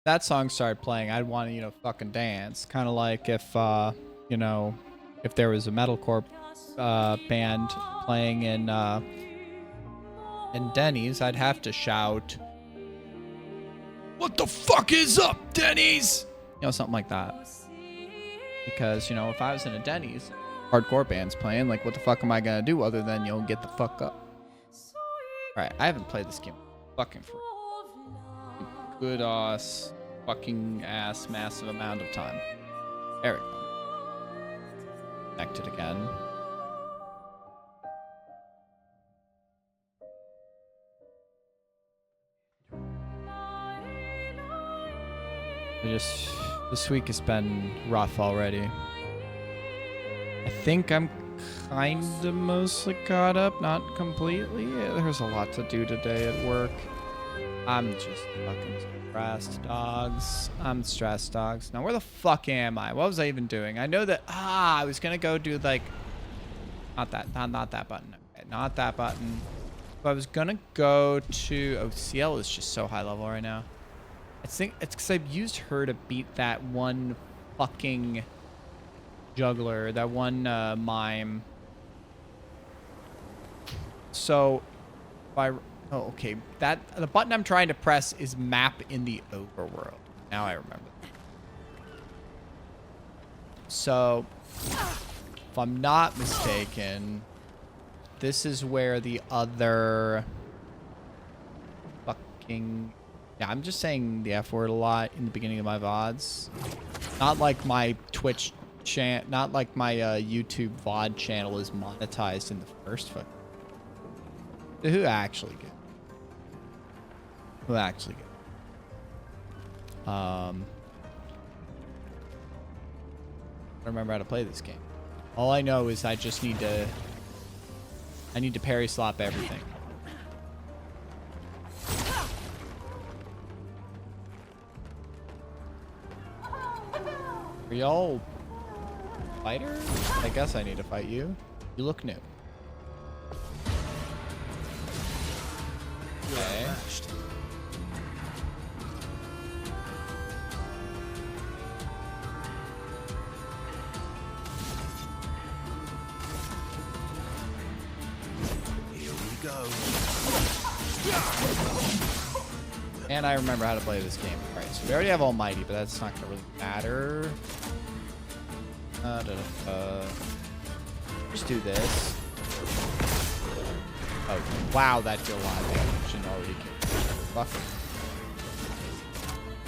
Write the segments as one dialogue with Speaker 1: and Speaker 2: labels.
Speaker 1: that song started playing, I'd want to, fucking dance. Kind of like if, if there was a metalcore band playing in Denny's, I'd have to shout, "What the fuck is up, Denny's?" Something like that. Because, if I was in a Denny's, hardcore band's playing, like, what the fuck am I gonna do other than, get the fuck up? Alright, I haven't played this game fucking for good fucking ass massive amount of time. There we go. Connected again. This week has been rough already. I think I'm kind of mostly caught up, not completely. There's a lot to do today at work. I'm just fucking stressed, dogs. I'm stressed, dogs. Now, where the fuck am I? What was I even doing? I know that, I was gonna go do, like, not that button. Okay, not that button. But I was gonna go to, oh, CL is just so high level right now. I think it's because I've used her to beat that one fucking juggler, that one mime. So, if I, oh, okay, the button I'm trying to press is map in the overworld. Now I remember. So, if I'm not mistaken, this is where the other fucking... Yeah, I'm just saying the F word a lot in the beginning of my VODs. Not like my Twitch channel, not like my YouTube VOD channel is monetized in the first foot. Who actually get? Who actually get? I don't remember how to play this game. All I know is I just need to... I need to parry slap everything. Are y'all fighters? I guess I need to fight you. You look new. Okay.
Speaker 2: Here we go.
Speaker 1: And I remember how to play this game. Alright, so we already have Almighty, but that's not gonna really matter. Just do this. Oh, wow, that did a lot of damage and already killed. Fuck.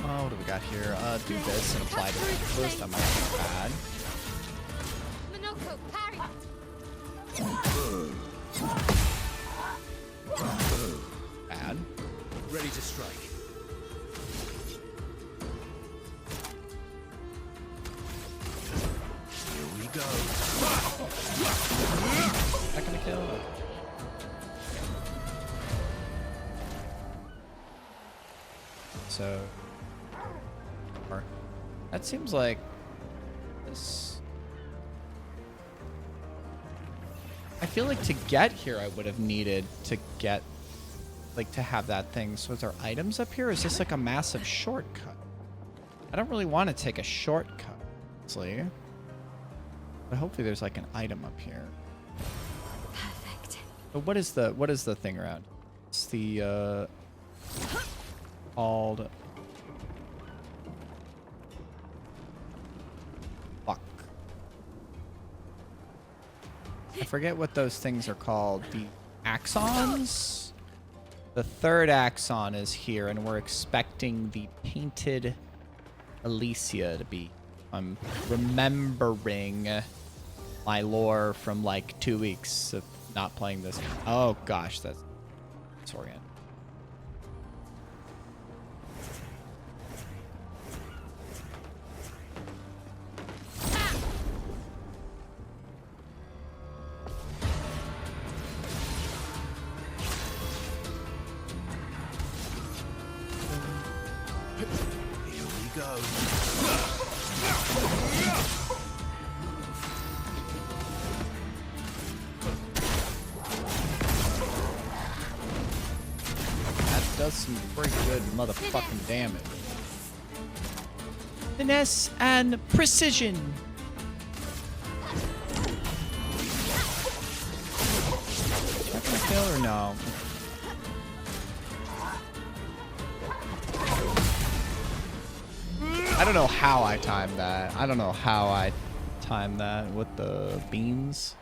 Speaker 1: Oh, what do we got here? Do this and apply to first. That might be bad. Bad.
Speaker 2: Ready to strike. Here we go.
Speaker 1: Not gonna kill. So, that seems like this. I feel like to get here, I would have needed to get, like, to have that thing. So is there items up here? Or is this like a massive shortcut? I don't really want to take a shortcut, honestly. But hopefully there's like an item up here.
Speaker 3: Perfect.
Speaker 1: But what is the thing around? It's the called fuck. I forget what those things are called. The axons? The third axon is here, and we're expecting the painted Alicia to be. I'm remembering my lore from like 2 weeks of not playing this. Oh gosh, that's disorienting.
Speaker 2: Here we go.
Speaker 1: That does some pretty good motherfucking damage. Finesse and precision. Is that gonna kill or no? I don't know how I timed that. I don't know how I timed that with the beams.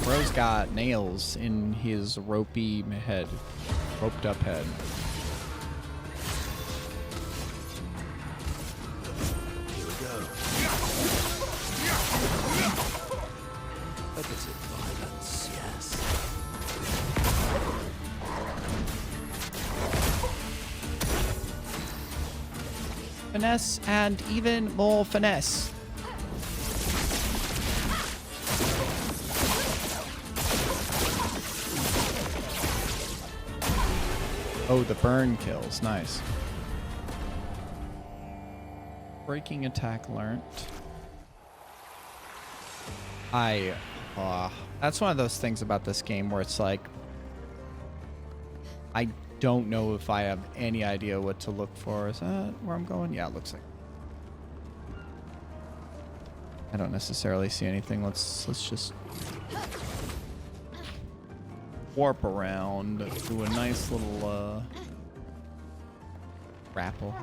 Speaker 1: Bro's got nails in his ropey head. Roped up head.
Speaker 2: Here we go. A bit of violence, yes.
Speaker 1: Finesse and even more finesse. Oh, the burn kills. Nice. Breaking attack learned. That's one of those things about this game where it's like, I don't know if I have any idea what to look for. Is that where I'm going? Yeah, it looks like. I don't necessarily see anything. Let's just warp around, do a nice little grapple.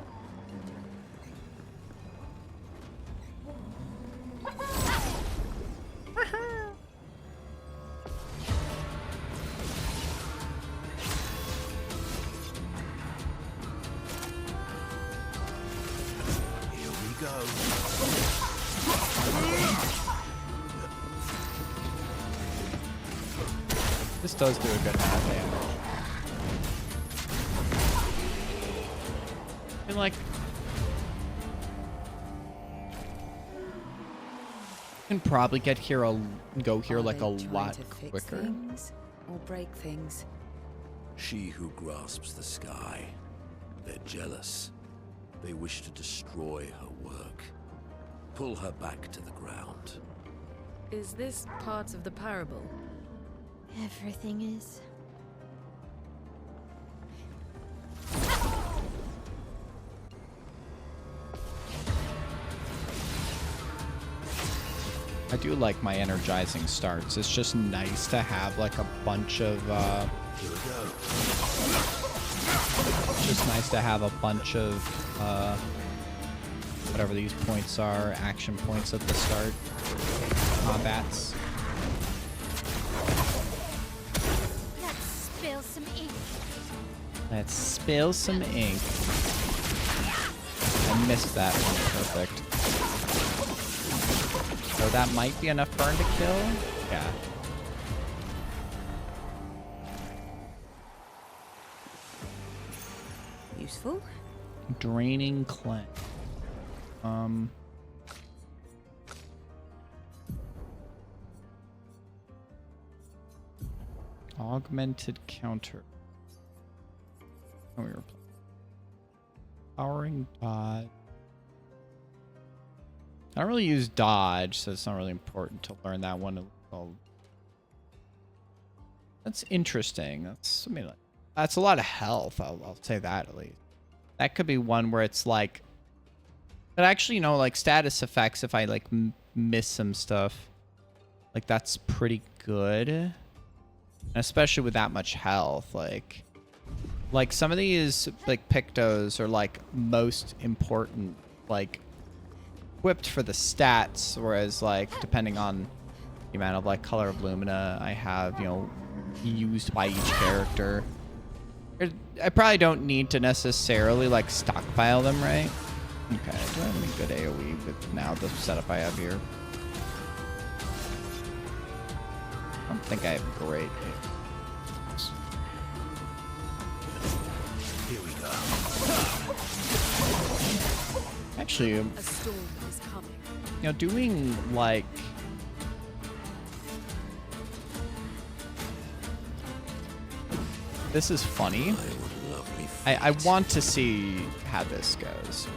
Speaker 2: Here we go.
Speaker 1: This does do a good amount of damage. And like, can probably get here go here like a lot quicker.
Speaker 4: Things or break things.
Speaker 2: She who grasps the sky. They're jealous. They wish to destroy her work. Pull her back to the ground.
Speaker 4: Is this part of the parable?
Speaker 3: Everything is.
Speaker 1: I do like my energizing starts. It's just nice to have like a bunch of
Speaker 2: Here we go.
Speaker 1: it's just nice to have a bunch of whatever these points are, action points at the start. Combats.
Speaker 3: Let's spill some ink.
Speaker 1: Let's spill some ink. I missed that one. Perfect. So that might be enough burn to kill? Yeah.
Speaker 4: Useful.
Speaker 1: Draining cleanse. Augmented counter. Oh, we were playing. Powering dodge. I don't really use dodge, so it's not really important to learn that one. That's interesting. That's, I mean, like, that's a lot of health. I'll say that at least. That could be one where it's like, but actually, you know, like status effects. If I like miss some stuff, like that's pretty good, and especially with that much health. Like some of these like pictos are like most important, like equipped for the stats, whereas like depending on the amount of like color of lumina I have, you know, used by each character, I probably don't need to necessarily like stockpile them, right? Okay, do I have any good AoE with now the setup I have here? I don't think I have great AoE.
Speaker 2: Here we go.
Speaker 1: Actually,
Speaker 4: A storm is coming.
Speaker 1: you know, doing like this is funny.
Speaker 2: I would love me.
Speaker 1: I want to see how this goes.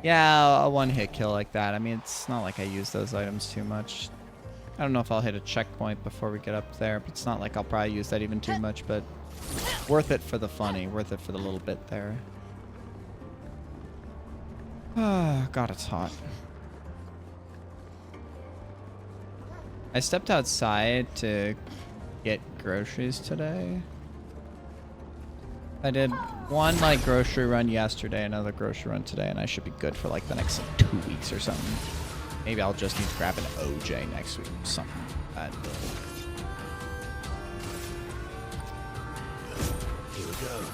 Speaker 1: Yeah, a one-hit kill like that. I mean, it's not like I use those items too much. I don't know if I'll hit a checkpoint before we get up there, but it's not like I'll probably use that even too much, but worth it for the funny, worth it for the little bit there. Ah, God, it's hot. I stepped outside to get groceries today. I did one like grocery run yesterday, another grocery run today, and I should be good for like the next 2 weeks or something. Maybe I'll just need to grab an OJ next week or something like that.
Speaker 2: Here we go.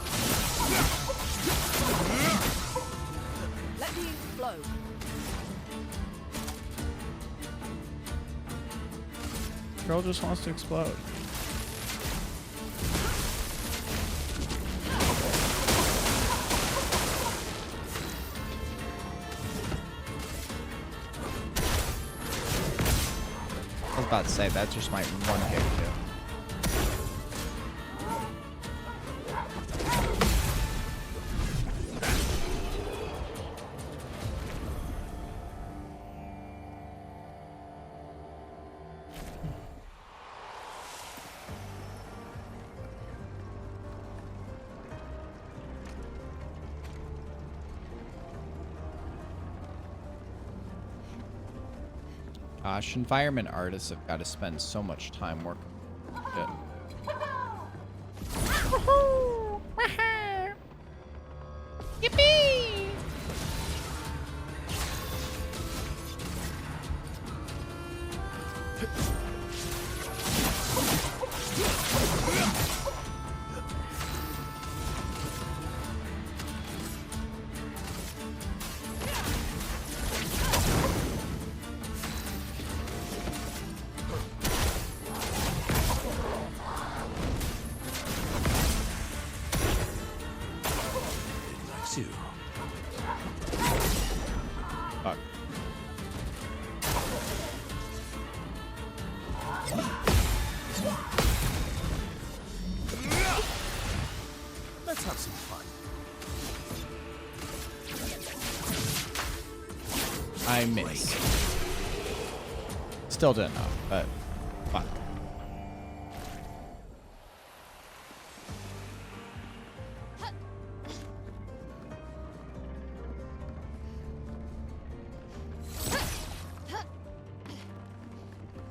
Speaker 4: Let me flow.
Speaker 1: Girl just wants to explode. I was about to say that's just my one hit kill. Gosh, environment artists have got to spend so much time working. Good. Yippee!
Speaker 2: Two.
Speaker 1: Fuck.
Speaker 2: Let's have some fun.
Speaker 1: I missed. Still didn't know, but fuck.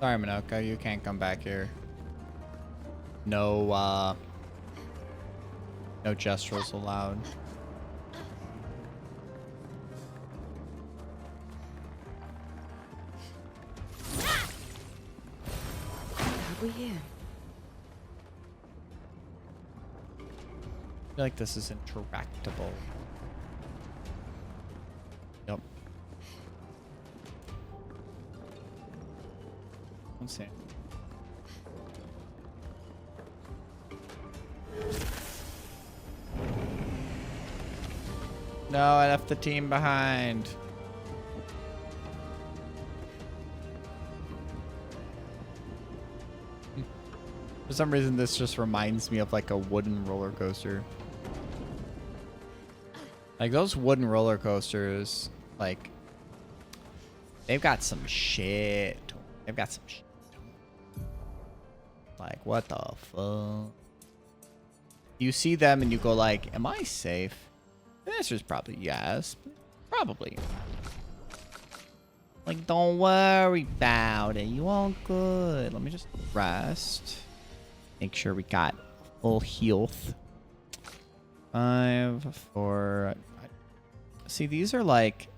Speaker 1: Sorry, Minoko, you can't come back here. No, no gestures allowed.
Speaker 4: Are we here?
Speaker 1: I feel like this is interactable. Yep. Let's see. No, I left the team behind. For some reason, this just reminds me of like a wooden roller coaster. Like those wooden roller coasters, like they've got some shit. They've got some shit. Like what the fuck? You see them and you go like, am I safe? The answer is probably yes. Probably. Like, don't worry about it. You all good. Let me just rest. Make sure we got full health. 5, 4. See, these are like.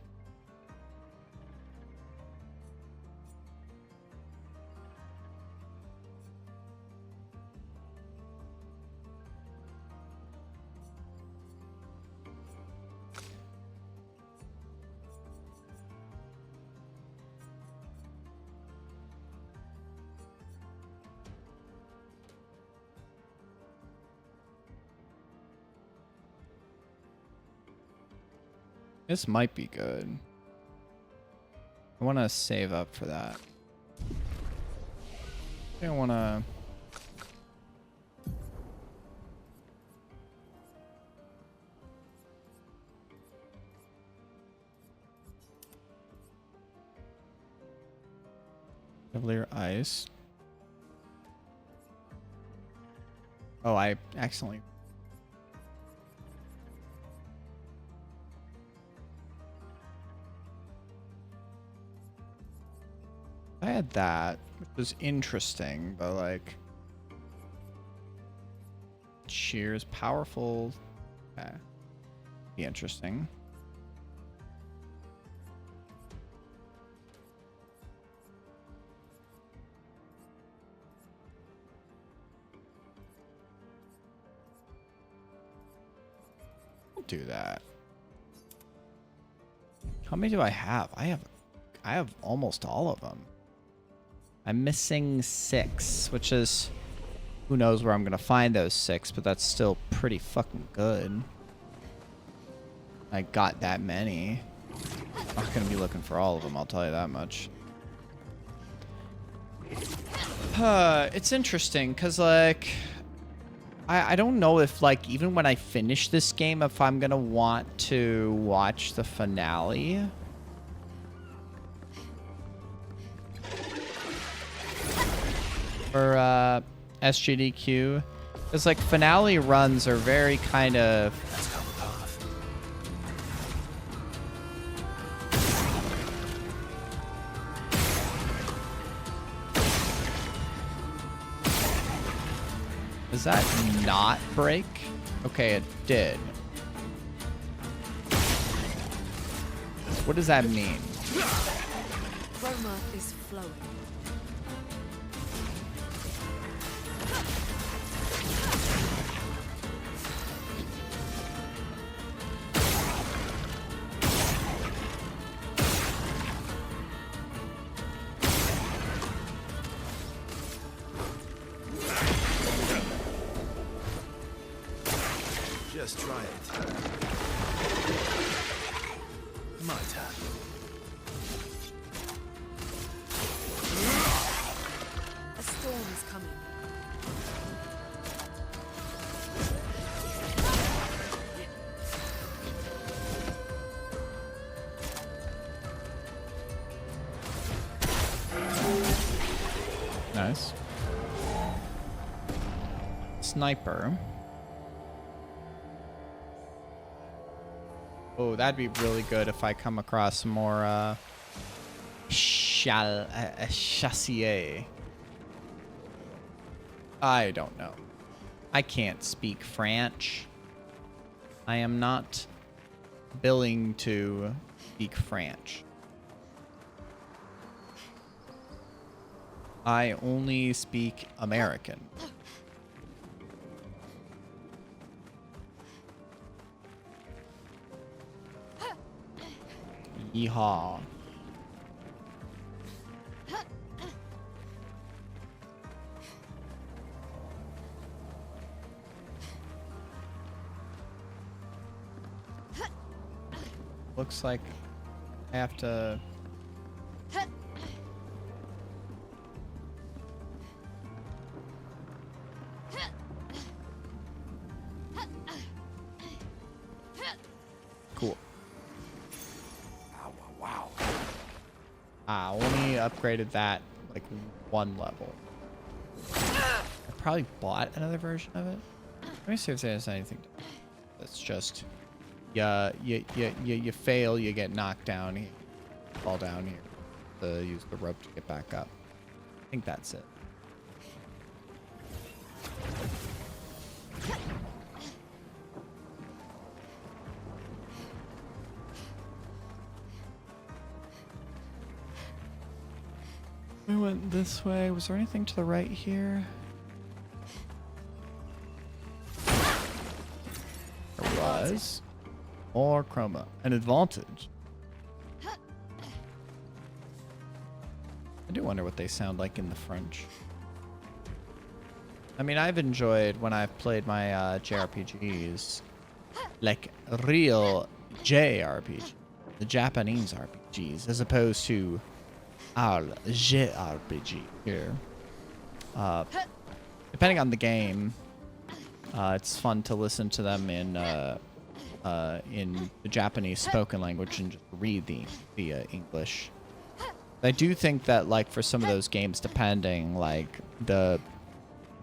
Speaker 1: This might be good. I want to save up for that. I think I want to... Cavalier Ice. Oh, I accidentally. I had that, which was interesting, but like. Shears powerful. Okay. Be interesting. I'll do that. How many do I have? I have almost all of them. I'm missing 6, which is who knows where I'm gonna find those 6, but that's still pretty fucking good. I got that many. I'm not gonna be looking for all of them, I'll tell you that much. It's interesting, because, like, I don't know if, like, even when I finish this game, if I'm gonna want to watch the finale. Or, SGDQ. Because, like, finale runs are very kind of... Does that not break? Okay, it did. What does that mean?
Speaker 4: Roma is flowing.
Speaker 2: Just try it. My turn.
Speaker 4: A storm is coming.
Speaker 1: Nice. Sniper. Oh, that'd be really good if I come across some more chassier. I don't know. I can't speak French. I am not willing to speak French. I only speak American. Yeehaw. Looks like I have to... Cool.
Speaker 2: Wow.
Speaker 1: Ah, only upgraded that like 1 level. I probably bought another version of it. Let me see if there's anything that's just you fail, you get knocked down, you fall down here to use the rope to get back up. I think that's it. We went this way. Was there anything to the right here? There was. Or chroma. An advantage. I do wonder what they sound like in the French. I mean, I've enjoyed when I've played my JRPGs, like real JRPG, the Japanese RPGs, as opposed to our JRPG here. Depending on the game, it's fun to listen to them in the Japanese spoken language and just read the English. I do think that, like, for some of those games, depending, like, maybe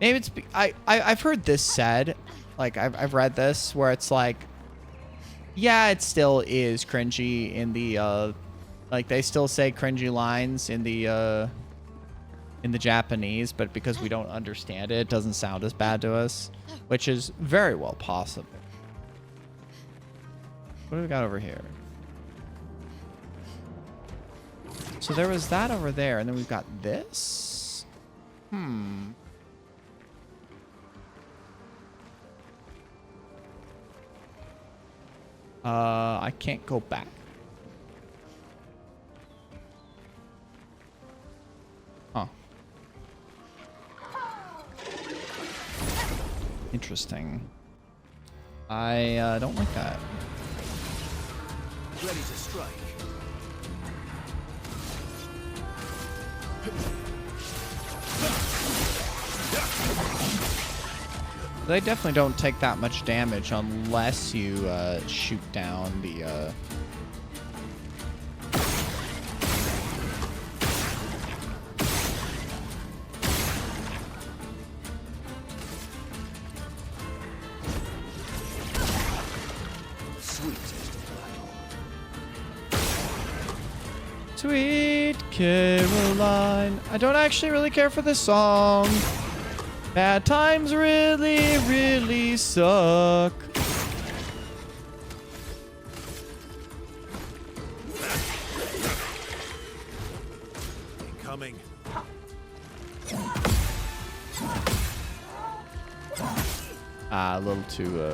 Speaker 1: it's... I've heard this said, like, I've read this, where it's like, yeah, it still is cringy in the, like, they still say cringy lines in the Japanese, but because we don't understand it, it doesn't sound as bad to us, which is very well possible. What do we got over here? So there was that over there, and then we've got this. I can't go back. Huh. Interesting. I don't like that.
Speaker 2: Ready to strike.
Speaker 1: They definitely don't take that much damage unless you shoot down the...
Speaker 2: Sweet taste of battle.
Speaker 1: Sweet Caroline. I don't actually really care for this song. Bad times really, really suck.
Speaker 2: Incoming.
Speaker 1: A little too,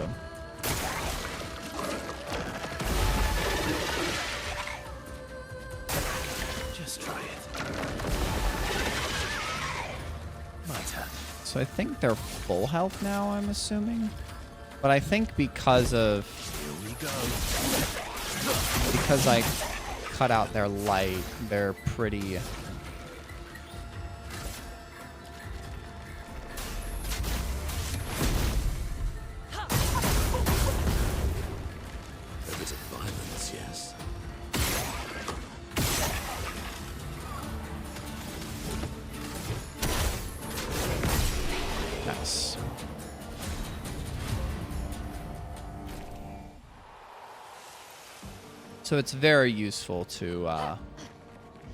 Speaker 2: Just try it. My turn.
Speaker 1: So I think they're full health now, I'm assuming. But I think because of...
Speaker 2: Here we go.
Speaker 1: Because I cut out their light, they're pretty...
Speaker 2: A bit of violence, yes.
Speaker 1: Nice. So it's very useful to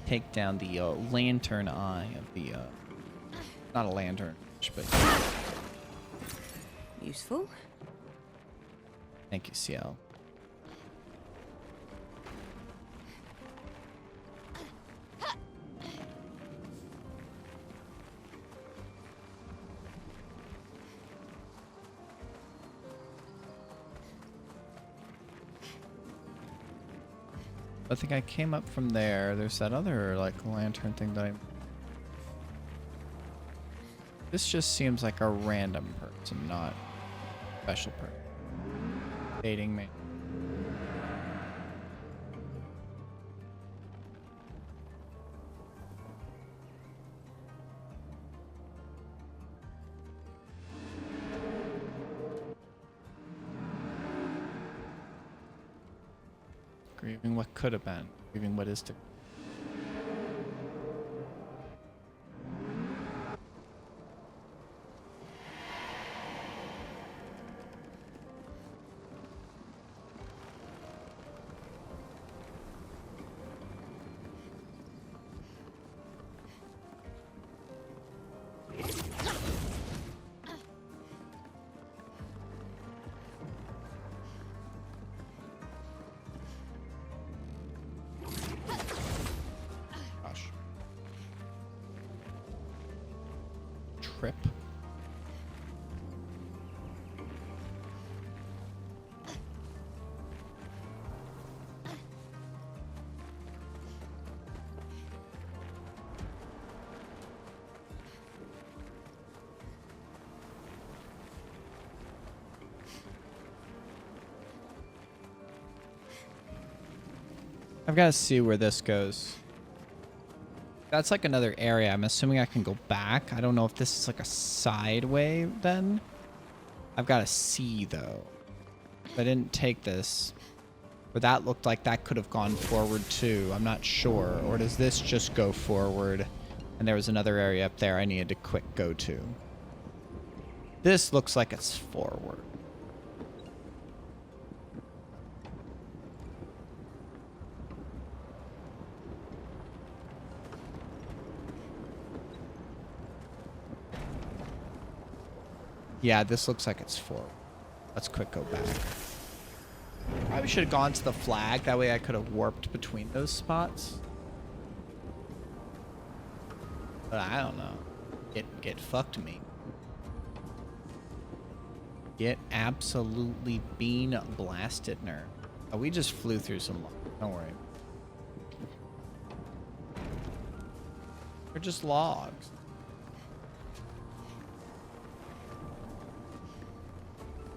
Speaker 1: take down the lantern eye of the... not a lantern, but...
Speaker 4: Useful.
Speaker 1: Thank you, CL. I think I came up from there. There's that other, like, lantern thing that I... This just seems like a random person, not a special person. Dating me. Grieving what could have been. Grieving what is to... Gosh. Trip. I've got to see where this goes. That's like another area. I'm assuming I can go back. I don't know if this is like a side way then. I've got to see though. If I didn't take this. Or that looked like that could have gone forward too. I'm not sure. Or does this just go forward? And there was another area up there I needed to quick go to. This looks like it's forward. Yeah, this looks like it's forward. Let's quick go back. Probably should have gone to the flag. That way I could have warped between those spots. But I don't know. Get fucked me. Get absolutely bean blasted, nerd. Oh, we just flew through some. Don't worry. They're just logs.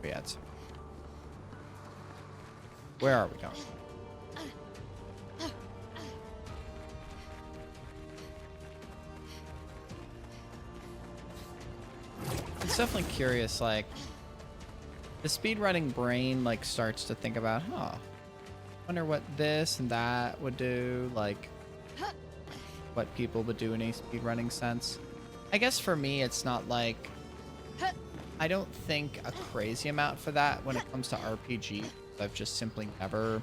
Speaker 1: Yeah, it's... Where are we going? It's definitely curious, like, the speedrunning brain, like, starts to think about, wonder what this and that would do, like, what people would do in a speedrunning sense. I guess for me, it's not like, I don't think a crazy amount for that when it comes to RPG. I've just simply never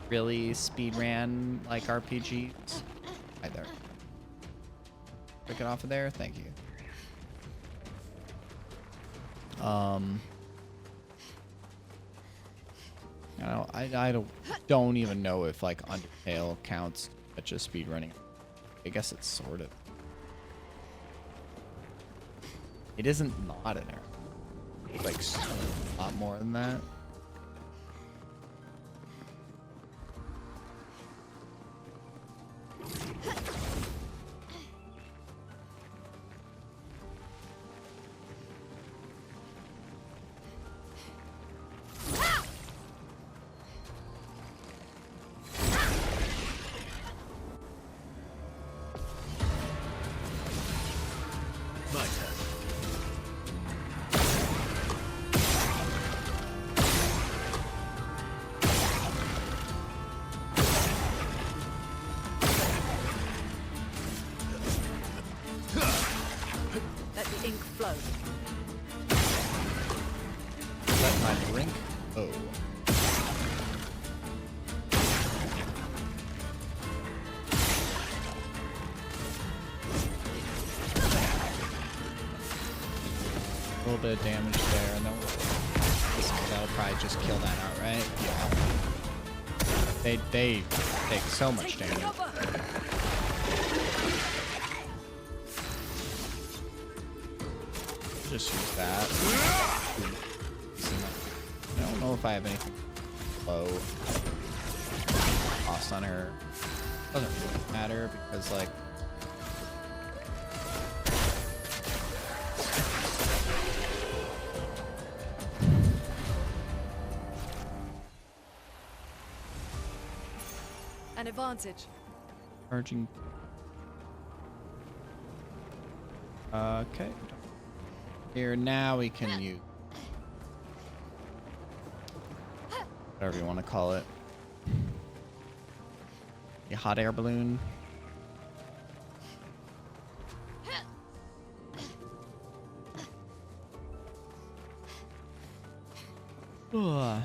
Speaker 1: really speedran like RPGs. Hi there. Pick it off of there. Thank you. I don't even know if like Undertale counts as just speedrunning. I guess it's sort of. It isn't not in there. It's like a lot more than that.
Speaker 4: Let the ink flow.
Speaker 1: Let my drink. Oh. A little bit of damage there, and then that'll probably just kill that outright. Yeah. They take so much damage. Just use that. I don't know if I have anything low. Cost on her. Doesn't really matter because like
Speaker 4: An advantage.
Speaker 1: charging. Okay. Here now we can use whatever you want to call it. A hot air balloon. Ugh.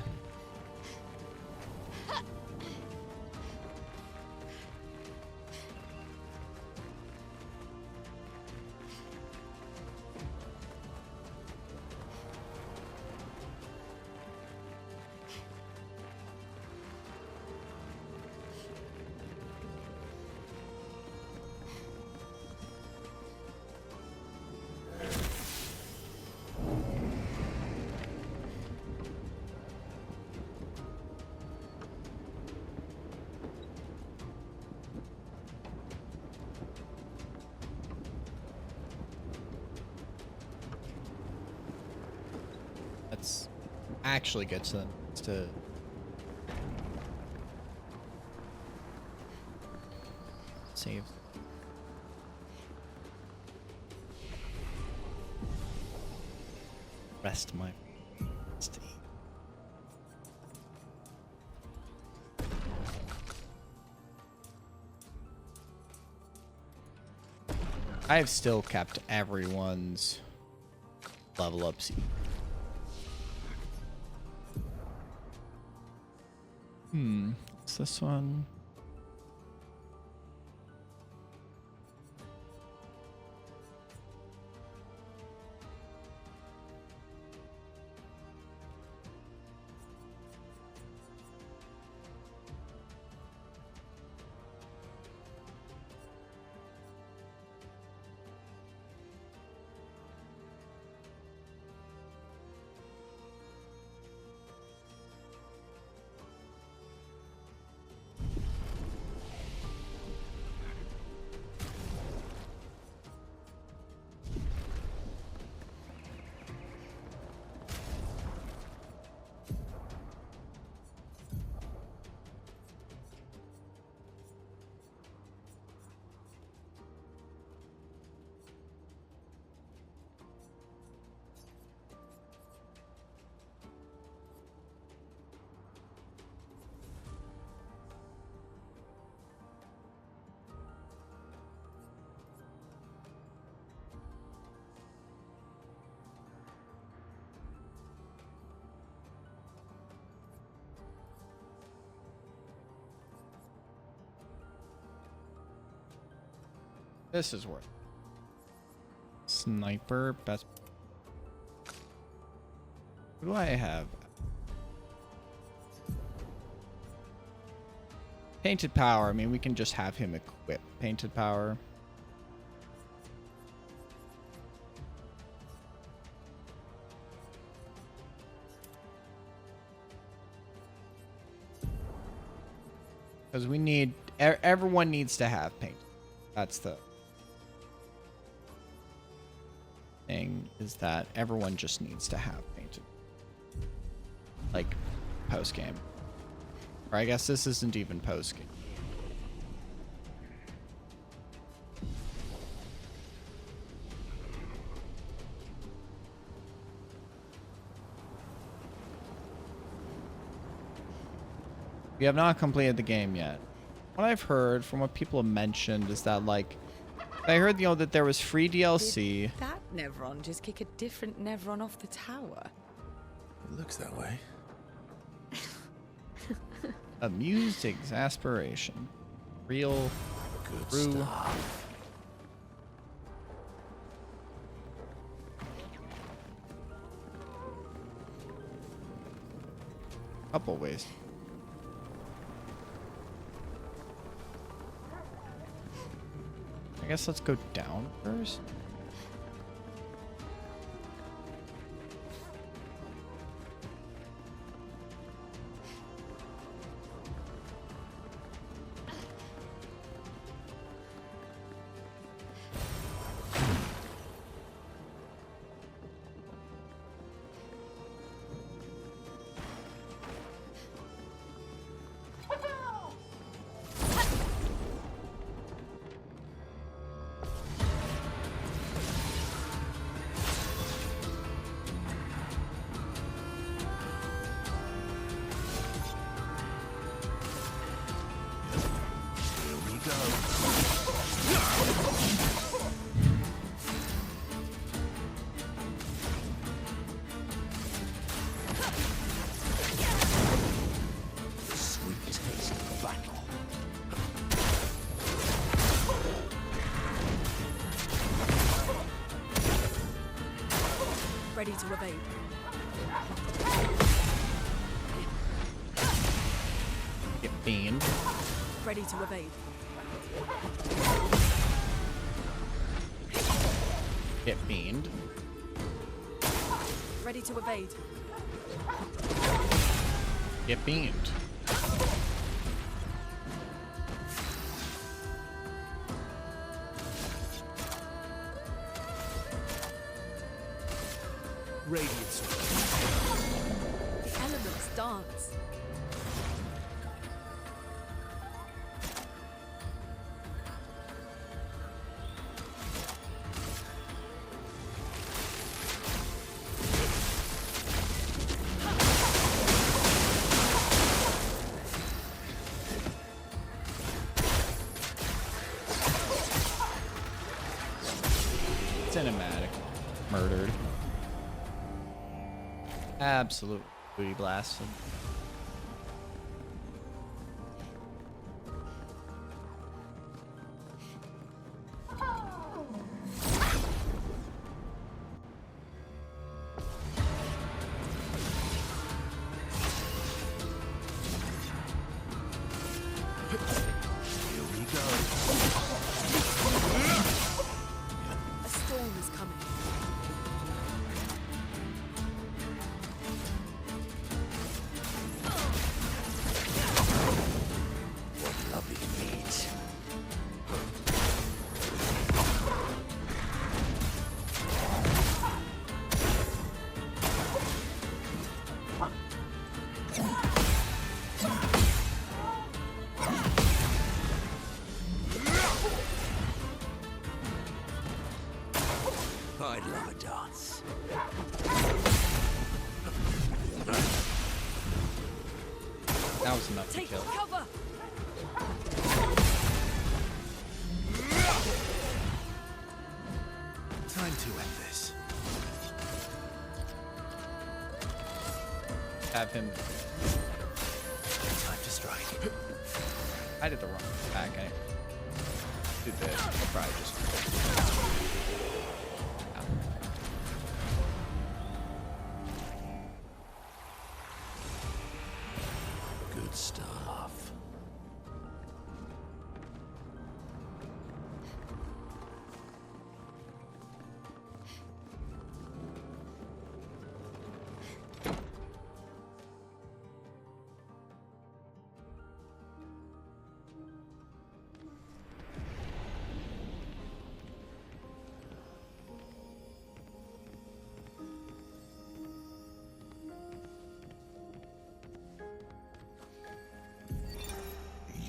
Speaker 1: Let's actually get to save. Rest my state. I've still kept everyone's level up. What's this one? This is worth. Sniper, best. What do I have? Painted power. I mean, we can just have him equip painted power. Because we need, everyone needs to have paint. That's the thing, is that everyone just needs to have painted. Like, post game. Or I guess this isn't even post game. We have not completed the game yet. What I've heard from what people have mentioned is that, like, I heard, you know, that there was free DLC.
Speaker 4: Did that Nevron just kick a different Nevron off the tower?
Speaker 2: It looks that way.
Speaker 1: Amused exasperation. Real
Speaker 2: Good
Speaker 1: true.
Speaker 2: stuff.
Speaker 1: Couple ways. I guess let's go down first.
Speaker 4: Ready to evade.
Speaker 1: Get beamed.
Speaker 4: Ready to evade.
Speaker 1: Get beamed.
Speaker 4: Ready to evade.
Speaker 1: Get beamed.
Speaker 2: Radiance.
Speaker 4: The elements dance.
Speaker 1: cinematic. Murdered. Absolute booty blasted.
Speaker 2: Here we go.
Speaker 4: A storm is coming.
Speaker 2: What lovely meat. I'd love a dance.
Speaker 1: That was enough to
Speaker 4: Take
Speaker 1: kill.
Speaker 4: cover.
Speaker 2: Time to end this.
Speaker 1: Have him.
Speaker 2: Time to strike.
Speaker 1: I did the wrong attack. I did the probably just.
Speaker 2: Good stuff.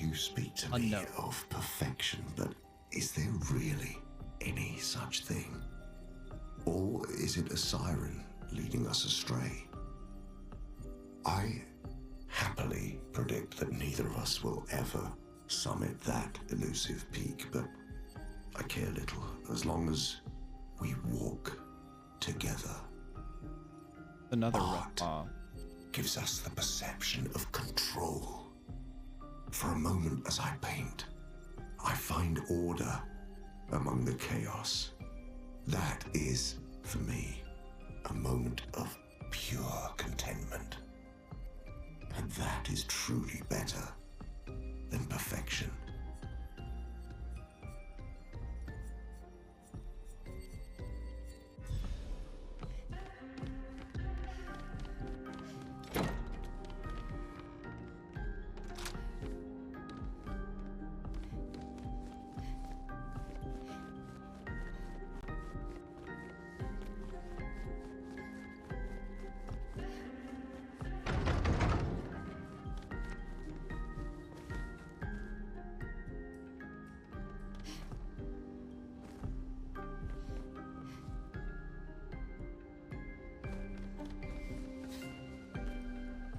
Speaker 5: You speak to me
Speaker 1: Unknown.
Speaker 5: of perfection, but is there really any such thing? Or is it a siren leading us astray? I happily predict that neither of us will ever summit that elusive peak, but I care little as long as we walk together.
Speaker 1: Another
Speaker 5: Art.
Speaker 1: raw.
Speaker 5: Gives us the perception of control. For a moment as I paint, I find order among the chaos. That is, for me, a moment of pure contentment. And that is truly better than perfection.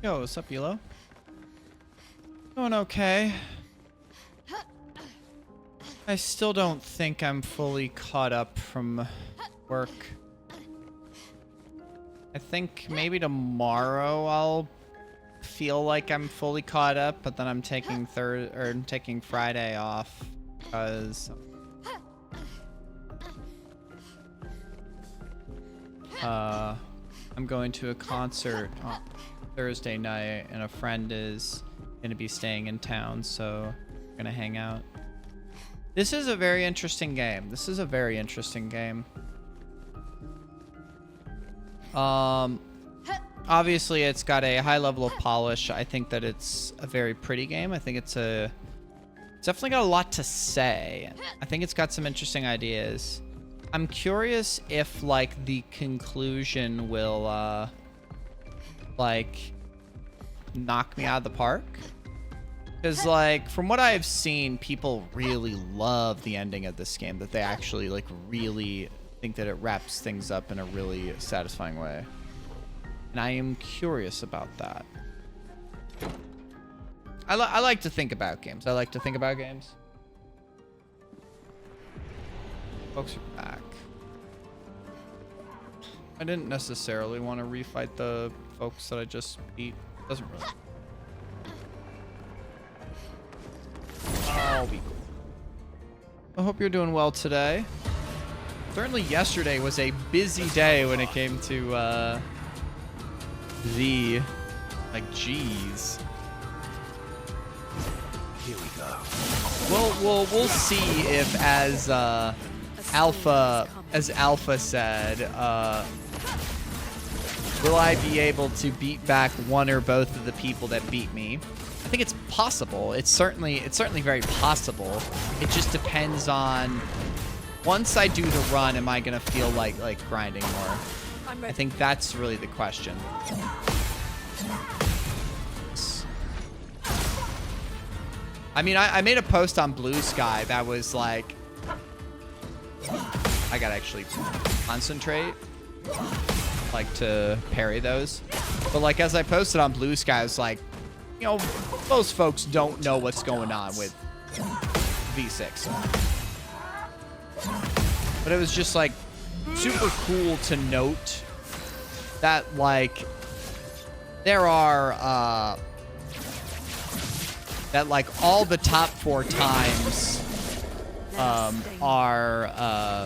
Speaker 1: Yo, what's up, Yellow? Doing okay. I still don't think I'm fully caught up from work. I think maybe tomorrow I'll feel like I'm fully caught up, but then I'm taking taking Friday off because I'm going to a concert on Thursday night, and a friend is gonna be staying in town, so we're gonna hang out. This is a very interesting game. This is a very interesting game. Obviously it's got a high level of polish. I think that it's a very pretty game. I think it's definitely got a lot to say. I think it's got some interesting ideas. I'm curious if like the conclusion will like knock me out of the park, because like from what I've seen, people really love the ending of this game, that they actually like really think that it wraps things up in a really satisfying way, and I am curious about that. I like to think about games. I like to think about games. Folks are back. I didn't necessarily want to refight the folks that I just beat. Doesn't really. I'll be cool. I hope you're doing well today. Certainly yesterday was a busy day when it came to the like geez.
Speaker 2: Here we go.
Speaker 1: We'll see if as Alpha said, will I be able to beat back one or both of the people that beat me? I think it's possible. It's certainly very possible. It just depends on once I do the run, am I gonna feel like grinding more? I think that's really the question. I mean, I made a post on Blue Sky that was like, I gotta actually concentrate, like to parry those. But like as I posted on Blue Sky, I was like, you know, most folks don't know what's going on with V6. But it was just like super cool to note that like there are that like all the top 4 times are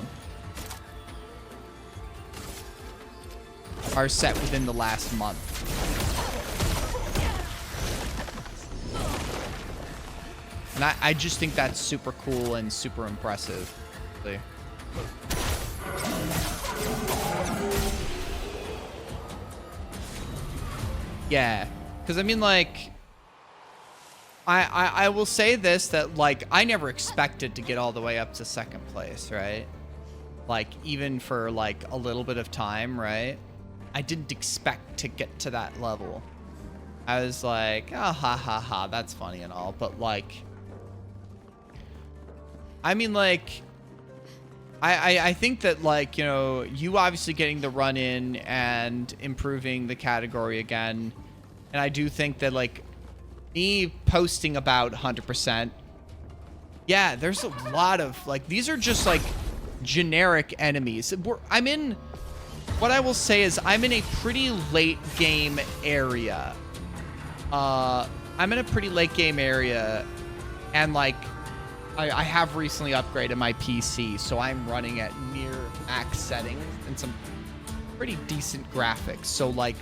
Speaker 1: set within the last month. And I just think that's super cool and super impressive. Yeah, because I mean, like, I will say this, that like I never expected to get all the way up to 2nd place, right? Like even for like a little bit of time, right? I didn't expect to get to that level. I was like, oh, ha ha ha, that's funny and all, but like, I mean, like, I think that like, you know, you obviously getting the run in and improving the category again, and I do think that like me posting about 100%, yeah, there's a lot of like, these are just like generic enemies. I'm in, what I will say is I'm in a pretty late game area. I'm in a pretty late game area, and like I have recently upgraded my PC, so I'm running at near max settings and some pretty decent graphics. So like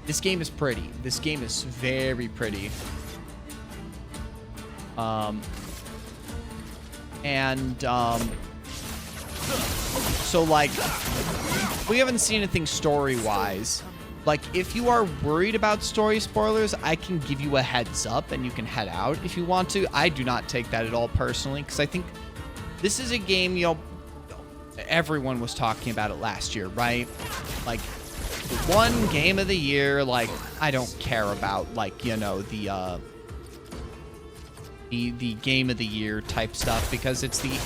Speaker 1: this game is pretty. This game is very pretty. So like we haven't seen anything story-wise. Like, if you are worried about story spoilers, I can give you a heads up and you can head out if you want to. I do not take that at all personally, because I think this is a game, you know, everyone was talking about it last year, right? Like, the one game of the year, like, I don't care about, like, you know, the game of the year type stuff, because it's the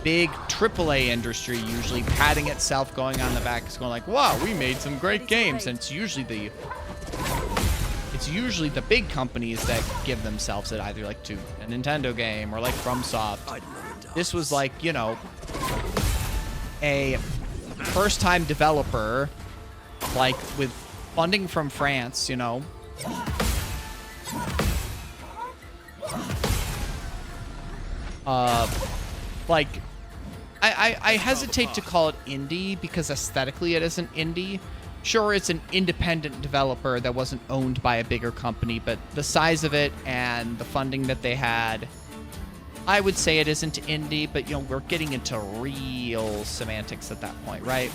Speaker 1: big AAA industry usually patting itself, going on the back, is going like, wow, we made some great games. And it's usually the big companies that give themselves it, either like to a Nintendo game or like FromSoft. This was like, you know, a first-time developer, like with funding from France, you know. Like, I hesitate to call it indie because aesthetically it isn't indie. Sure, it's an independent developer that wasn't owned by a bigger company, but the size of it and the funding that they had, I would say it isn't indie, but, you know, we're getting into real semantics at that point, right?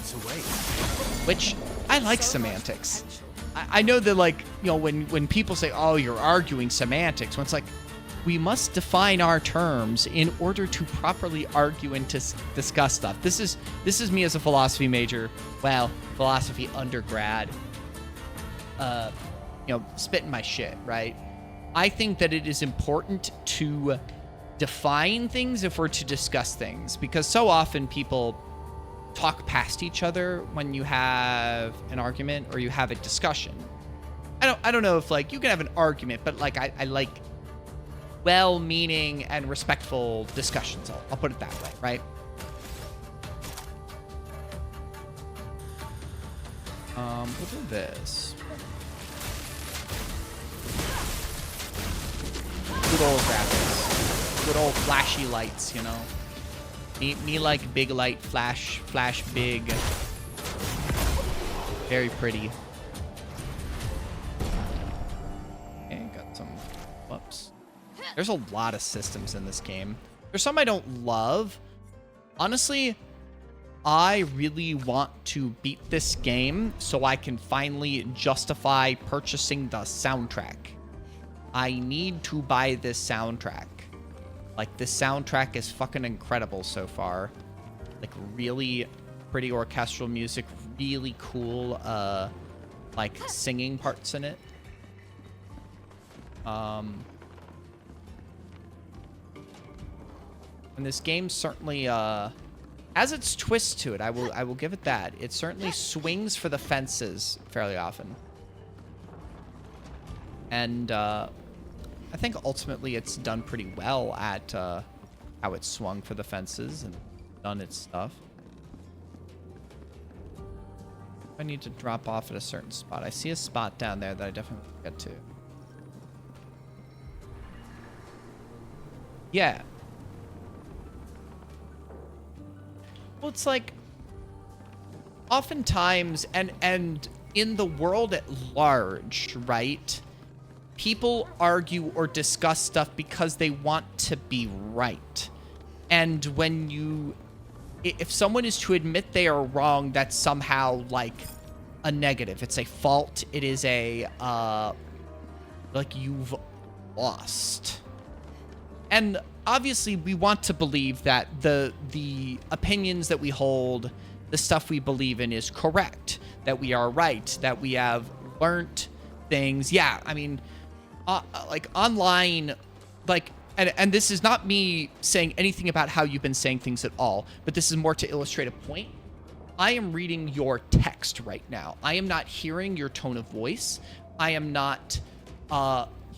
Speaker 1: Which, I like semantics. I know that, like, you know, when people say, oh, you're arguing semantics, when it's like, we must define our terms in order to properly argue and to discuss stuff. This is me as a philosophy major, well, philosophy undergrad, you know, spitting my shit, right? I think that it is important to define things if we're to discuss things, because so often people talk past each other when you have an argument or you have a discussion. I don't know if, like, you can have an argument, but like I like well-meaning and respectful discussions. I'll put it that way, right? We'll do this. Good old graphics. Good old flashy lights, you know. Me like big light, flash big. Very pretty. Okay, got some. Whoops. There's a lot of systems in this game. There's some I don't love. Honestly, I really want to beat this game so I can finally justify purchasing the soundtrack. I need to buy this soundtrack. Like, this soundtrack is fucking incredible so far. Like, really pretty orchestral music, really cool, like, singing parts in it. And this game certainly, has its twist to it. I will give it that. It certainly swings for the fences fairly often. And, I think ultimately it's done pretty well at how it swung for the fences and done its stuff. I need to drop off at a certain spot. I see a spot down there that I definitely want to get to. Yeah. Well, it's like oftentimes and in the world at large, right? People argue or discuss stuff because they want to be right. And when if someone is to admit they are wrong, that's somehow like a negative. It's a fault. It is a, like you've lost. And obviously we want to believe that the opinions that we hold, the stuff we believe in is correct, that we are right, that we have learned things. Yeah, I mean, like online, like, and this is not me saying anything about how you've been saying things at all, but this is more to illustrate a point. I am reading your text right now. I am not hearing your tone of voice. I am not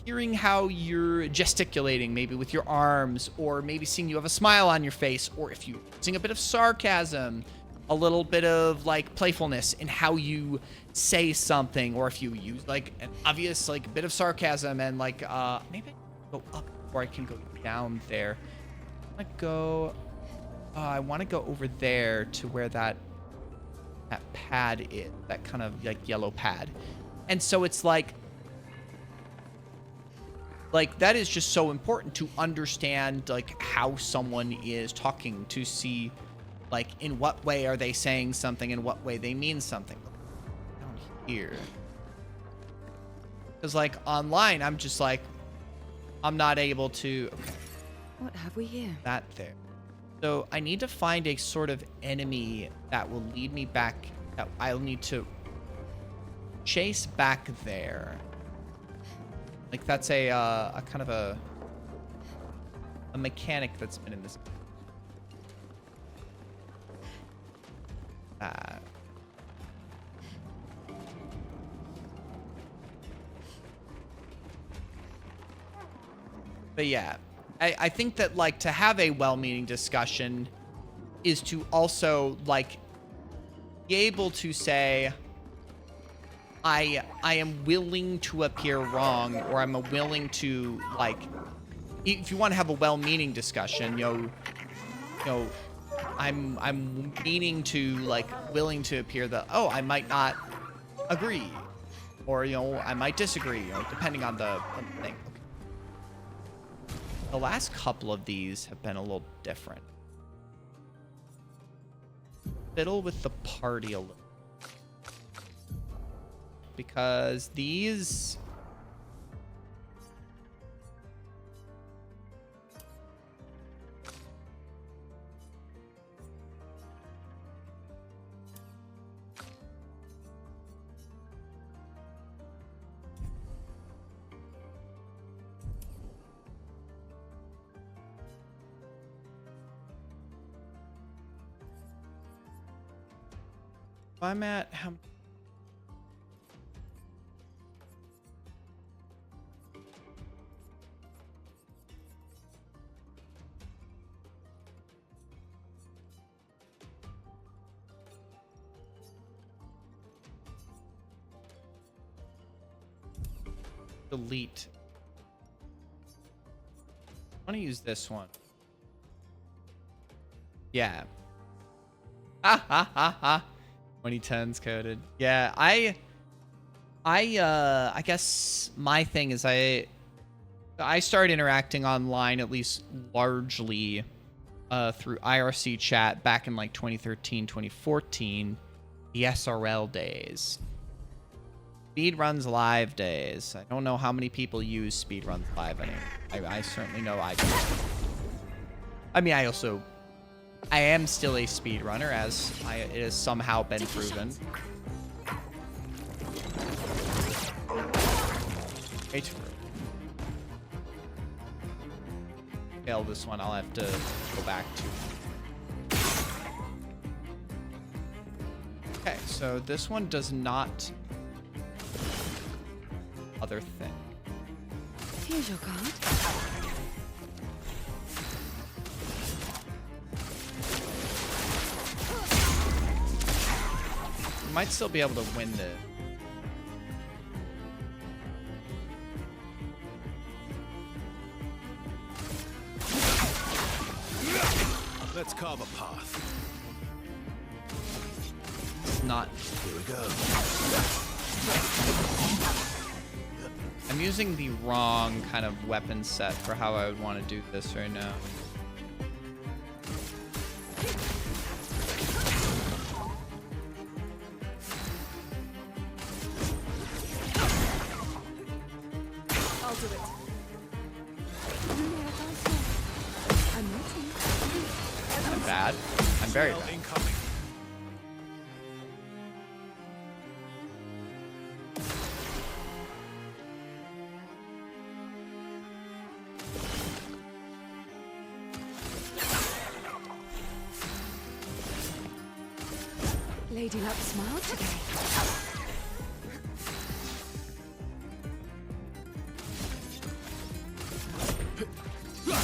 Speaker 1: hearing how you're gesticulating, maybe with your arms, or maybe seeing you have a smile on your face, or if you're using a bit of sarcasm, a little bit of like playfulness in how you say something, or if you use like an obvious like bit of sarcasm and like maybe I can go up before I can go down there. I want to go over there to where that pad is, that kind of like yellow pad. And so it's like that is just so important to understand like how someone is talking, to see like in what way are they saying something, in what way they mean something. Down here. Because like online, I'm just like, I'm not able to. Okay.
Speaker 4: What have we here?
Speaker 1: That there. So I need to find a sort of enemy that will lead me back. That I'll need to chase back there. Like that's a kind of a mechanic that's been in this. But yeah, I think that like to have a well-meaning discussion is to also like be able to say, I am willing to appear wrong, or I'm willing to like, if you want to have a well-meaning discussion, you know, I'm meaning to like willing to appear that, oh, I might not agree, or you know, I might disagree, you know, depending on the thing. Okay. The last couple of these have been a little different. Fiddle with the party a little. Because these... I'm at how... delete. I want to use this one. Yeah. Ha ha ha ha. 2010s coded. Yeah, I guess my thing is I started interacting online, at least largely, through IRC chat back in like 2013, 2014, the SRL days. Speedruns Live days. I don't know how many people use Speedruns Live anymore. I certainly know I do. I mean, I am still a speedrunner, as it has somehow been proven. Wait for it. Fail this one, I'll have to go back to. Okay, so this one does not. Other thing.
Speaker 4: Here's your card.
Speaker 1: You might still be able to win the.
Speaker 2: Let's carve a path.
Speaker 1: It's not.
Speaker 2: Here we go.
Speaker 1: I'm using the wrong kind of weapon set for how I would want to do this right now.
Speaker 4: I'll do it.
Speaker 1: I'm bad. I'm very bad.
Speaker 2: Incoming.
Speaker 4: Lady Luck smiled today.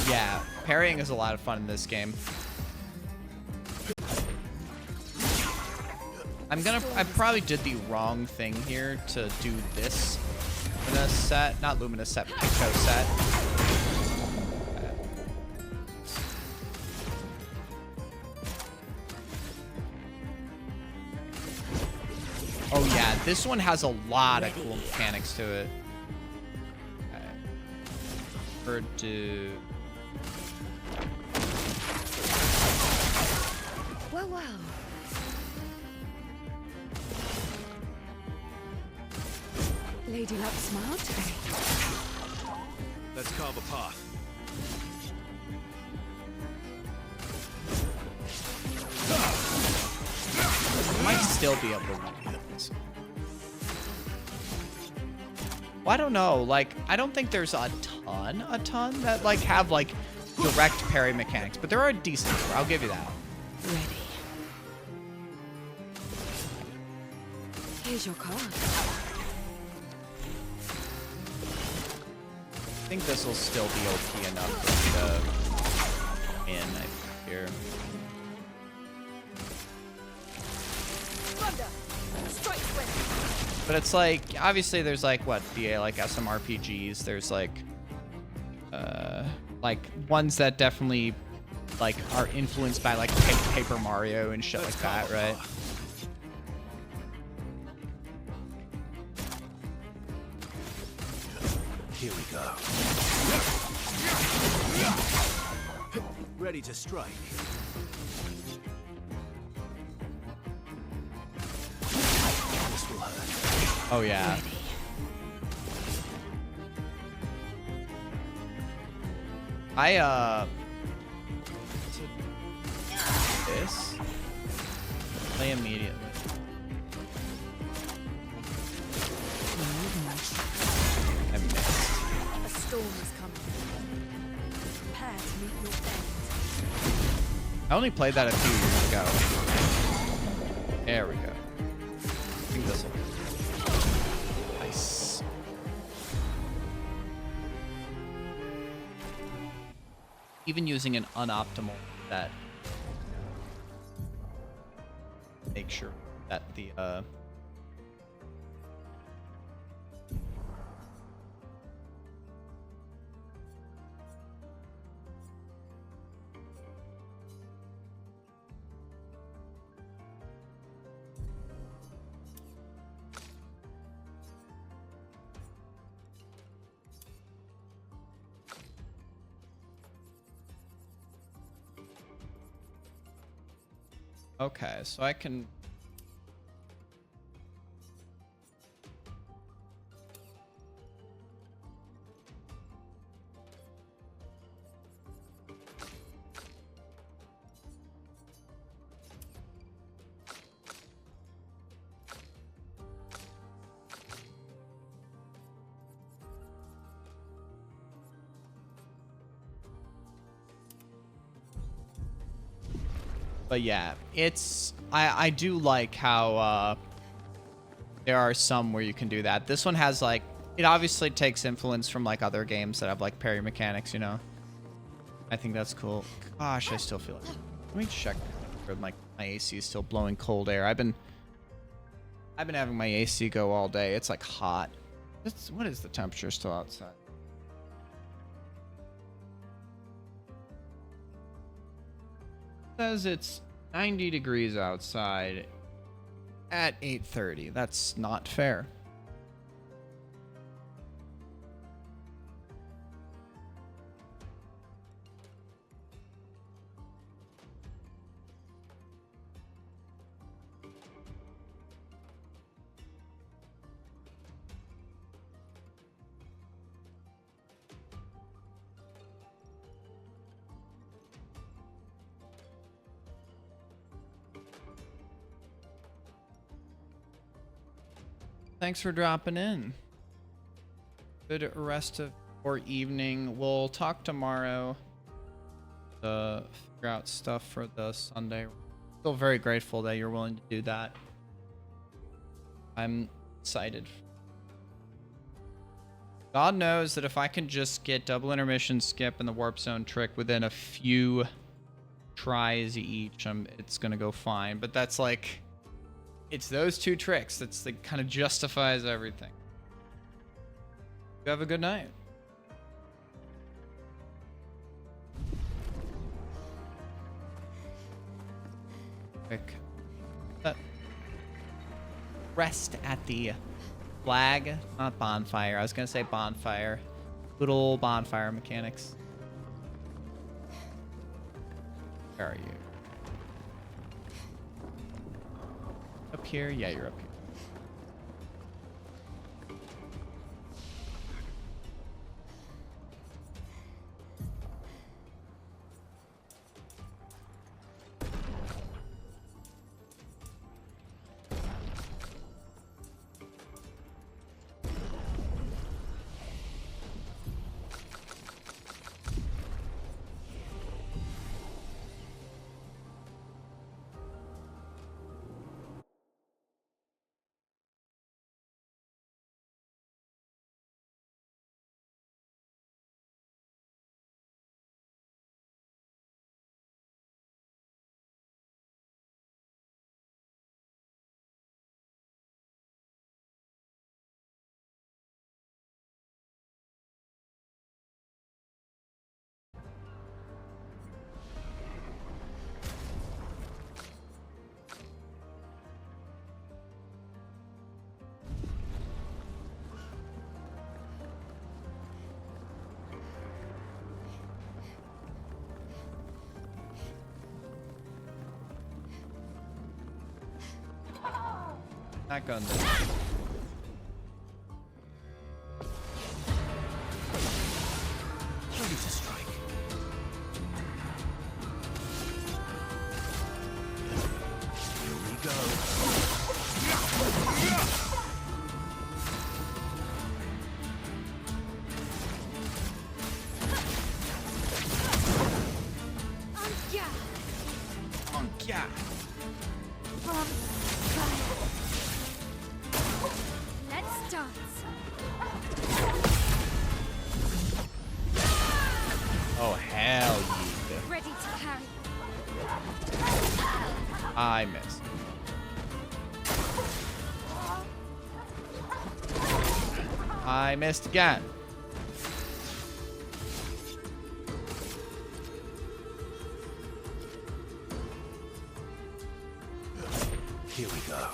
Speaker 1: Yeah, parrying is a lot of fun in this game. I probably did the wrong thing here to do this Luminous set, not Luminous set, Pico set. Oh yeah, this one has a lot of cool mechanics to it. Okay. To
Speaker 4: Well, well. Lady Luck smiled today.
Speaker 2: Let's carve a path.
Speaker 1: I might still be able to win this. Well, I don't know. Like, I don't think there's a ton that like have like direct parry mechanics, but there are a decent number. I'll give you that.
Speaker 4: Ready. Here's your card.
Speaker 1: I think this will still be OP enough for me to win, I think, here. But it's like, obviously there's like, what, the like SMRPGs, there's like ones that definitely like are influenced by like Paper Mario and shit like that, right?
Speaker 2: Here we go. Ready to strike. This will hurt.
Speaker 1: Oh yeah.
Speaker 4: Ready.
Speaker 1: This play immediately. I missed.
Speaker 4: A storm is coming. Prepare to meet your end.
Speaker 1: I only played that a few years ago. There we go. I think this will. Nice. Even using an unoptimal set. Make sure that the Okay, so I can... But yeah, it's... I do like how there are some where you can do that. This one has like... It obviously takes influence from like other games that have like parry mechanics, you know? I think that's cool. Gosh, I still feel like... Let me check if my AC is still blowing cold air. I've been having my AC go all day. It's like hot. What is the temperature still outside? Says it's 90 degrees outside at 8:30. That's not fair. Thanks for dropping in. Good rest of your evening. We'll talk tomorrow to figure out stuff for the Sunday. Still very grateful that you're willing to do that. I'm excited. God knows that if I can just get double intermission skip and the warp zone trick within a few tries each, it's gonna go fine. But that's like... It's those two tricks that kind of justifies everything. You have a good night. Quick. Rest at the flag, not bonfire. I was gonna say bonfire. Good old bonfire mechanics. Where are you? Up here? Yeah, you're up here. That gun.
Speaker 2: Ready to strike. Here we go.
Speaker 1: Yeah.
Speaker 3: Let's dance.
Speaker 1: Oh, hell yeah.
Speaker 3: Ready to carry.
Speaker 1: I missed. I missed again.
Speaker 2: Here we go.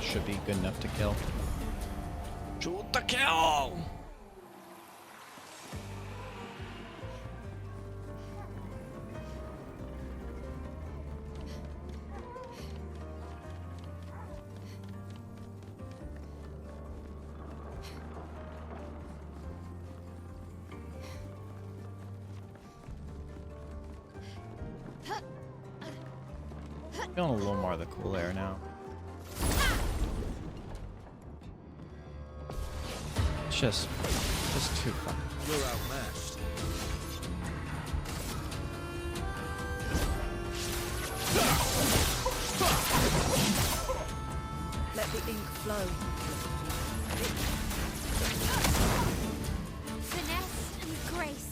Speaker 1: should be good enough to kill. Shoot the kill! Feeling a little more of the cool air now. It's just too fun.
Speaker 2: You're outmatched.
Speaker 4: Let the ink flow.
Speaker 3: Finesse and grace.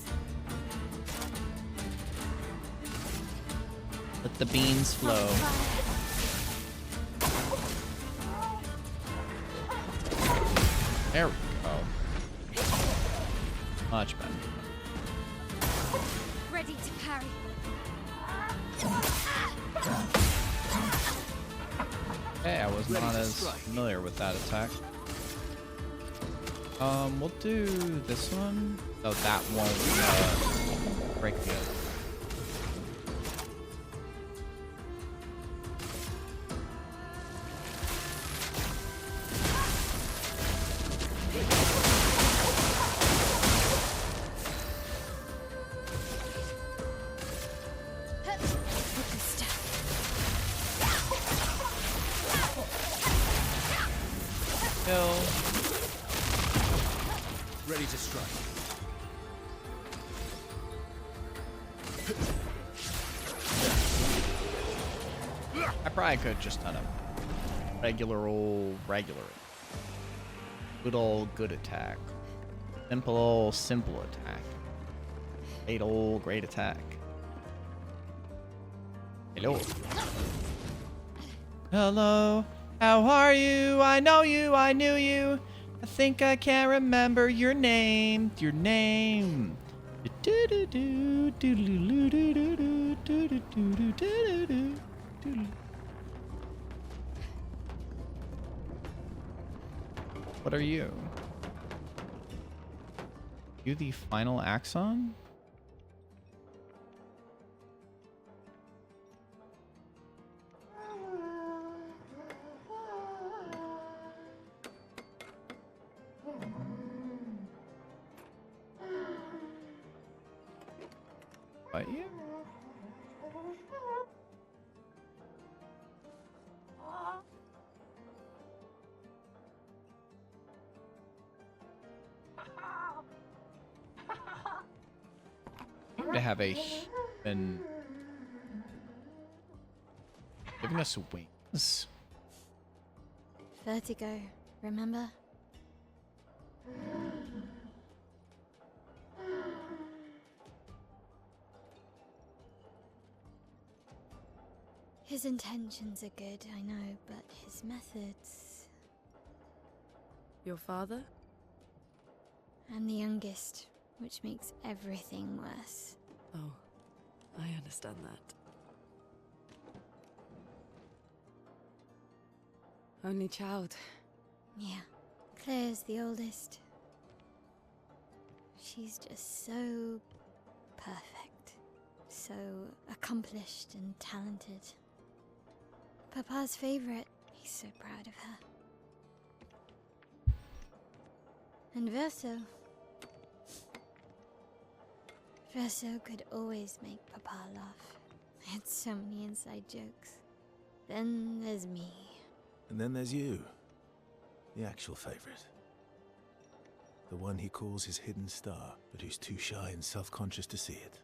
Speaker 1: Let the beans flow. There we go. Much better.
Speaker 3: Ready to parry.
Speaker 1: Hey, I was not as familiar with that attack. We'll do this one. Oh, that won't break the other. Kill.
Speaker 2: Ready to strike.
Speaker 1: I probably could have just done a regular old good old good attack. Simple old simple attack. Great attack. Hello. Hello. How are you? I know you. I knew you. I think I can remember your name. Your name. What are you? You the final axon? What you? To have a human giving us wings.
Speaker 3: Vertigo, remember? His intentions are good, I know, but his methods...
Speaker 4: Your father?
Speaker 3: I'm the youngest, which makes everything worse.
Speaker 4: Oh, I understand that. Only child.
Speaker 3: Yeah, Claire's the oldest. She's just so perfect, so accomplished and talented. Papa's favorite. He's so proud of her. And Verso. Verso could always make Papa laugh. I had so many inside jokes. Then there's me.
Speaker 6: And then there's you. The actual favorite. The one he calls his hidden star, but who's too shy and self-conscious to see it.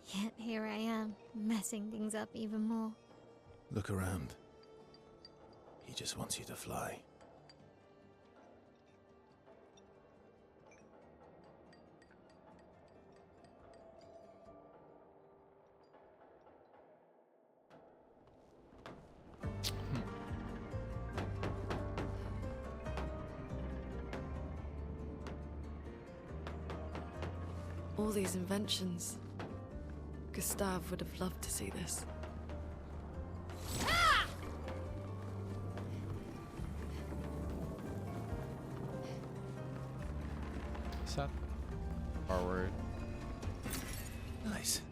Speaker 3: Yet here I am, messing things up even more.
Speaker 6: Look around. He just wants you to fly.
Speaker 4: All these inventions. Gustave would have loved to see this.
Speaker 1: set forward.
Speaker 6: Nice.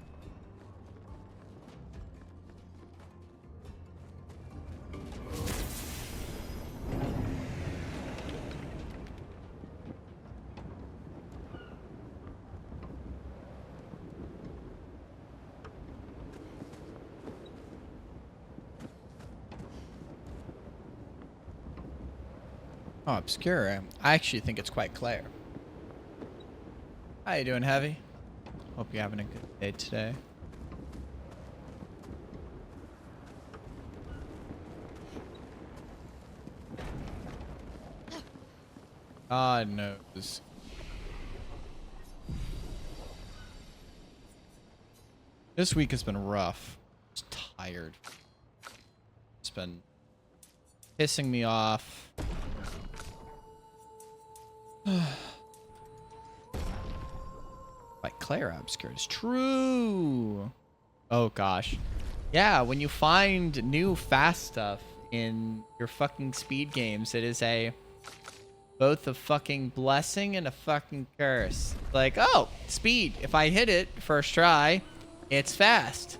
Speaker 1: Oh, Obscur. I actually think it's quite Clair. How you doing, Heavy? Hope you're having a good day today. God knows. This week has been rough. Just tired. It's been pissing me off. Like Clair Obscur is true. Oh gosh. Yeah, when you find new fast stuff in your fucking speed games, it is both a fucking blessing and a fucking curse. Like, oh, speed. If I hit it first try, it's fast.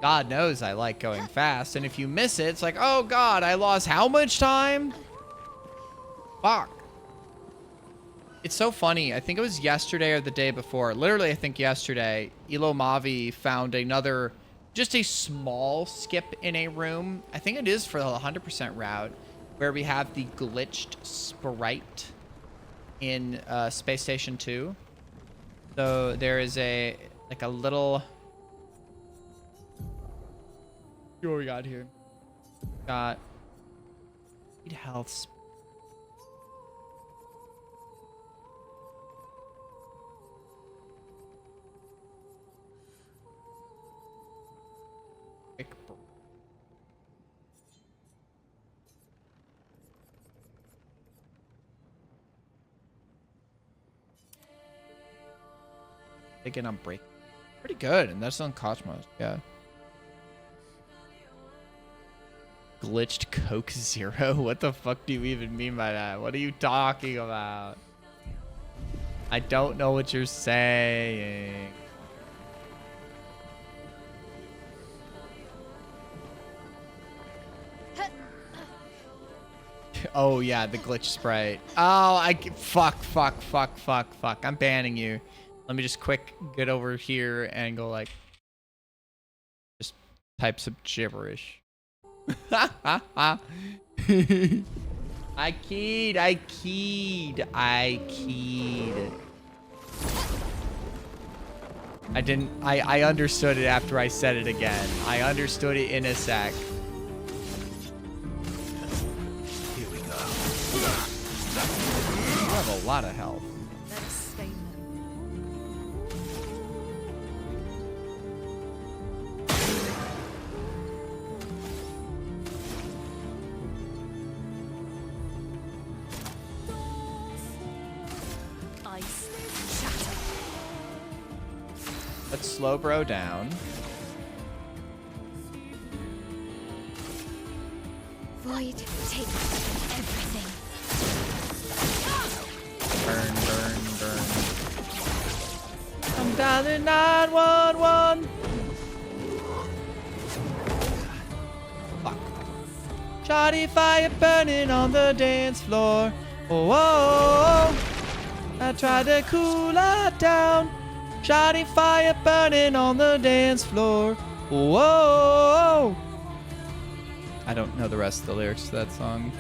Speaker 1: God knows I like going fast. And if you miss it, it's like, oh god, I lost how much time? Fuck. It's so funny. I think it was yesterday or the day before. Literally, I think yesterday, Elo Mavi found another, just a small skip in a room. I think it is for the 100% route, where we have the glitched sprite in Space Station 2. So there is a little... What we got here? Got... Speed health... Again, I'm breaking. Pretty good, and that's on Cosmos. Yeah. Glitched Coke Zero? What the fuck do you even mean by that? What are you talking about? I don't know what you're saying. Oh yeah, the glitch sprite. Oh, fuck. I'm banning you. Let me just quick get over here and go like, just type some gibberish. I keyed. I didn't, I understood it after I said it again. I understood it in a sec.
Speaker 6: Here we go.
Speaker 1: You have a lot of health.
Speaker 4: Let us stay low. Ice shatter.
Speaker 1: Let's slow bro down.
Speaker 3: Void, take everything.
Speaker 1: Burn. I'm dialing 911. Fuck. Shoddy fire burning on the dance floor. Oh, I tried to cool her down. Shoddy fire burning on the dance floor. Whoa. I don't know the rest of the lyrics to that song.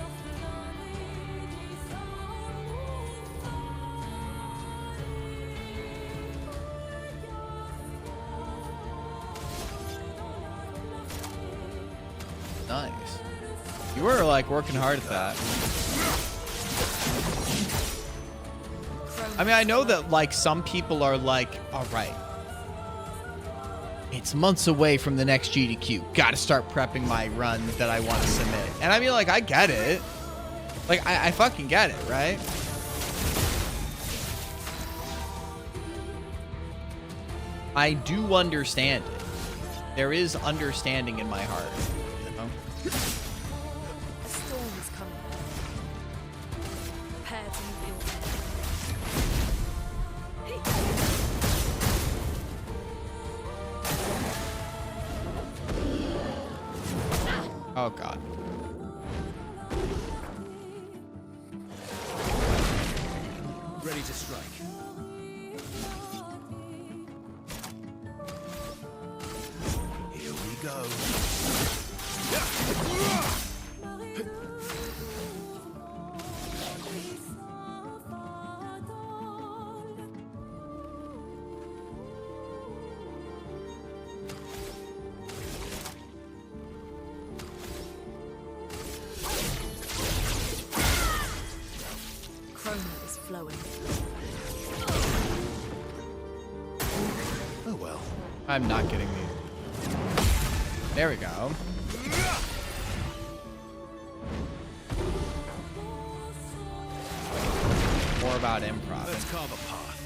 Speaker 1: Nice. You were like working hard at that. I mean, I know that like some people are like, all right, it's months away from the next GDQ. Got to start prepping my run that I want to submit. And I mean, like, I get it. Like, I fucking get it, right? I do understand it. There is understanding in my heart. You know?
Speaker 4: A storm is coming. Prepare to meet your
Speaker 1: Oh god.
Speaker 6: Ready to strike. Here we go.
Speaker 4: Chroma is flowing.
Speaker 6: Oh well.
Speaker 1: I'm not getting these. There we go. More about improv.
Speaker 6: Let's carve a path.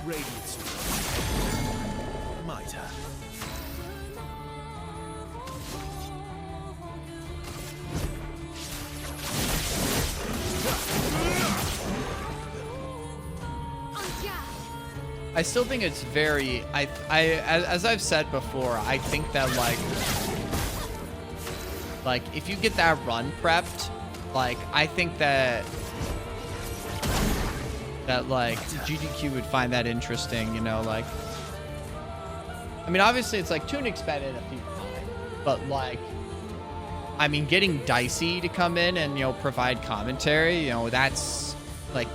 Speaker 6: Radiance. My turn.
Speaker 1: I still think it's very, as I've said before, I think that like if you get that run prepped, like I think that like GDQ would find that interesting, you know, like, I mean, obviously it's like Tunic's been in a few times, but like, I mean, getting Dicey to come in and, you know, provide commentary, you know, that's like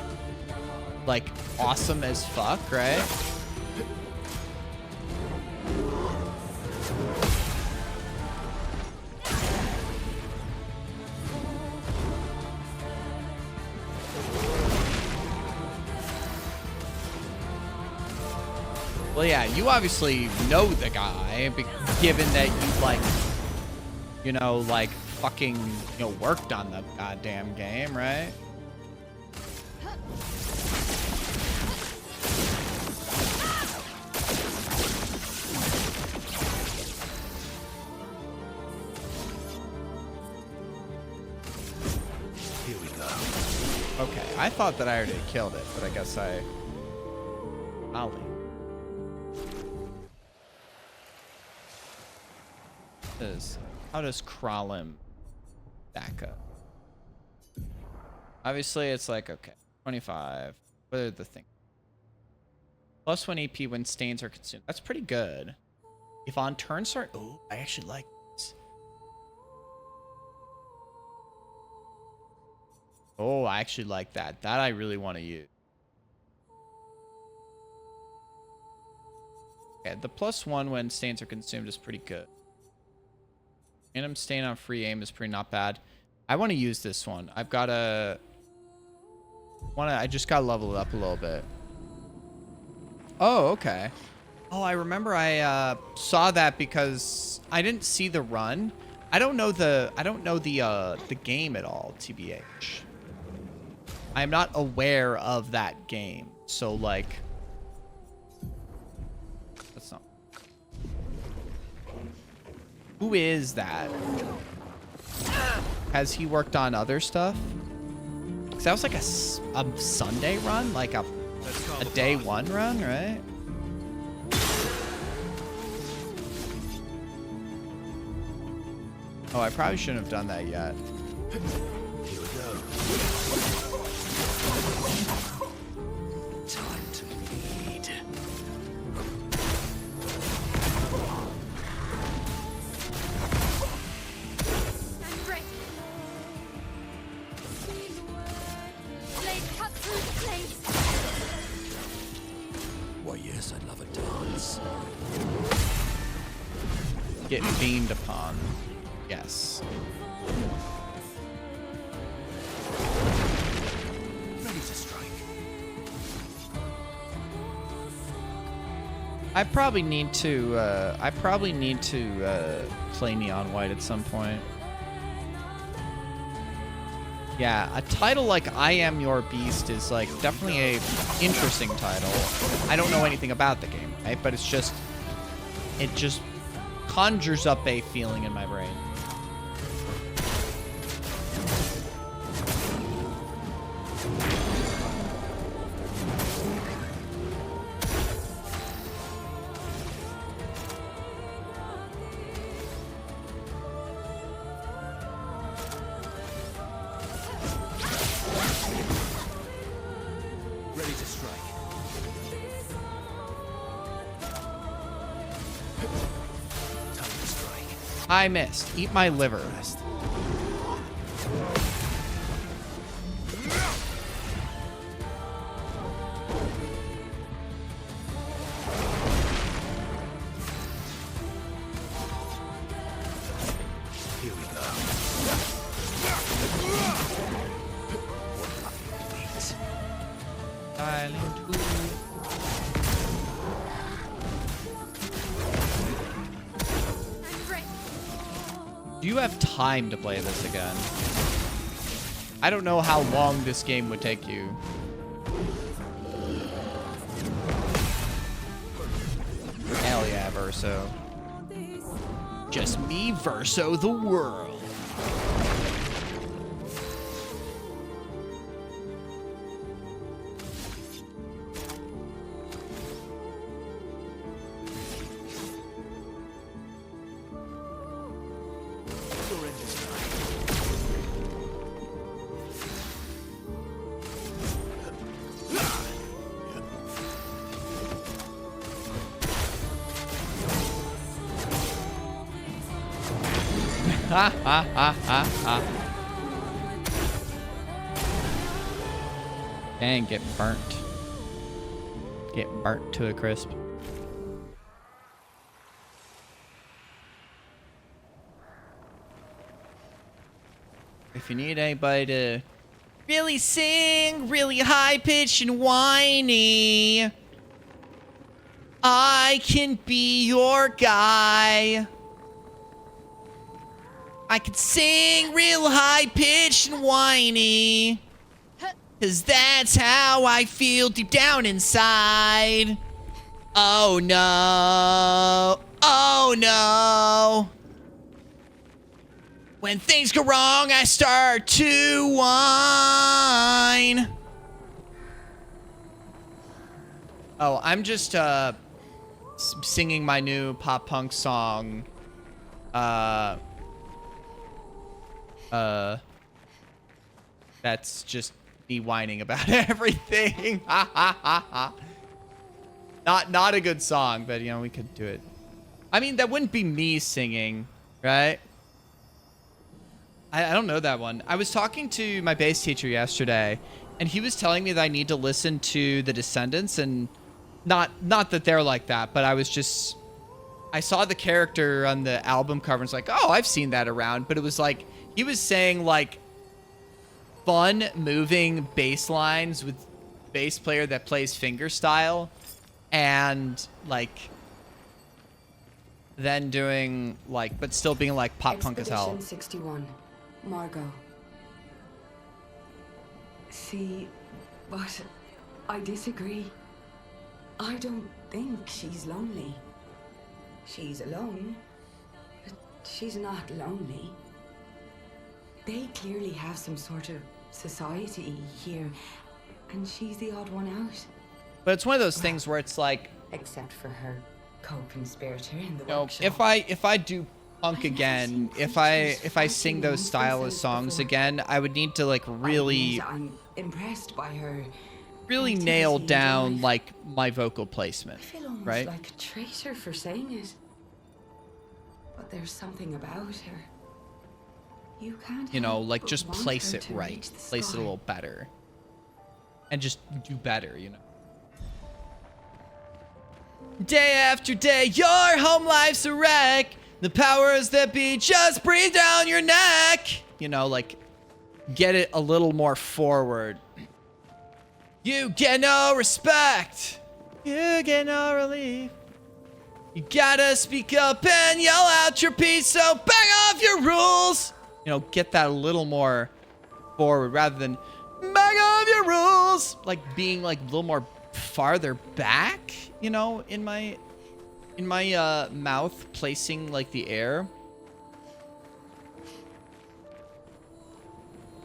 Speaker 1: awesome as fuck, right? Well, yeah, you obviously know the guy, given that you, like, you know, like, fucking, you know, worked on the goddamn game, right?
Speaker 6: Here we go.
Speaker 1: Okay, I thought that I already killed it, but I guess Ollie. How does Kralim back up? Obviously, it's like, okay, 25. What are the things? Plus 1 AP when stains are consumed. That's pretty good. If on turn start... Oh, I actually like this. Oh, I actually like that. That I really want to use. Okay, the plus 1 when stains are consumed is pretty good. Random stain on free aim is pretty not bad. I want to use this one. I've got to... I just got to level it up a little bit. Oh, okay. Oh, I remember I saw that because I didn't see the run. I don't know the game at all, TBH. I'm not aware of that game. So like that's not. Who is that? Has he worked on other stuff? Cause that was like a Sunday run, like a day one run, right? Oh, I probably shouldn't have done that yet.
Speaker 6: Here we go.
Speaker 2: Time to bleed.
Speaker 3: I'm ready. Blade cut through the blades.
Speaker 2: Why, yes, I'd love a dance.
Speaker 1: Get fiend upon. Yes.
Speaker 6: Ready to strike.
Speaker 1: I probably need to play Neon White at some point. Yeah, a title like I Am Your Beast is like definitely a interesting title. I don't know anything about the game, right? But it just conjures up a feeling in my brain. I missed. Eat my liver.
Speaker 6: Rest. Here we go.
Speaker 1: Silent Who. Do you have time to play this again? I don't know how long this game would take you. Hell yeah, Verso. Just me, Verso, the world. Ha ha ha ha ha. Dang, get burnt. Get burnt to a crisp. If you need anybody to really sing, really high pitched and whiny, I can be your guy. I can sing real high pitched and whiny, 'cause that's how I feel deep down inside. Oh no, oh no. When things go wrong, I start to whine. Oh, I'm just singing my new pop punk song. That's just me whining about everything. Ha ha ha ha. Not a good song, but you know, we could do it. I mean, that wouldn't be me singing, right? I don't know that one. I was talking to my bass teacher yesterday, and he was telling me that I need to listen to The Descendants, and not that they're like that, but I saw the character on the album cover and it's like, oh, I've seen that around. But it was like, he was saying like fun moving bass lines with bass player that plays fingerstyle, and like then doing like, but still being like pop punk as hell.
Speaker 7: Expedition 61, Margot. See, but I disagree. I don't think she's lonely. She's alone, but she's not lonely. They clearly have some sort of society here, and she's the odd one out.
Speaker 1: But it's one of those things where it's like,
Speaker 7: Except for her co-conspirator in the
Speaker 1: you know,
Speaker 7: workshop.
Speaker 1: if I do punk again, if I sing those style of songs again, I would need to like really
Speaker 7: I'm impressed by her.
Speaker 1: really
Speaker 7: intimacy
Speaker 1: nail
Speaker 7: and
Speaker 1: down
Speaker 7: drive.
Speaker 1: like my vocal placement,
Speaker 7: I feel almost
Speaker 1: right?
Speaker 7: like a traitor for saying it. But there's something about her. You can't
Speaker 1: You know,
Speaker 7: help
Speaker 1: like
Speaker 7: but
Speaker 1: just
Speaker 7: want
Speaker 1: place
Speaker 7: her
Speaker 1: it
Speaker 7: to
Speaker 1: right,
Speaker 7: reach the
Speaker 1: place it a
Speaker 7: sky.
Speaker 1: little better, and just do better, you know. Day after day, your home life's a wreck. The powers that be just breathe down your neck. You know, like, get it a little more forward. You get no respect. You get no relief. You gotta speak up and yell out your piece, so back off your rules. You know, get that a little more forward rather than back off your rules. Like being like a little more farther back, you know, in my mouth, placing like the air.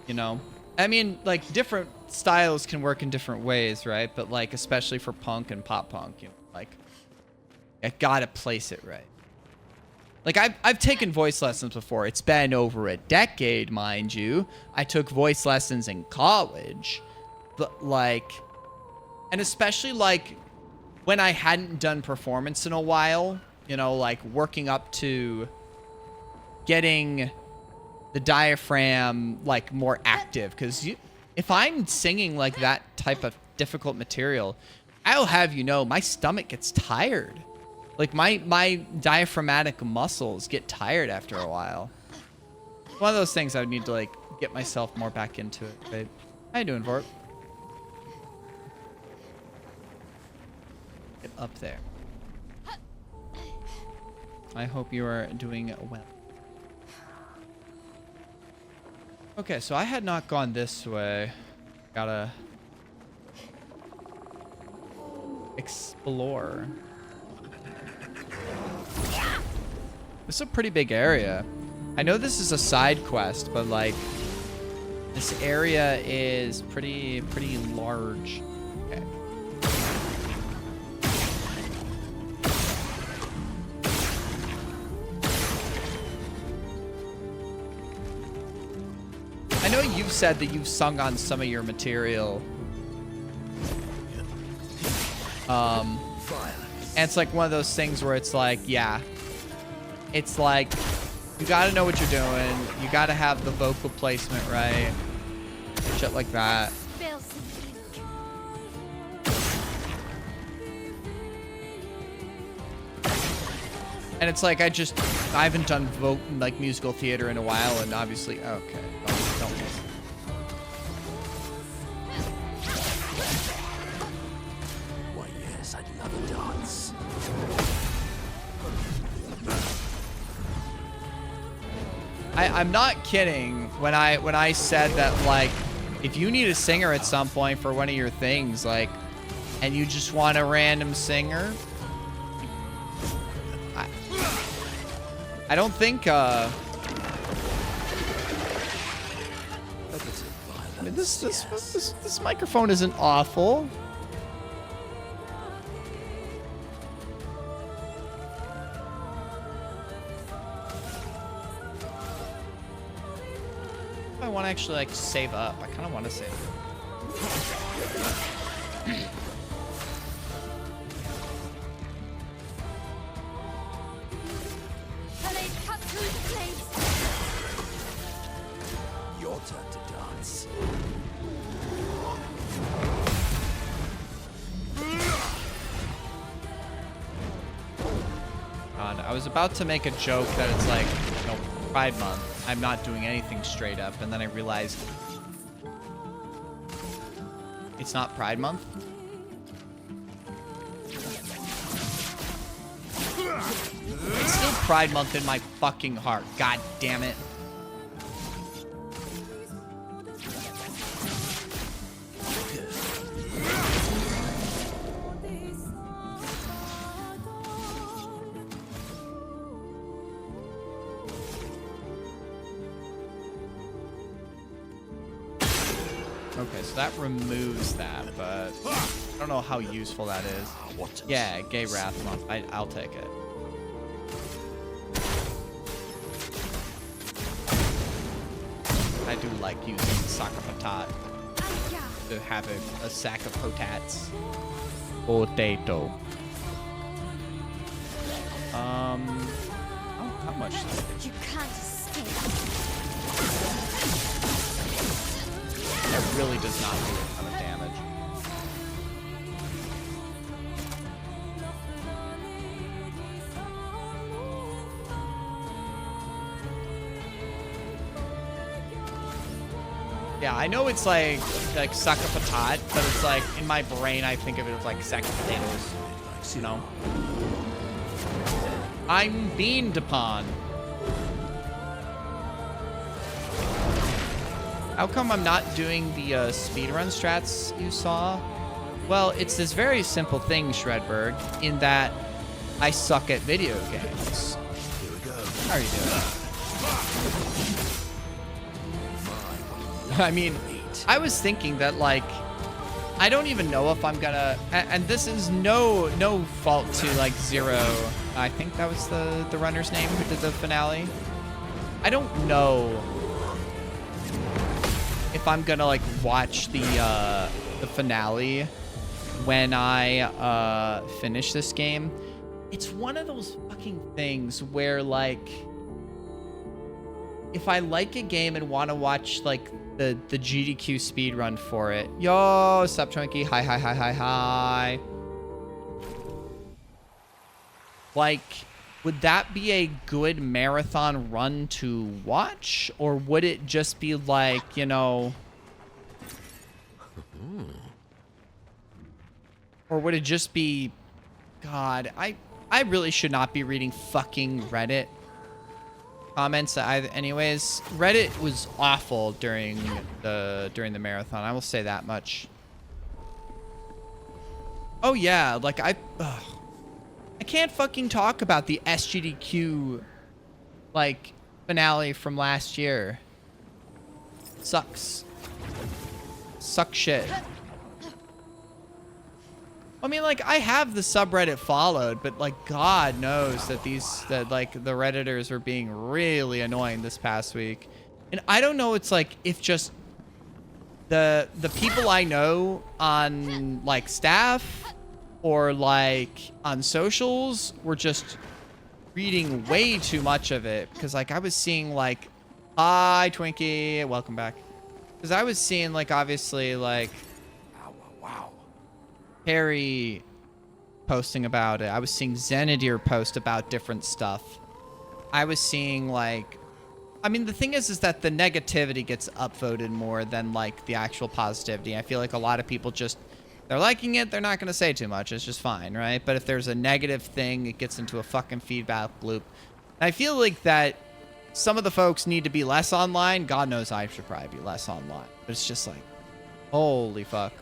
Speaker 1: You know, I mean, like different styles can work in different ways, right? But like, especially for punk and pop punk, you know, like I gotta place it right. Like I've taken voice lessons before. It's been over a decade, mind you. I took voice lessons in college, but like, and especially like when I hadn't done performance in a while, you know, like working up to getting the diaphragm like more active, because if I'm singing like that type of difficult material, I'll have you know my stomach gets tired. Like my diaphragmatic muscles get tired after a while. One of those things I would need to like get myself more back into it. Babe, how you doing, Vorp? Get up there. I hope you are doing well. Okay, so I had not gone this way. Gotta explore. This is a pretty big area. I know this is a side quest, but like this area is pretty large. Okay. I know you've said that you've sung on some of your material. And it's like one of those things where it's like, yeah, it's like you gotta know what you're doing. You gotta have the vocal placement right. Shit like that. And it's like I haven't done like musical theater in a while, and obviously, okay, don't miss.
Speaker 2: Why, yes, I'd love a dance.
Speaker 1: I'm not kidding when I said that, like, if you need a singer at some point for one of your things, like, and you just want a random singer, I don't think I mean, this microphone isn't awful. I want to actually like save up. I kind of want to save up.
Speaker 2: Your turn to dance.
Speaker 1: God, I was about to make a joke that it's like, you know, Pride Month. I'm not doing anything straight up, and then I realized it's not Pride Month. It's still Pride Month in my fucking heart. God damn it. Okay, so that removes that, but I don't know how useful that is. Yeah, Gay Wrath Month. I'll take it. I do like using sack of patat to have a sack of potats. Potato. Oh, how much?
Speaker 3: You can't escape.
Speaker 1: That really does not do a ton of damage. Yeah, I know it's like sack of patat, but it's like in my brain I think of it as like sack of potatoes. You know? I'm beamed upon. How come I'm not doing the speedrun strats you saw? Well, it's this very simple thing, Shredberg, in that I suck at video games.
Speaker 6: Here we go.
Speaker 1: How are you doing? I mean, I was thinking that, like, I don't even know if I'm gonna, and this is no fault to, like, Zero. I think that was the runner's name who did the finale. I don't know if I'm gonna like watch the finale when I finish this game. It's one of those fucking things where like if I like a game and want to watch like the GDQ speedrun for it. Yo, sup Twinkie? Hi, hi, hi, hi, hi. Like, would that be a good marathon run to watch? Or would it just be like, you know... Or would it just be... God, I really should not be reading fucking Reddit comments either. Anyways, Reddit was awful during the marathon. I will say that much. Oh yeah, like I can't fucking talk about the SGDQ like finale from last year. Sucks. Suck shit. I mean, like, I have the subreddit followed, but, like, God knows that like, the Redditors were being really annoying this past week. And I don't know, it's, like, if just the people I know on, like, staff or, like, on socials were just reading way too much of it. Because, like, I was seeing, like, hi, Twinkie, welcome back. Because I was seeing, like, obviously, like... Harry posting about it. I was seeing Xanadir post about different stuff. I was seeing like, I mean, the thing is that the negativity gets upvoted more than like the actual positivity. I feel like a lot of people just, they're liking it. They're not going to say too much. It's just fine, right? But if there's a negative thing, it gets into a fucking feedback loop. And I feel like that some of the folks need to be less online. God knows I should probably be less online. But it's just like, holy fuck.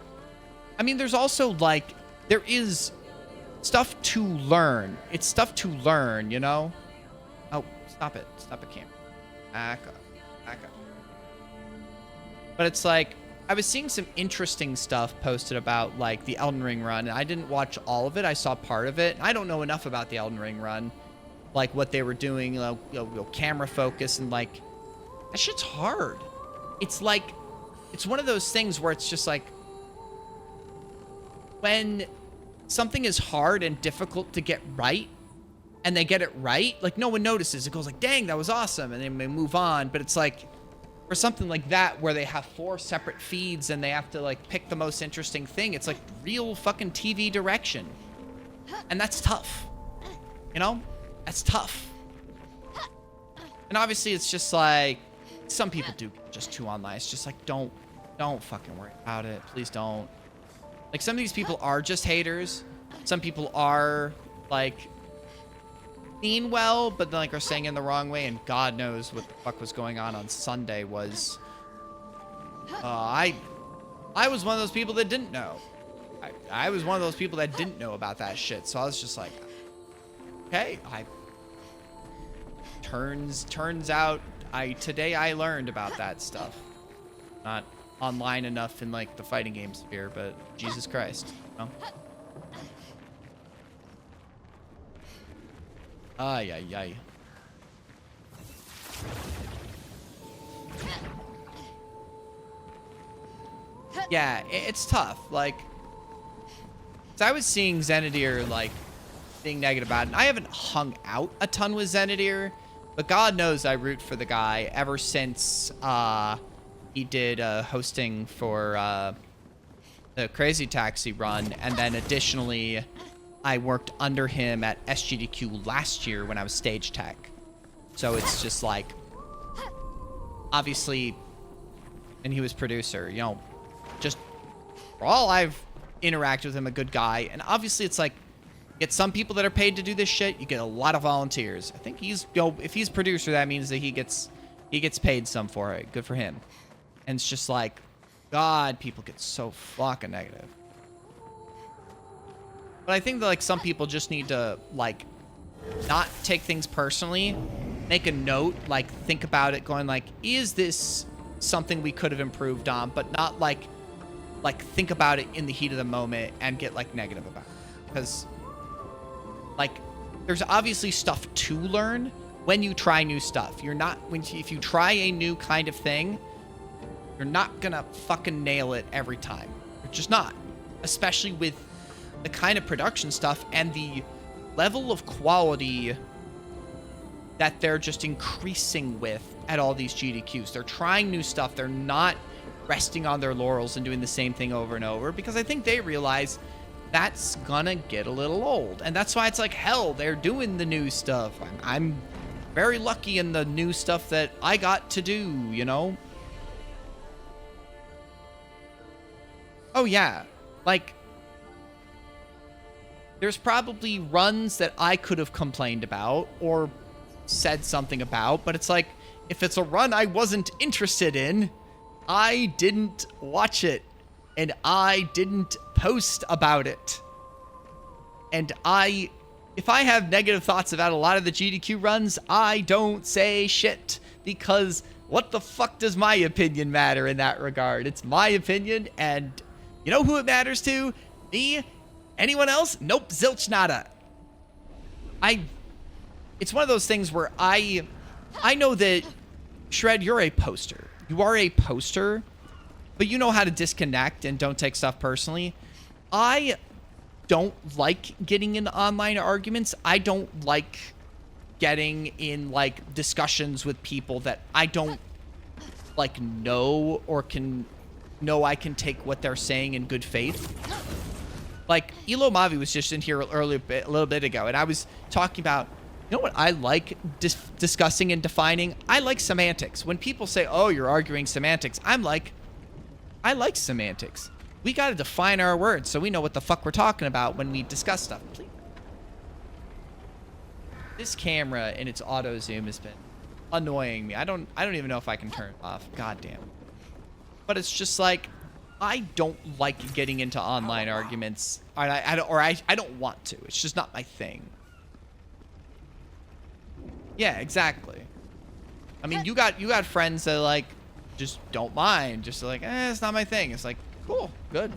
Speaker 1: I mean, there's also, like, there is stuff to learn. It's stuff to learn, you know? Oh, stop it. Stop it, Cam. Back up. Back up. But it's like, I was seeing some interesting stuff posted about, like, the Elden Ring run. And I didn't watch all of it. I saw part of it. I don't know enough about the Elden Ring run. Like, what they were doing, you know, camera focus, and, like, that shit's hard. It's like, it's one of those things where it's just like, when something is hard and difficult to get right, and they get it right, like, no one notices. It goes like, dang, that was awesome, and then they move on. But it's like, for something like that, where they have 4 separate feeds, and they have to, like, pick the most interesting thing, it's like real fucking TV direction. And that's tough. You know? That's tough. And obviously, it's just like, some people do just too online. It's just like, don't fucking worry about it. Please don't. Like, some of these people are just haters. Some people are, like, mean well, but then, like, are saying it in the wrong way. And God knows what the fuck was going on Sunday was... I was one of those people that didn't know. I was one of those people that didn't know about that shit. So I was just like, okay, turns out today I learned about that stuff. Not online enough in, like, the fighting game sphere, but Jesus Christ, you know? Ay, ay, ay. Yeah, it's tough. Like, so I was seeing Xanadir, like, being negative about it. And I haven't hung out a ton with Xanadir, but God knows I root for the guy ever since, he did hosting for the Crazy Taxi run, and then additionally, I worked under him at SGDQ last year when I was stage tech. So it's just like, obviously, and he was producer, you know, just for all I've interacted with him, a good guy. And obviously, it's like, you get some people that are paid to do this shit. You get a lot of volunteers. I think he's, you know, if he's producer, that means that he gets paid some for it. Good for him. And it's just like, God, people get so fucking negative. But I think that, like, some people just need to, like, not take things personally. Make a note, like, think about it, going, like, is this something we could have improved on? But not, like, think about it in the heat of the moment and get, like, negative about it. Because, like, there's obviously stuff to learn when you try new stuff. You're not, if you try a new kind of thing, you're not gonna fucking nail it every time. You're just not. Especially with the kind of production stuff and the level of quality that they're just increasing with at all these GDQs. They're trying new stuff. They're not resting on their laurels and doing the same thing over and over, because I think they realize that's gonna get a little old. And that's why it's like, hell, they're doing the new stuff. I'm very lucky in the new stuff that I got to do, you know? Oh yeah, like, there's probably runs that I could have complained about or said something about, but it's like, if it's a run I wasn't interested in, I didn't watch it, and I didn't post about it. And if I have negative thoughts about a lot of the GDQ runs, I don't say shit, because what the fuck does my opinion matter in that regard? It's my opinion, and you know who it matters to? Me? Anyone else? Nope, zilch nada. It's one of those things where I know that, Shred, you're a poster. You are a poster, but you know how to disconnect and don't take stuff personally. I don't like getting in online arguments. I don't like getting in, like, discussions with people that I don't, like, know or can know I can take what they're saying in good faith. Like, Elo Mavi was just in here a little bit ago, and I was talking about, you know what I like discussing and defining? I like semantics. When people say, oh, you're arguing semantics, I'm like, I like semantics. We got to define our words so we know what the fuck we're talking about when we discuss stuff. Please. This camera and its auto zoom has been annoying me. I don't even know if I can turn it off. God damn. But it's just like, I don't like getting into online arguments, I don't want to. It's just not my thing. Yeah, exactly. I mean, you got friends that, like, just don't mind, just like, it's not my thing. It's like, cool, good.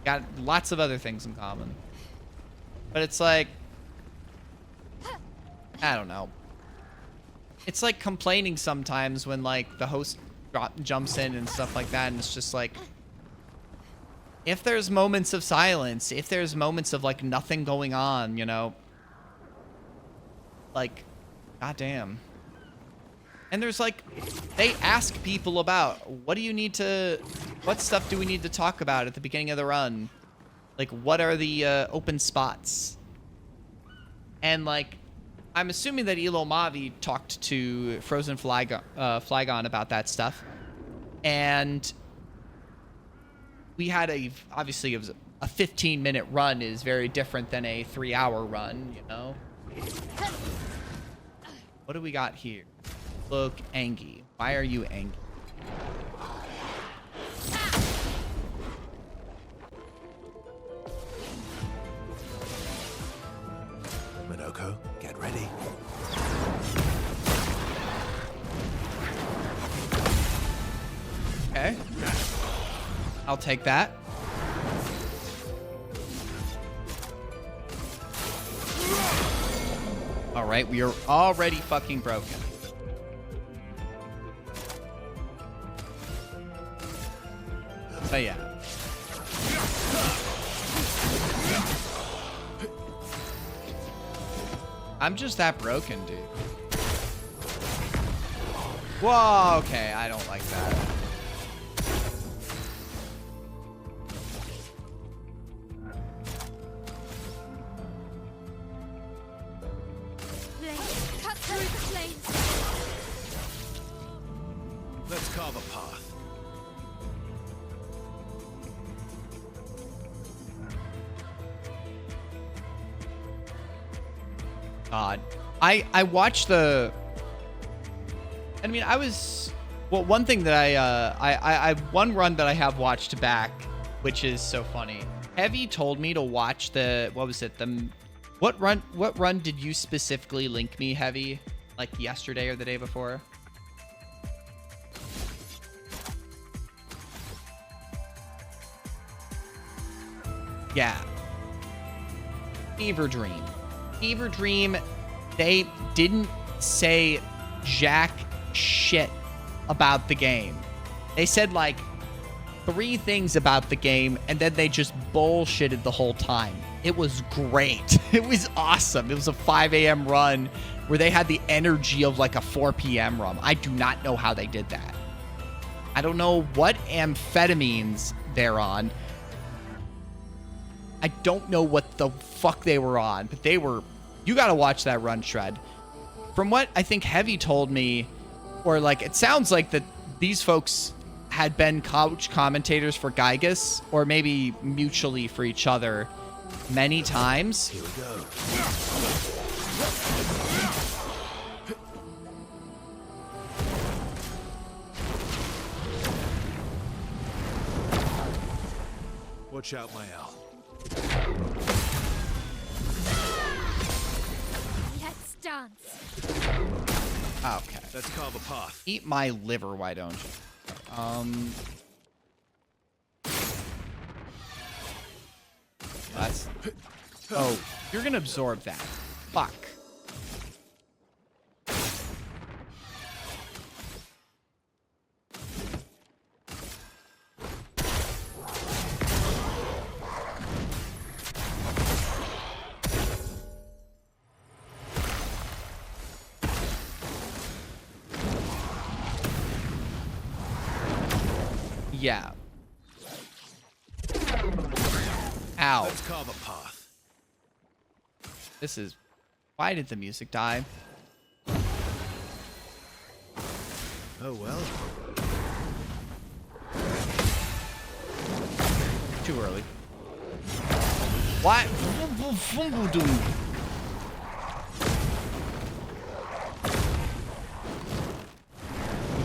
Speaker 1: Got lots of other things in common. But it's like, I don't know. It's like complaining sometimes when, like, the host jumps in and stuff like that, and it's just like, if there's moments of silence, if there's moments of, like, nothing going on, you know, like, goddamn. And there's, like, they ask people about, what stuff do we need to talk about at the beginning of the run? Like, what are the open spots? And, like, I'm assuming that Elo Mavi talked to Frozen Flygon about that stuff. And we had obviously it was a 15-minute run is very different than a 3-hour run, you know? What do we got here? Look, Angie. Why are you angry?
Speaker 6: Minoko, get ready.
Speaker 1: Okay. I'll take that. All right, we are already fucking broken. So yeah. I'm just that broken, dude. Whoa, okay, I don't like that.
Speaker 3: Cut through the flames.
Speaker 6: Let's carve a path.
Speaker 1: God. I watched the... I mean, I was... Well, one thing that I one run that I have watched back, which is so funny. Heavy told me to watch the... What was it? What run did you specifically link me, Heavy? Like yesterday or the day before? Yeah. Fever Dream. Fever Dream, they didn't say jack shit about the game. They said like 3 things about the game, and then they just bullshitted the whole time. It was great. It was awesome. It was a 5 a.m. run where they had the energy of like a 4 p.m. run. I do not know how they did that. I don't know what amphetamines they're on. I don't know what the fuck they were on, but they were... You got to watch that run, Shred. From what I think Heavy told me, or like it sounds like that these folks had been couch commentators for Gygas, or maybe mutually for each other many times.
Speaker 6: Here we go. Watch out, my owl.
Speaker 3: Let's dance.
Speaker 1: Okay.
Speaker 6: Let's carve a path.
Speaker 1: Eat my liver, why don't you? That's... Oh, you're gonna absorb that. Fuck. Yeah. Ow.
Speaker 6: Let's carve a path.
Speaker 1: This is... Why did the music die?
Speaker 6: Oh well.
Speaker 1: Too early. What?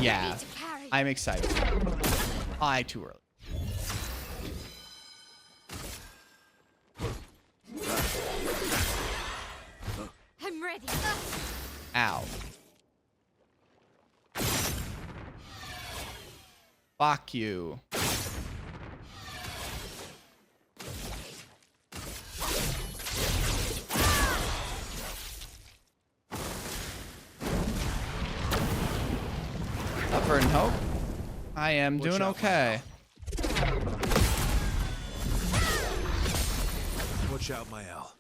Speaker 1: Yeah. I'm excited. Too early.
Speaker 3: I'm ready.
Speaker 1: Ow. Fuck you. Suffer and hope. I am doing okay.
Speaker 6: Watch out, my owl.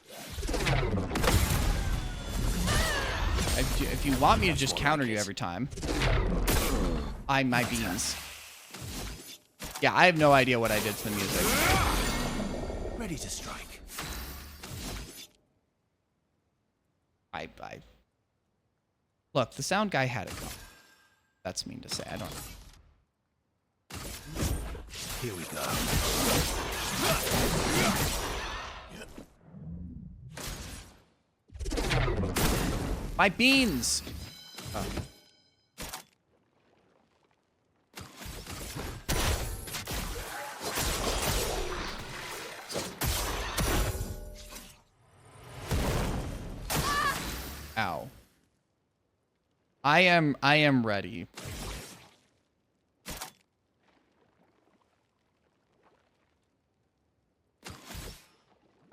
Speaker 1: If you want me to just counter you every time, I'm my beans. Yeah, I have no idea what I did to the music.
Speaker 6: Ready to strike.
Speaker 1: Look, the sound guy had it coming. That's mean to say. I don't know.
Speaker 6: Here we go.
Speaker 1: My beans! Oh. Ow. I am ready.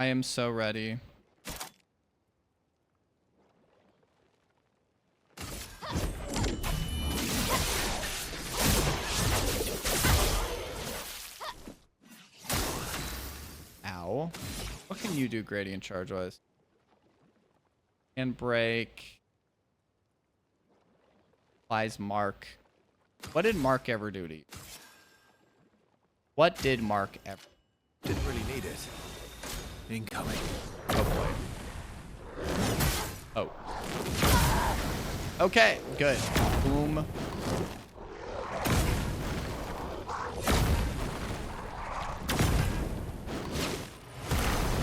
Speaker 1: I am so ready. Ow. What can you do gradient charge-wise? And break. Applies Mark. What did Mark ever do to you? What did Mark ever?
Speaker 6: Didn't really need it. Incoming.
Speaker 1: Oh boy. Oh. Okay, good. Boom.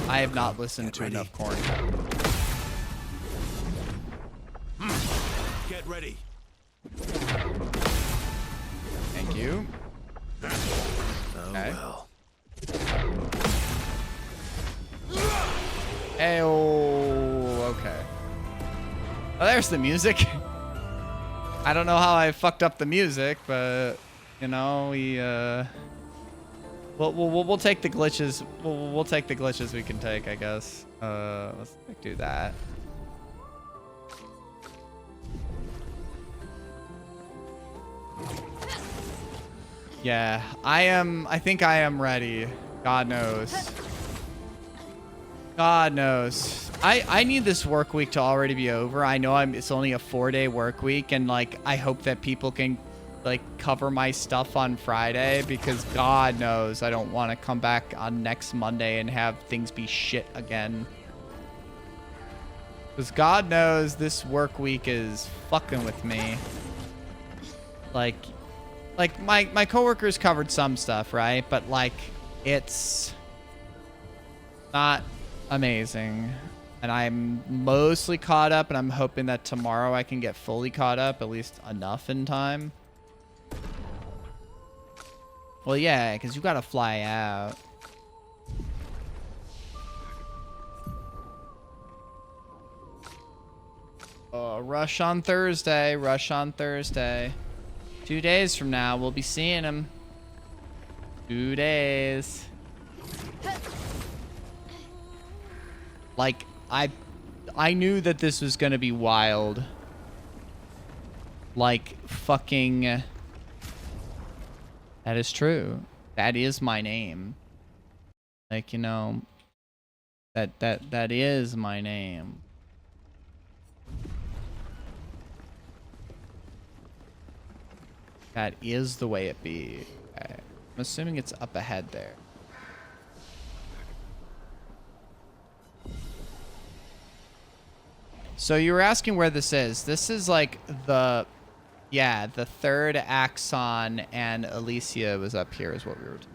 Speaker 1: I have not listened to enough corn.
Speaker 6: Get ready.
Speaker 1: Thank you.
Speaker 6: Oh
Speaker 1: Okay.
Speaker 6: well.
Speaker 1: Ayo. Okay. Oh, there's the music. I don't know how I fucked up the music, but you know, we'll take the glitches. We'll take the glitches we can take, I guess. Let's do that. Yeah, I think I am ready. God knows. God knows. I need this work week to already be over. I know it's only a 4-day work week, and like I hope that people can like cover my stuff on Friday, because God knows I don't want to come back on next Monday and have things be shit again. Because God knows this work week is fucking with me. Like my coworkers covered some stuff, right? But like it's not amazing. And I'm mostly caught up, and I'm hoping that tomorrow I can get fully caught up, at least enough in time. Well, yeah, because you gotta fly out. Oh, rush on Thursday. Rush on Thursday. 2 days from now, we'll be seeing him. 2 days. Like, I knew that this was gonna be wild. Like, fucking... That is true. That is my name. Like, you know... That is my name. That is the way it be. Okay. I'm assuming it's up ahead there. So you were asking where this is. This is like the... Yeah, the third Axon, and Alicia was up here is what we were talking.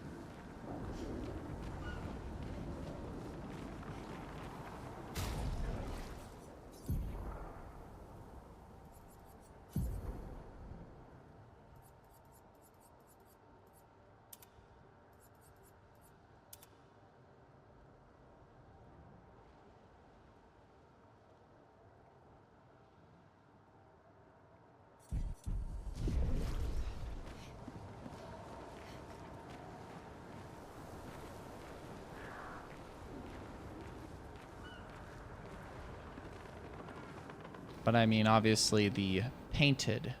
Speaker 1: But I mean, obviously the painted.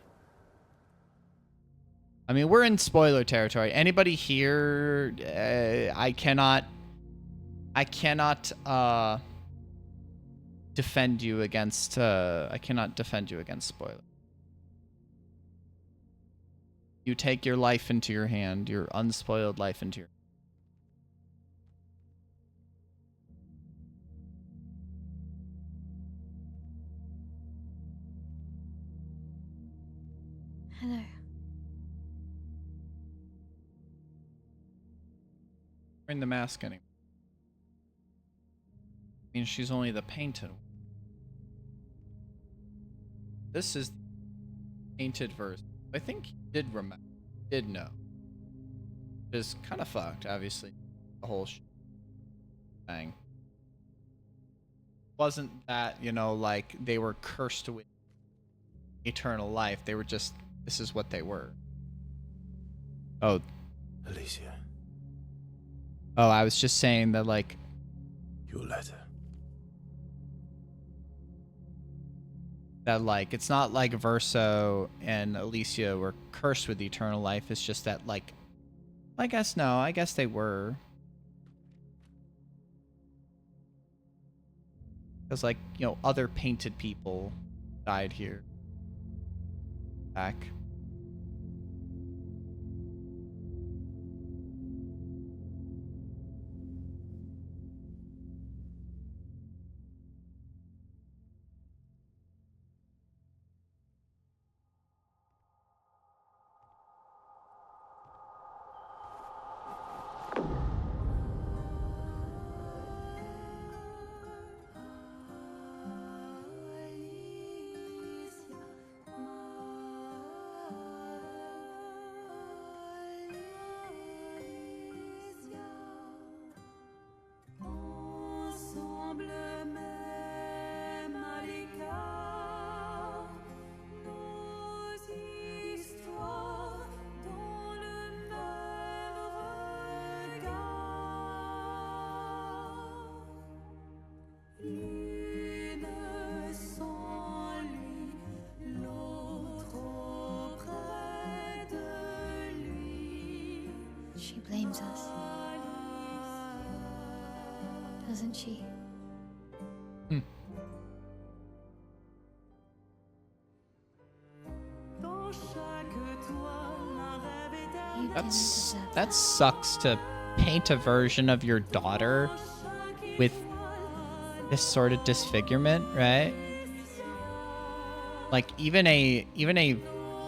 Speaker 1: I mean, we're in spoiler territory. Anybody here? I cannot defend you against. I cannot defend you against spoiler. You take your life into your hand, your unspoiled life into your.
Speaker 3: Hello.
Speaker 1: Wearing the mask anymore. I mean, she's only the painted one. This is the painted version. I think he did remember, did know. Which is kind of fucked, obviously. The whole thing. Wasn't that, you know, like they were cursed with eternal life. They were just, this is what they were. Oh.
Speaker 6: Alicia.
Speaker 1: Oh, I was just saying that, like...
Speaker 6: Your letter.
Speaker 1: That, like, it's not like Verso and Alicia were cursed with eternal life. It's just that, like... I guess no. I guess they were. Because, like, you know, other painted people died here. Back.
Speaker 3: She blames us. Doesn't she? You didn't deserve
Speaker 1: That sucks to paint a version of your daughter with this sort of disfigurement, right? Like even a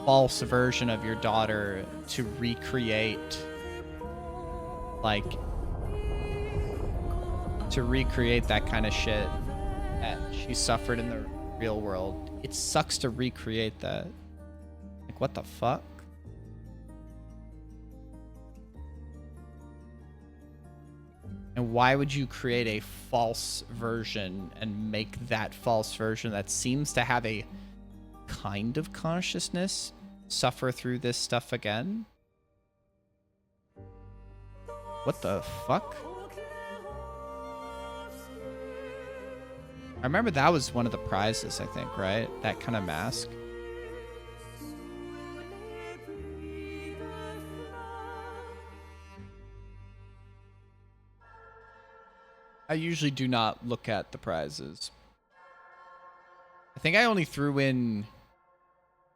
Speaker 1: false version of your daughter to recreate that kind of shit that she suffered in the real world. It sucks to recreate that. Like, what the fuck? And why would you create a false version and make that false version that seems to have a kind of consciousness suffer through this stuff again? What the fuck? I remember that was one of the prizes, I think, right? That kind of mask. I usually do not look at the prizes. I think I only threw in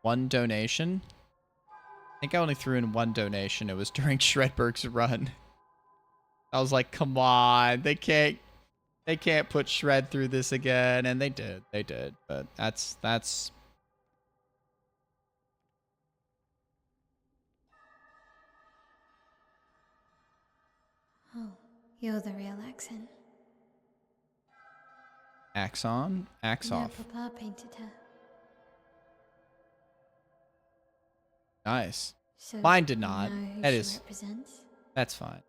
Speaker 1: one donation. It was during Shredberg's run. I was like, come on, they can't put Shred through this again, and they did. But that's
Speaker 3: Oh, you're the real accent.
Speaker 1: axe on, axe
Speaker 3: Yeah,
Speaker 1: off.
Speaker 3: Papa painted her.
Speaker 1: Nice.
Speaker 3: So
Speaker 1: Mine did
Speaker 3: you
Speaker 1: not.
Speaker 3: know who
Speaker 1: That
Speaker 3: she
Speaker 1: is-
Speaker 3: represents?
Speaker 1: That's fine.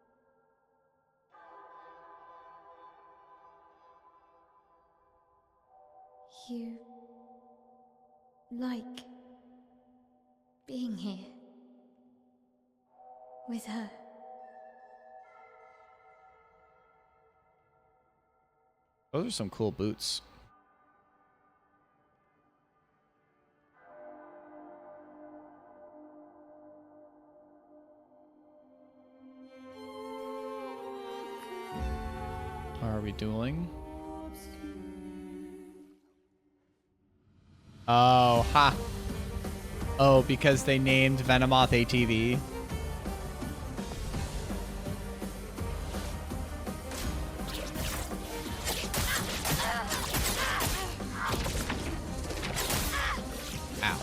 Speaker 3: You like being here with her.
Speaker 1: Those are some cool boots. Are we dueling? Oh, ha. Oh, because they named Venomoth ATV. Ow.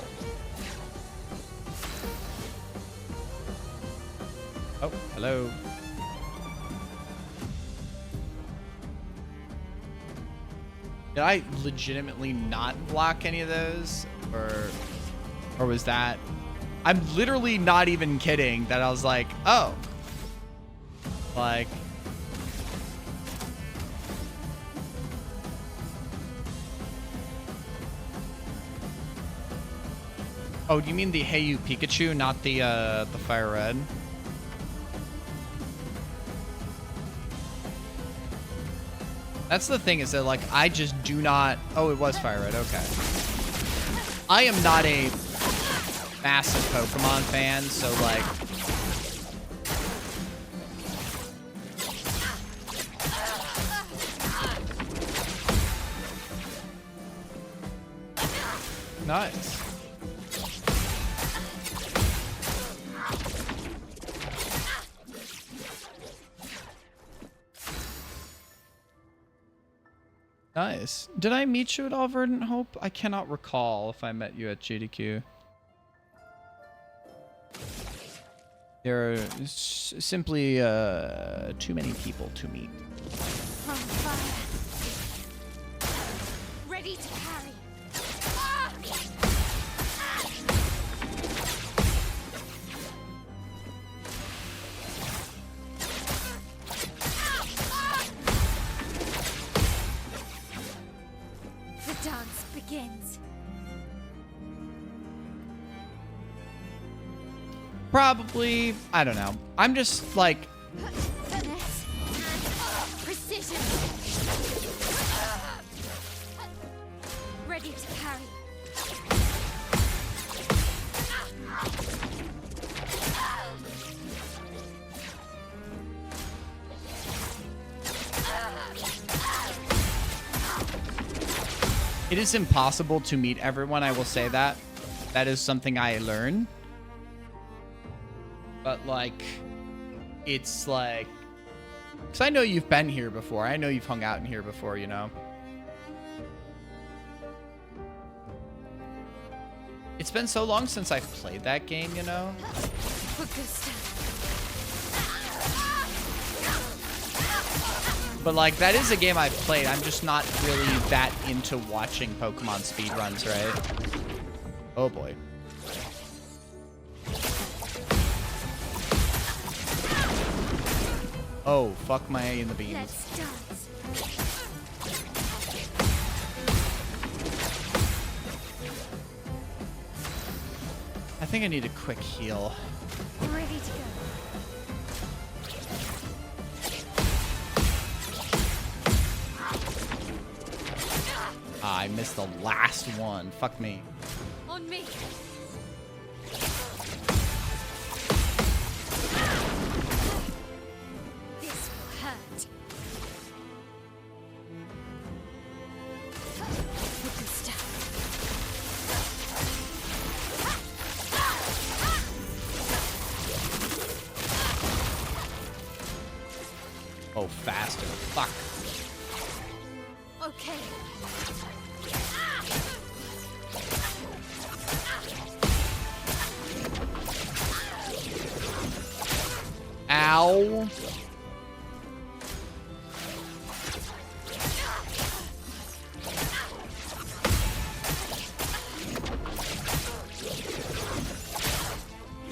Speaker 1: Oh, hello. Did I legitimately not block any of those? Or was that... I'm literally not even kidding that I was like, oh. Like... Oh, do you mean the Hey You Pikachu, not the Fire Red? That's the thing, is that, like, I just do not... Oh, it was Fire Red, okay. I am not a massive Pokemon fan, so, like... Nice. Nice. Did I meet you at all, Verdant Hope? I cannot recall if I met you at GDQ. There are simply too many people to meet.
Speaker 3: On fire. Ready to carry. The dance begins.
Speaker 1: Probably, I don't know. I'm just like,
Speaker 3: Finesse. Precision. Ready to carry.
Speaker 1: it is impossible to meet everyone, I will say that. that is something I learn. But like, it's like, because I know you've been here before. I know you've hung out in here before, you know. It's been so long since I've played that game, you know. But like, that is a game I've played. I'm just not really that into watching Pokemon speedruns, right? Oh boy. Oh, fuck my A in the beans.
Speaker 3: Let's dance.
Speaker 1: I think I need a quick heal.
Speaker 3: Ready to go.
Speaker 1: Ah, I missed the last one. Fuck me.
Speaker 3: On me. This will hurt. Focus down.
Speaker 1: Oh, faster. Fuck.
Speaker 3: Okay.
Speaker 1: Ow.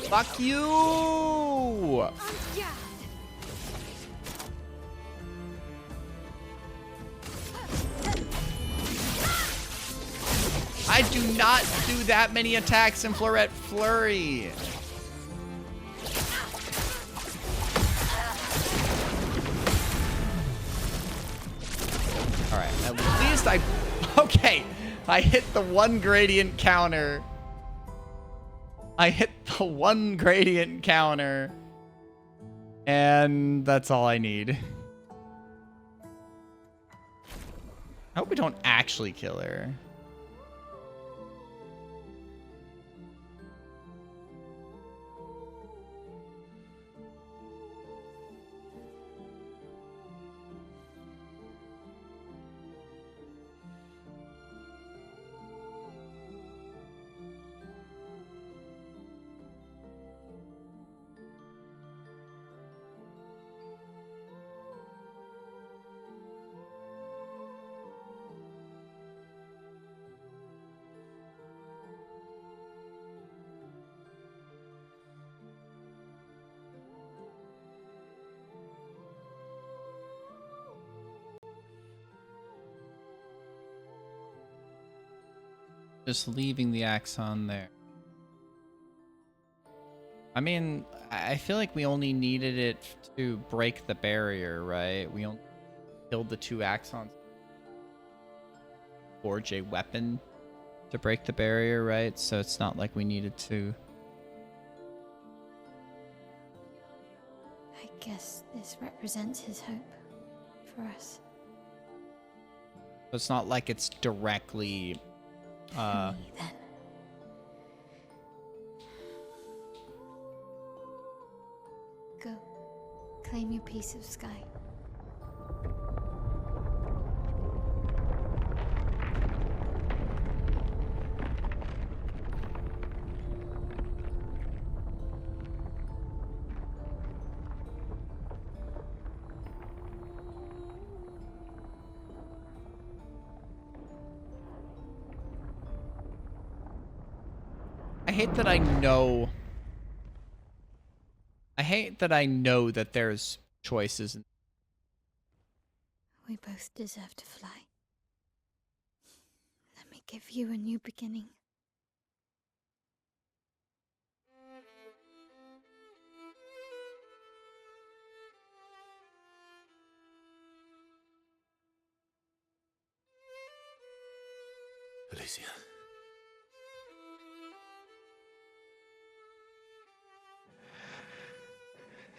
Speaker 1: Fuck you.
Speaker 3: Yeah.
Speaker 1: I do not do that many attacks in Floret Flurry. All right, at least I... Okay, I hit the one gradient counter. I hit the one gradient counter. And that's all I need. I hope we don't actually kill her. Just leaving the axe on there. I mean, I feel like we only needed it to break the barrier, right? We only killed the two axons. Forge a weapon to break the barrier, right? So it's not like we needed to.
Speaker 3: I guess this represents his hope for us.
Speaker 1: So it's not like it's directly...
Speaker 3: Me, then. Go. Claim your piece of sky.
Speaker 1: I hate that I know... I hate that I know that there's choices.
Speaker 3: We both deserve to fly. Let me give you a new beginning.
Speaker 6: Alicia.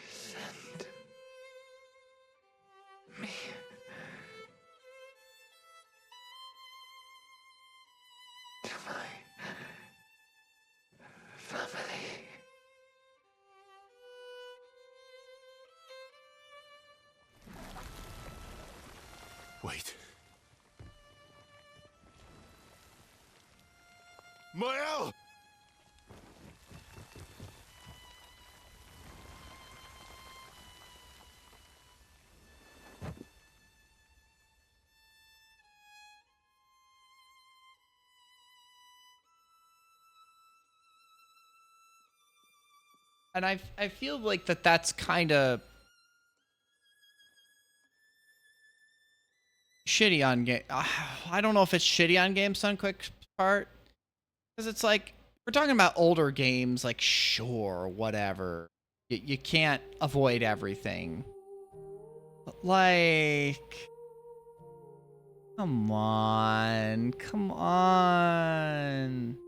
Speaker 5: Send me. To my
Speaker 6: Wait. Mael!
Speaker 1: And I feel like that's kind of shitty on game. I don't know if it's shitty on Game Sunquick's part, because it's like we're talking about older games, like sure, whatever. You can't avoid everything. But like, come on, come on.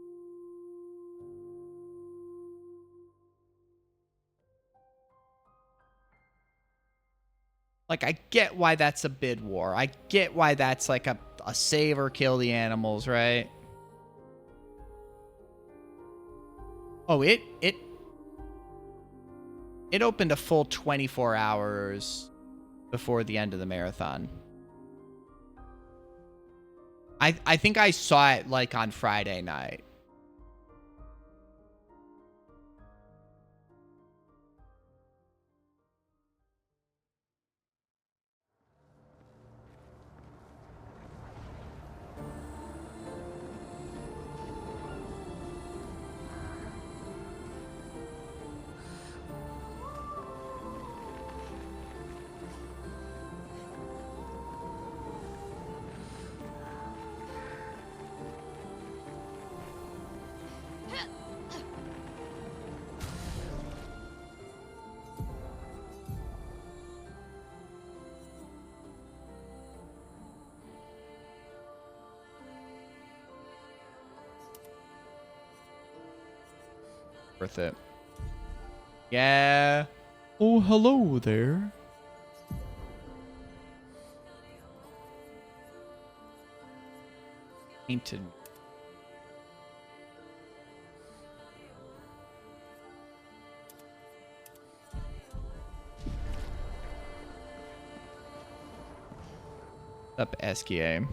Speaker 1: Like, I get why that's a bid war. I get why that's like a save or kill the animals, right? Oh, it opened a full 24 hours before the end of the marathon. I think I saw it like on Friday night. Worth it. Yeah. Oh, hello there. Painted. Up SKA.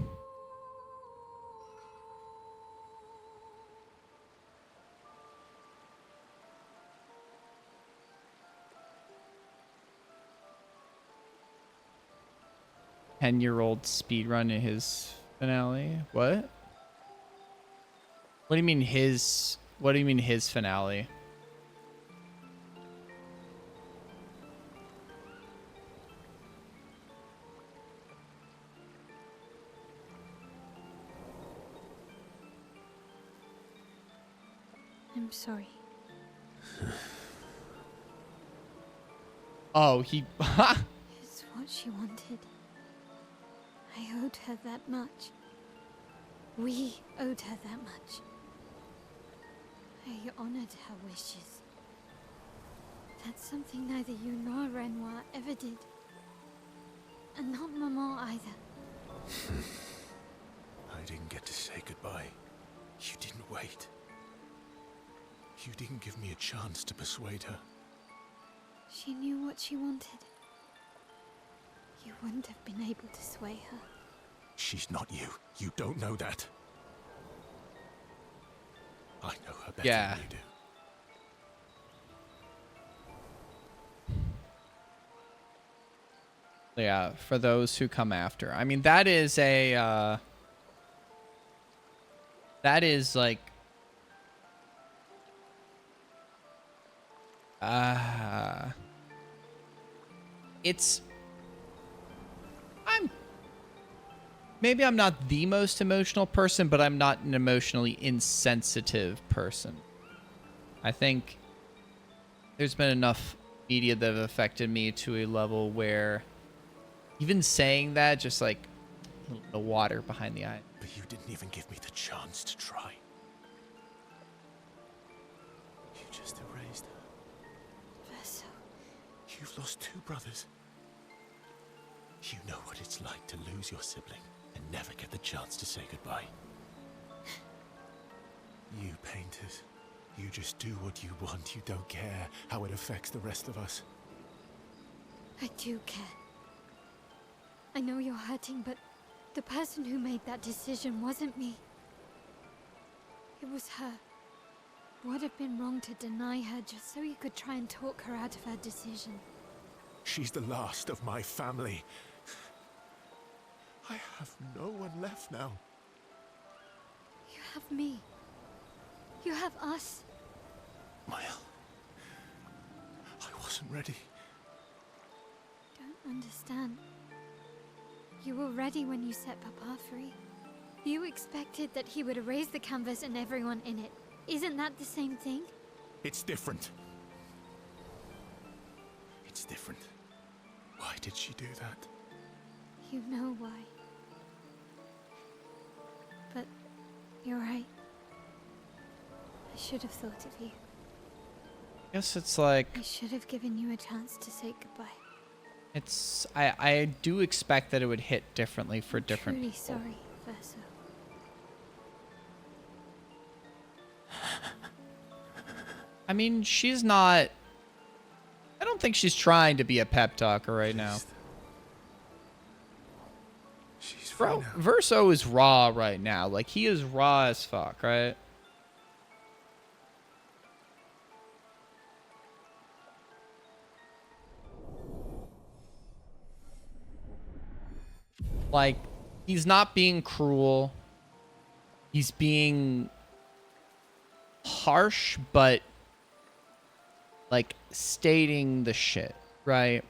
Speaker 1: Ten-year-old speedrun in his finale. What? What do you mean his? What do you mean his finale?
Speaker 3: I'm sorry.
Speaker 1: Oh, he.
Speaker 3: It's what she wanted. I owed her that much. We owed her that much. I honored her wishes. That's something neither you nor Renoir ever did. And not Maman either.
Speaker 6: I didn't get to say goodbye. You didn't wait. You didn't give me a chance to persuade her.
Speaker 3: She knew what she wanted. You wouldn't have been able to sway her.
Speaker 6: She's not you. You don't know that. I know her better
Speaker 1: Yeah.
Speaker 6: than you do.
Speaker 1: Yeah, for those who come after. I mean, that is a, that is like, it's, maybe I'm not the most emotional person, but I'm not an emotionally insensitive person. I think there's been enough media that have affected me to a level where even saying that, just like the water behind the eye.
Speaker 6: But you didn't even give me the chance to try. You just erased her.
Speaker 3: Verso.
Speaker 6: You've lost two brothers. You know what it's like to lose your sibling and never get the chance to say goodbye. You painters, you just do what you want. You don't care how it affects the rest of us.
Speaker 3: I do care. I know you're hurting, but The person who made that decision wasn't me. It was her. Would have been wrong to deny her just so you could try and talk her out of her decision.
Speaker 6: She's the last of my family. I have no one left now.
Speaker 3: You have me. You have us.
Speaker 6: Maya, I wasn't ready.
Speaker 3: Don't understand. You were ready when you set Papa free. You expected that he would erase the canvas and everyone in it. Isn't that the same thing?
Speaker 6: It's different. It's different. Why did she do that?
Speaker 3: You know why. But you're right. I should have thought of you.
Speaker 1: Guess it's like
Speaker 3: I should have given you a chance to say goodbye.
Speaker 1: it's I do expect that it would hit differently for different
Speaker 3: Truly
Speaker 1: people.
Speaker 3: sorry, Verso.
Speaker 1: I mean, she's not. I don't think she's trying to be a pep talker right now.
Speaker 6: She's free
Speaker 1: Bro,
Speaker 6: now.
Speaker 1: Verso is raw right now. Like, he is raw as fuck, right? Like, he's not being cruel. He's being harsh, but like stating the shit, right?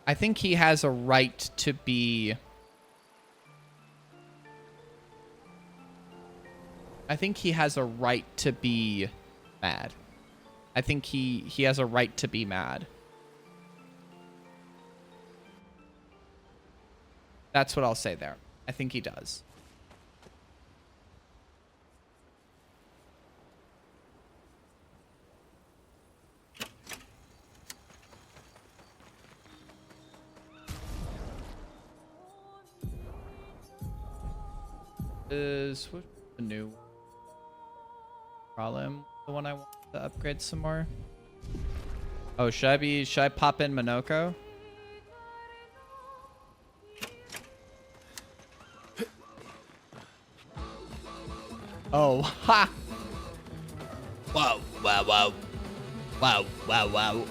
Speaker 1: I think he has a right to be. I think he has a right to be mad. I think he has a right to be mad. That's what I'll say there. I think he does. Is what the new problem? The one I want to upgrade some more. Oh, should I pop in Monoko? Oh, ha! Wow, wow, wow. Wow, wow, wow.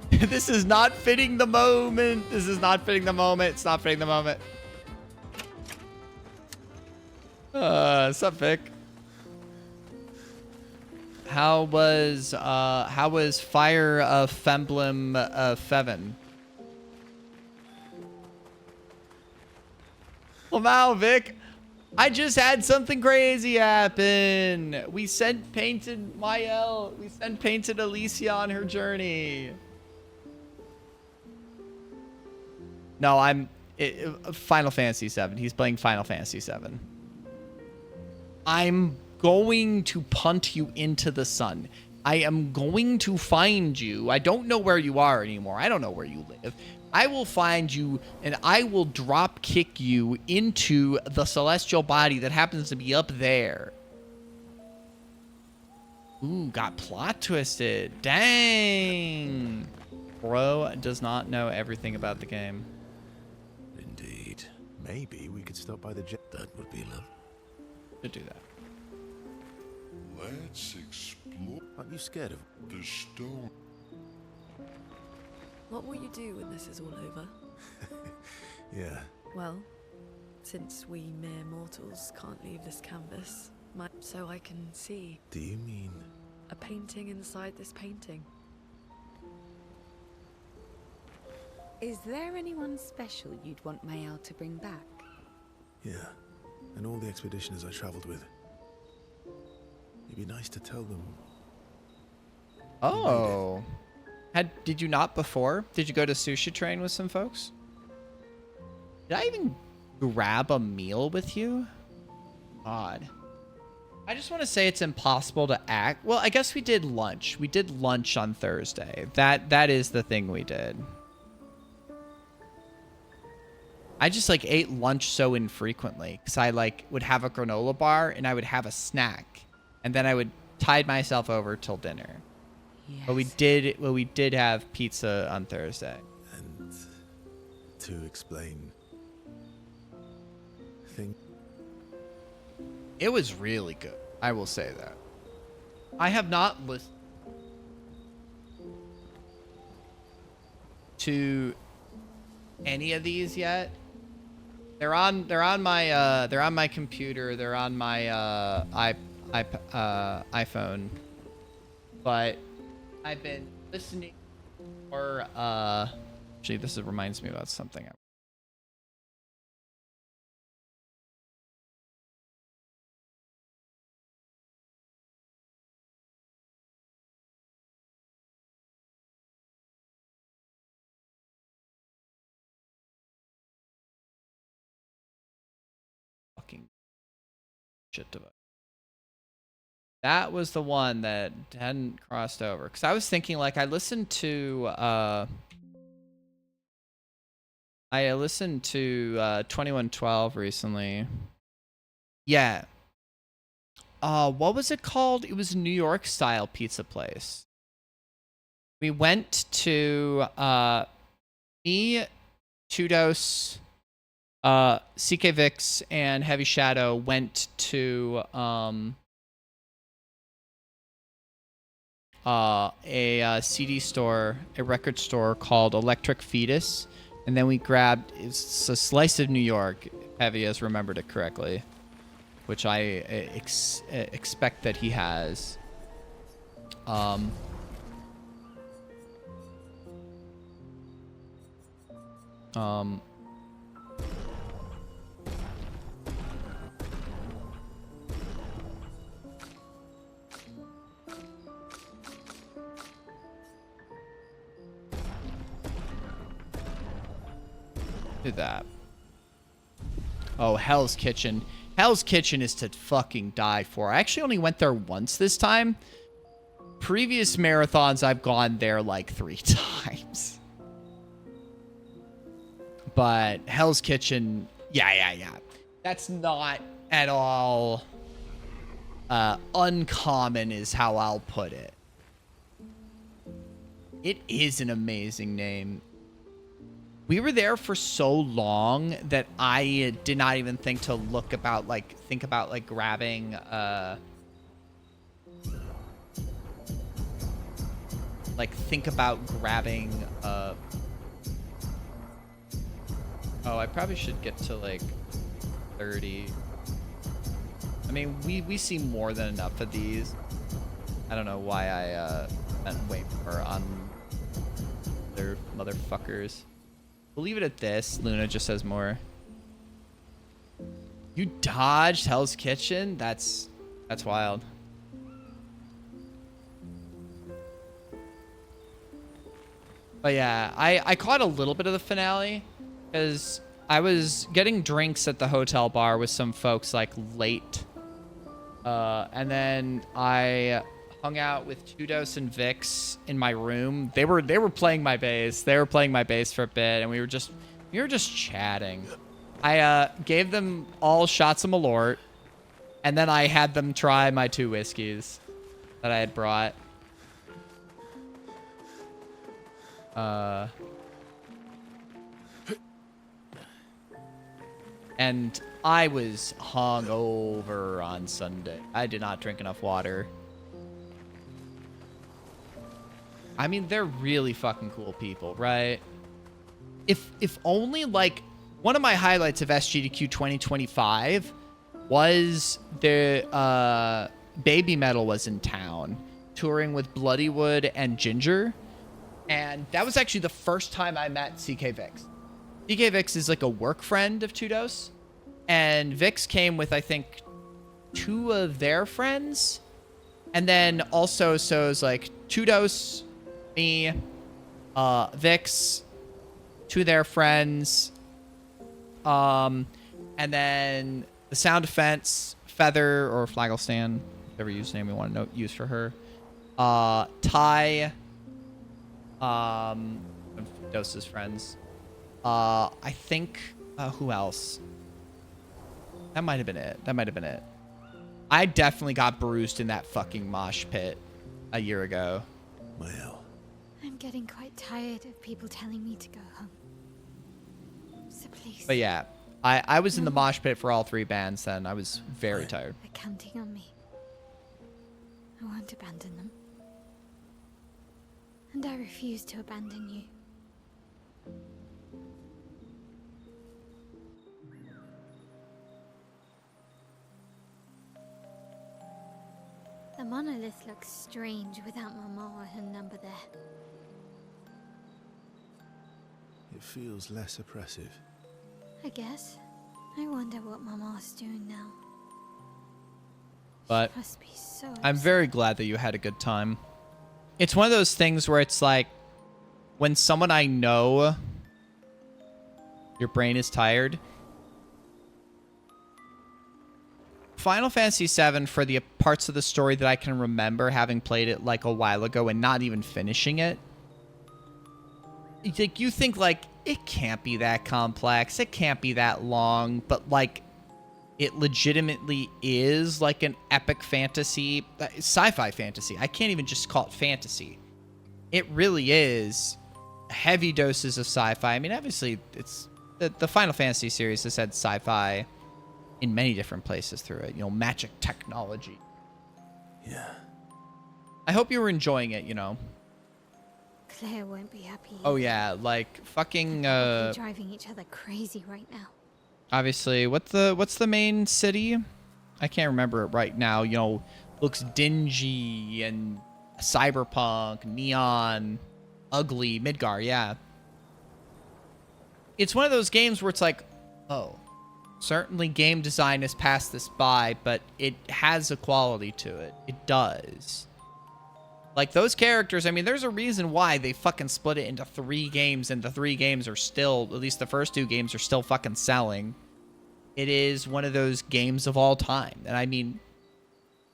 Speaker 1: This is not fitting the moment. This is not fitting the moment. It's not fitting the moment. Sup, Vic? How was Fire of Femblem Feven? Well, now, Vic, I just had something crazy happen. We sent Painted Mael. We sent Painted Alicia on her journey. No, Final Fantasy VII. He's playing Final Fantasy VII. I'm going to punt you into the sun. I am going to find you. I don't know where you are anymore. I don't know where you live. I will find you and I will drop kick you into the celestial body that happens to be up there. Ooh, got plot twisted. Dang. Bro does not know everything about the game.
Speaker 2: Indeed.
Speaker 6: Maybe we could stop by the
Speaker 2: That would be lovely.
Speaker 1: To do that.
Speaker 8: Let's explore
Speaker 6: Aren't you scared of
Speaker 8: the stone.
Speaker 4: What will you do when this is all over?
Speaker 6: Yeah.
Speaker 4: Well, since we mere mortals can't leave this canvas, so I can see
Speaker 6: Do you mean?
Speaker 4: a painting inside this painting.
Speaker 9: Is there anyone special you'd want Mael to bring back?
Speaker 6: Yeah. And all the expeditioners I traveled with. It'd be nice to tell them.
Speaker 1: Oh. Did you not before? Did you go to Sushi Train with some folks? Did I even grab a meal with you? Odd. I just want to say it's impossible to act. Well, I guess we did lunch. We did lunch on Thursday. That is the thing we did. I just like ate lunch so infrequently because I like would have a granola bar and I would have a snack and then I would tide myself over till dinner.
Speaker 9: Yes.
Speaker 1: But we did have pizza on Thursday.
Speaker 6: And to explain things.
Speaker 1: It was really good. I will say that. I have not listened to any of these yet. They're on my computer. They're on my iPhone. But I've been listening or actually this reminds me about something. Fucking shit device. That was the one that hadn't crossed over. Because I was thinking, like, I listened to 2112 recently. Yeah. What was it called? It was a New York style pizza place. We went to me, Tudos, CK Vix, and Heavy Shadow went to a CD store, a record store called Electric Fetus, and then we grabbed it's a slice of New York. Heavy has remembered it correctly, which I expect that he has. Did that. Oh, Hell's Kitchen. Hell's Kitchen is to fucking die for. I actually only went there once this time. Previous marathons, I've gone there like 3 times. But Hell's Kitchen, yeah. That's not at all uncommon is how I'll put it. It is an amazing name. We were there for so long that I did not even think about grabbing oh, I probably should get to like 30. I mean, we see more than enough of these. I don't know why I spent way more on their motherfuckers. We'll leave it at this. Luna just says more. You dodged Hell's Kitchen? That's wild. But yeah, I caught a little bit of the finale because I was getting drinks at the hotel bar with some folks like late. And then I hung out with Tudos and Vix in my room. They were playing my bass. They were playing my bass for a bit, and we were just chatting. I gave them all shots of Malort, and then I had them try my 2 whiskeys that I had brought. And I was hungover on Sunday. I did not drink enough water. I mean, they're really fucking cool people, right? If only, like, one of my highlights of SGDQ 2025 was the Baby Metal was in town, touring with Bloodywood and Ginger. And that was actually the first time I met CK Vix. CK Vix is like a work friend of Tudos. And Vix came with, I think, 2 of their friends. And then also, so it was like Tudos, me, Vix, 2 of their friends. And then the Sound Defense, Feather, or Flagglestan, whatever username we want to use for her. Ty, Dos's friends. I think, who else? That might have been it. I definitely got bruised in that fucking mosh pit a year ago.
Speaker 6: Well,
Speaker 3: I'm getting quite tired of people telling me to go home. please.
Speaker 1: But yeah, I was in the mosh pit for all 3 bands then. I was very tired.
Speaker 3: They're counting on me. I won't abandon them. And I refuse to abandon you. The monolith looks strange without Mama or her number there.
Speaker 6: It feels less oppressive.
Speaker 3: I guess. I wonder what Mama's doing now.
Speaker 1: But
Speaker 3: She must be so
Speaker 1: I'm
Speaker 3: upset.
Speaker 1: very glad that you had a good time. It's one of those things where it's like, when someone I know, your brain is tired. Final Fantasy VII, for the parts of the story that I can remember having played it like a while ago and not even finishing it, like, you think like, it can't be that complex, it can't be that long, but like, it legitimately is like an epic fantasy, sci-fi fantasy. I can't even just call it fantasy. It really is heavy doses of sci-fi. I mean, obviously, it's the Final Fantasy series has had sci-fi in many different places through it. You know, magic technology.
Speaker 6: Yeah.
Speaker 1: I hope you were enjoying it, you know.
Speaker 3: Claire won't be happy.
Speaker 1: Oh yeah, like fucking
Speaker 3: They're driving each other crazy right now.
Speaker 1: obviously, what's the main city? I can't remember it right now. You know, looks dingy and cyberpunk, neon, ugly, Midgar, yeah. It's one of those games where it's like, oh, certainly game design has passed this by, but it has a quality to it. It does. Like, those characters, I mean, there's a reason why they fucking split it into 3 games, and the 3 games are still, at least the first 2 games are still fucking selling. It is one of those games of all time. And I mean,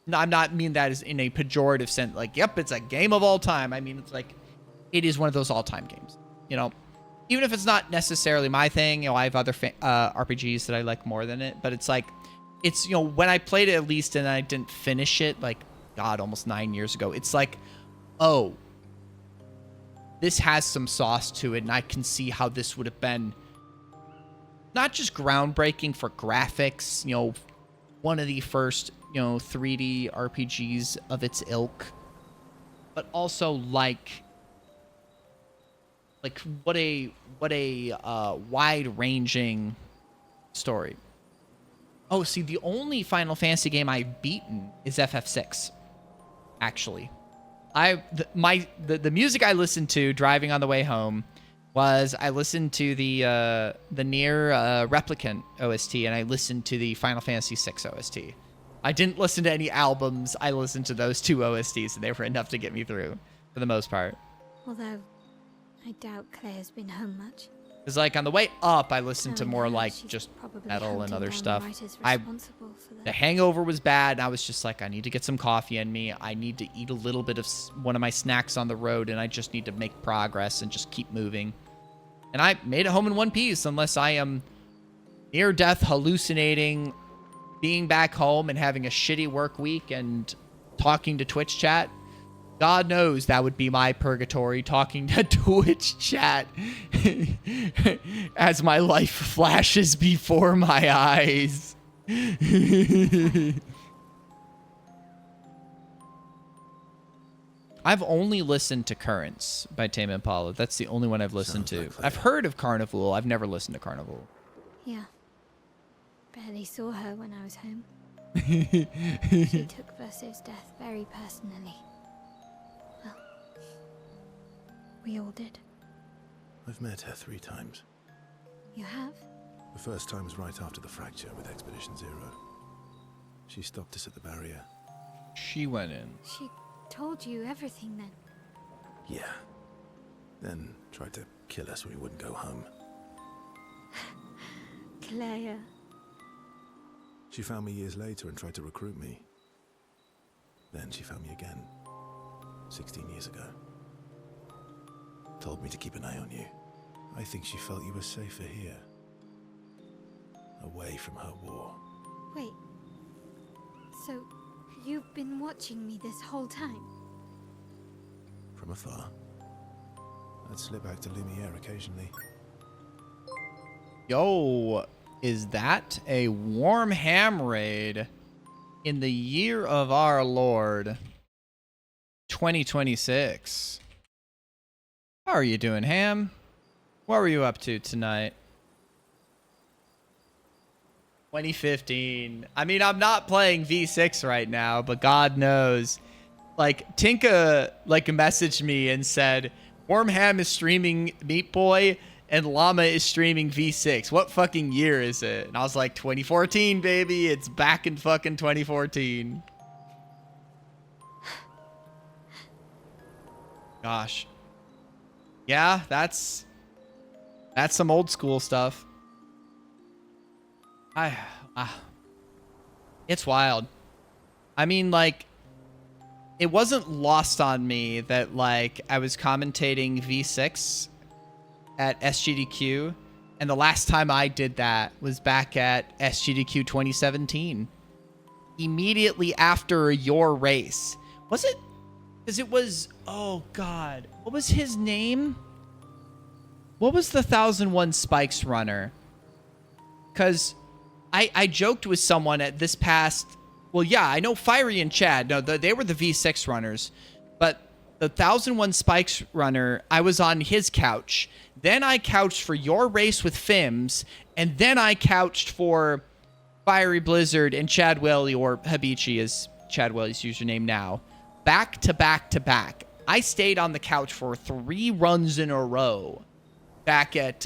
Speaker 1: no, I'm not mean that as in a pejorative sense, like, yep, it's a game of all time. I mean, it's like, it is one of those all-time games, you know? Even if it's not necessarily my thing, you know, I have other RPGs that I like more than it, but it's like, it's, you know, when I played it at least and I didn't finish it, like, God, almost 9 years ago, it's like, oh, this has some sauce to it, and I can see how this would have been not just groundbreaking for graphics, you know, one of the first, you know, 3D RPGs of its ilk, but also like what a wide-ranging story. Oh, see, the only Final Fantasy game I've beaten is FF6, actually. The music I listened to driving on the way home was I listened to the Nier Replicant OST, and I listened to the Final Fantasy VI OST. I didn't listen to any albums. I listened to those 2 OSTs, and they were enough to get me through, for the most part.
Speaker 3: Although, I doubt Claire's been home much.
Speaker 1: Because, like, on the way up, I listened to
Speaker 3: Knowing
Speaker 1: more,
Speaker 3: her,
Speaker 1: like,
Speaker 3: she's
Speaker 1: just
Speaker 3: probably
Speaker 1: metal and
Speaker 3: hunting
Speaker 1: other
Speaker 3: down the
Speaker 1: stuff.
Speaker 3: writers
Speaker 1: The
Speaker 3: responsible for the
Speaker 1: hangover was bad, and I was just like, I need to get some coffee in me. I need to eat a little bit of one of my snacks on the road, and I just need to make progress and just keep moving. And I made it home in one piece, unless I am near death, hallucinating, being back home and having a shitty work week and talking to Twitch chat. God knows that would be my purgatory, talking to Twitch chat as my life flashes before my eyes. I've only listened to Currents by Tame Impala. That's the only one I've listened to. I've heard of Carnival. I've never listened to Carnival.
Speaker 3: Yeah. Barely saw her when I was home. She took Verso's death very personally. Well, we all did.
Speaker 6: I've met her 3 times.
Speaker 3: You have?
Speaker 6: The first time was right after the fracture with Expedition Zero. She stopped us at the barrier.
Speaker 1: She went in.
Speaker 3: She told you everything then?
Speaker 6: Yeah. Then tried to kill us when we wouldn't go home.
Speaker 3: Claire.
Speaker 6: She found me years later and tried to recruit me. Then she found me again, 16 years ago. Told me to keep an eye on you. I think she felt you were safer here. Away from her war.
Speaker 3: Wait. So, you've been watching me this whole time?
Speaker 6: From afar. I'd slip back to Lumiere occasionally.
Speaker 1: Yo, is that a warm ham raid in the year of our Lord 2026? How are you doing, Ham? What were you up to tonight? 2015. I mean, I'm not playing V6 right now, but God knows. Like, Tinka, like, messaged me and said, Warm Ham is streaming Meat Boy and Llama is streaming V6. What fucking year is it? And I was like, 2014, baby. It's back in fucking 2014. Gosh. Yeah, that's some old school stuff. It's wild. I mean, like, it wasn't lost on me that, like, I was commentating V6 at SGDQ, and the last time I did that was back at SGDQ 2017. Immediately after your race. Was it? Because it was, oh God, what was his name? What was the 1001 Spikes runner? Because I joked with someone at this past, well, yeah, I know Fiery and Chad, no, they were the V6 runners, but the 1001 Spikes runner, I was on his couch. Then I couched for your race with Fims, and then I couched for Fiery Blizzard and Chad Welly, or Habichi is Chad Welly's username now. Back to back to back. I stayed on the couch for 3 runs in a row. Back at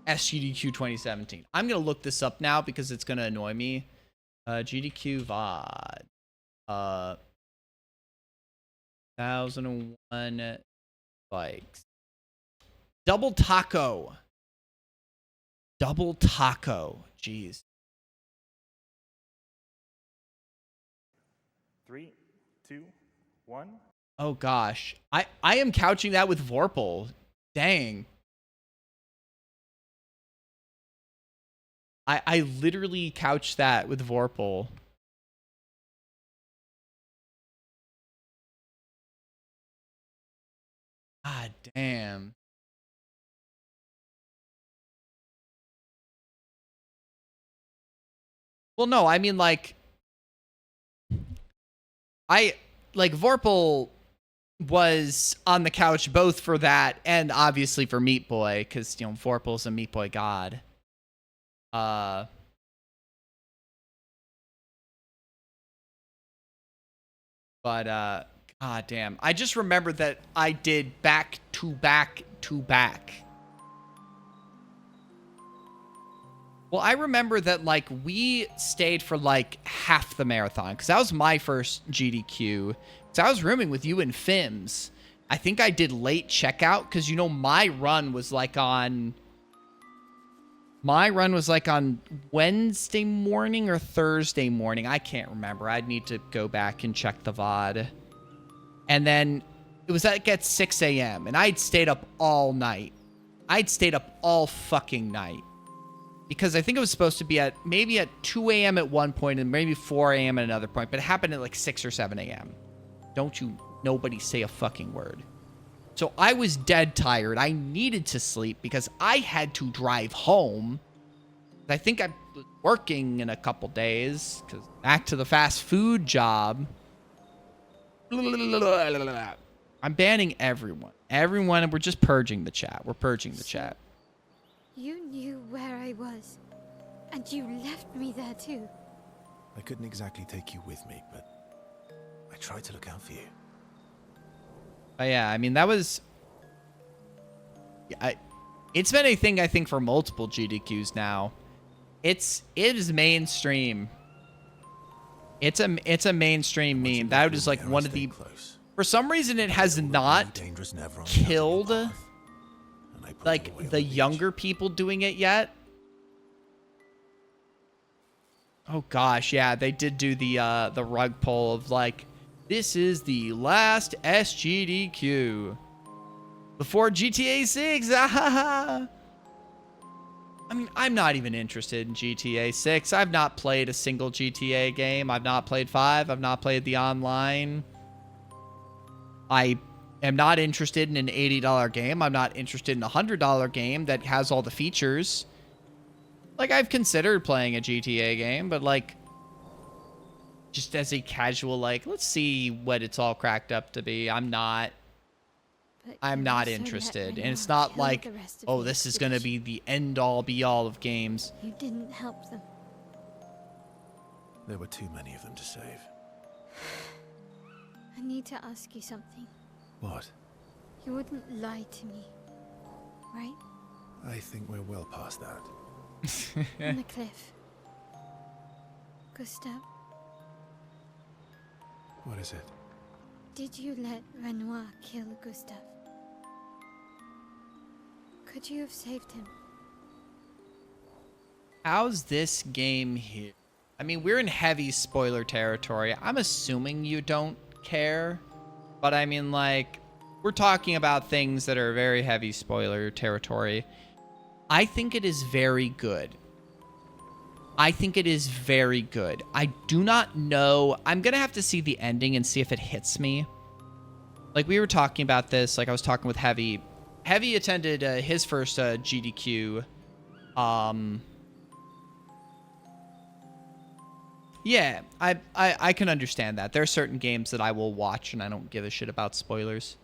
Speaker 1: SGDQ 2017. I'm gonna look this up now because it's gonna annoy me. GDQ VOD. 1001 Spikes. Double taco. Double taco. Jeez.
Speaker 10: 3, 2, 1.
Speaker 1: Oh gosh. I am couching that with Vorpal. Dang. I literally couched that with Vorpal. God damn. Well, no, I mean, like, Vorpal was on the couch both for that and obviously for Meat Boy, because, you know, Vorpal's a Meat Boy god. But god damn. I just remembered that I did back to back to back. Well, I remember that, like, we stayed for, like, half the marathon, because that was my first GDQ. Because I was rooming with you and Fims. I think I did late checkout, because, you know, my run was, like, on Wednesday morning or Thursday morning. I can't remember. I'd need to go back and check the VOD. And then it was like at 6 a.m. and I'd stayed up all night. I'd stayed up all fucking night. Because I think it was supposed to be at maybe at 2 a.m. at one point and maybe 4 a.m. at another point. But it happened at like 6 or 7 a.m. Don't you nobody say a fucking word. So I was dead tired. I needed to sleep because I had to drive home. I think I'm working in a couple days. Because back to the fast food job. I'm banning everyone. Everyone, we're just purging the chat. We're purging the chat.
Speaker 3: You knew where I was, and you left me there too.
Speaker 6: I couldn't exactly take you with me, but I tried to look out for you.
Speaker 1: But yeah, I mean, that was... It's been a thing, I think, for multiple GDQs now. It is mainstream. It's a mainstream meme. That was like one of the... For some reason, it has not killed like the younger people doing it yet. Oh gosh, yeah, they did do the rug pull of like, this is the last SGDQ before GTA 6. I mean, I'm not even interested in GTA 6. I've not played a single GTA game. I've not played 5. I've not played the online. I am not interested in an $80 game. I'm not interested in a $100 game that has all the features. Like, I've considered playing a GTA game, but like, just as a casual, like, let's see what it's all cracked up to be. I'm not interested. And it's not like, oh, this is going to be the end all be all of games.
Speaker 3: You didn't help them.
Speaker 6: There were too many of them to save.
Speaker 3: I need to ask you something.
Speaker 6: What?
Speaker 3: You wouldn't lie to me, right?
Speaker 6: I think we're well past that.
Speaker 3: On the cliff. Gustav,
Speaker 6: What is it?
Speaker 3: did you let Renoir kill Gustav? Could you have saved him?
Speaker 1: How's this game here? I mean, we're in heavy spoiler territory. I'm assuming you don't care. But I mean, like, we're talking about things that are very heavy spoiler territory. I think it is very good. I think it is very good. I do not know. I'm going to have to see the ending and see if it hits me. Like, we were talking about this. Like, I was talking with Heavy. Heavy attended his first GDQ. Yeah, I can understand that. There are certain games that I will watch and I don't give a shit about spoilers.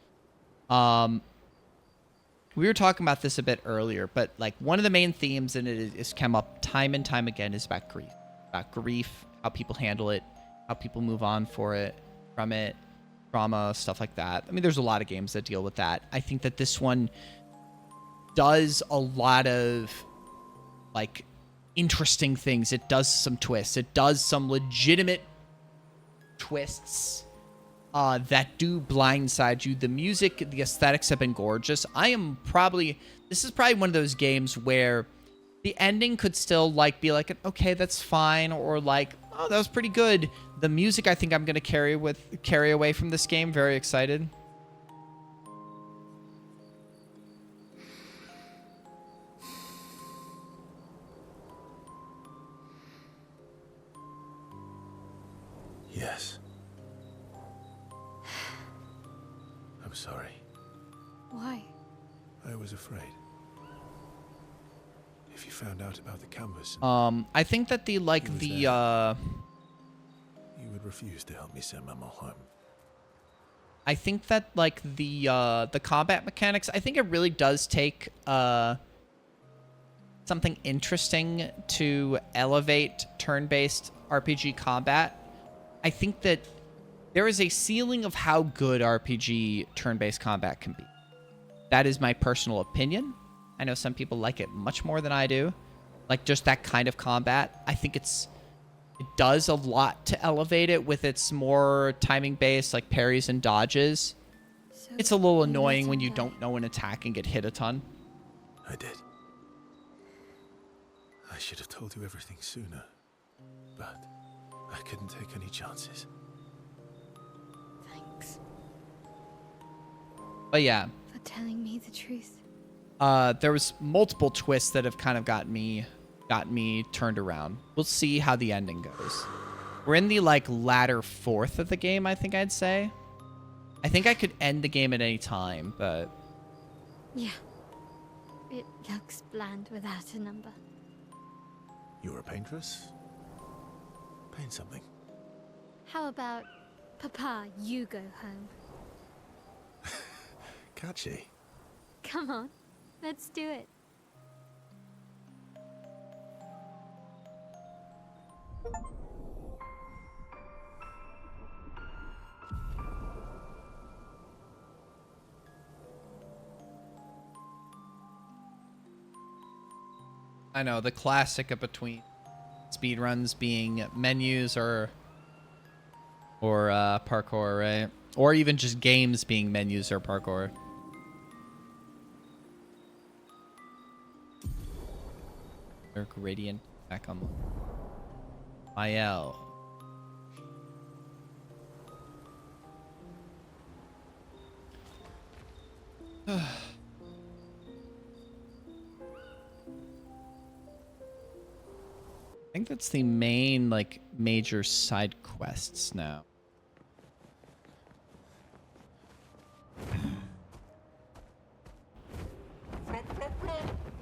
Speaker 1: We were talking about this a bit earlier, but like one of the main themes, and it is come up time and time again, is about grief. About grief, how people handle it, how people move on from it, trauma, stuff like that. I mean, there's a lot of games that deal with that. I think that this one does a lot of like interesting things. It does some twists. It does some legitimate twists that do blindside you. The music, the aesthetics have been gorgeous. This is probably one of those games where the ending could still like be like, okay, that's fine, or like, oh, that was pretty good. The music, I think I'm gonna carry away from this game. Very excited.
Speaker 6: Yes. I'm sorry.
Speaker 3: Why?
Speaker 6: I was afraid. If you found out about the canvas,
Speaker 1: I think that you
Speaker 6: would refuse to help me send Maman home.
Speaker 1: I think that like the combat mechanics, I think it really does take something interesting to elevate turn-based RPG combat. I think that there is a ceiling of how good RPG turn-based combat can be. That is my personal opinion. I know some people like it much more than I do. Like just that kind of combat. I think it does a lot to elevate it with its more timing-based, like parries and dodges.
Speaker 3: So
Speaker 1: It's a little
Speaker 3: you
Speaker 1: annoying
Speaker 3: let
Speaker 1: when
Speaker 3: him
Speaker 1: you
Speaker 3: die.
Speaker 1: don't know an attack and get hit a ton.
Speaker 6: I did. I should have told you everything sooner, but I couldn't take any chances.
Speaker 3: Thanks
Speaker 1: But yeah,
Speaker 3: for telling me the truth.
Speaker 1: there was multiple twists that have kind of got me turned around. We'll see how the ending goes. We're in the like latter fourth of the game, I think I'd say. I think I could end the game at any time, but
Speaker 3: Yeah. It looks bland without a number.
Speaker 6: You're a paintress? Paint something.
Speaker 3: How about, Papa, you go home?
Speaker 6: Catchy.
Speaker 3: Come on, let's do it.
Speaker 1: I know the classic of between speedruns being menus or parkour, right? Or even just games being menus or parkour. Dark Radiant back on Mael. I think that's the main, like, major side quests now.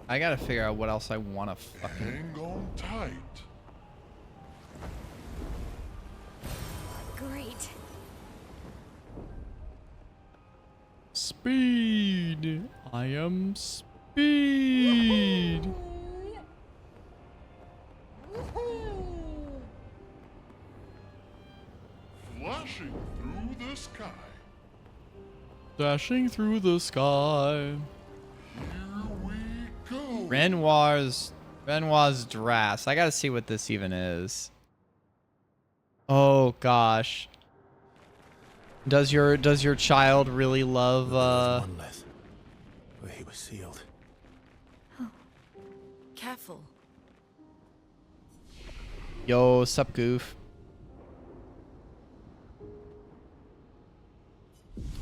Speaker 1: I gotta figure out what else I want to fucking...
Speaker 8: Hang on tight.
Speaker 3: Great.
Speaker 1: Speed. I am speed.
Speaker 8: Flashing through the sky.
Speaker 1: Dashing through the sky.
Speaker 8: Here we go.
Speaker 1: Renoir's Drass. I gotta see what this even is. Oh gosh. Does your child really love
Speaker 6: One less, where he was sealed.
Speaker 4: Careful.
Speaker 1: Yo, sup goof?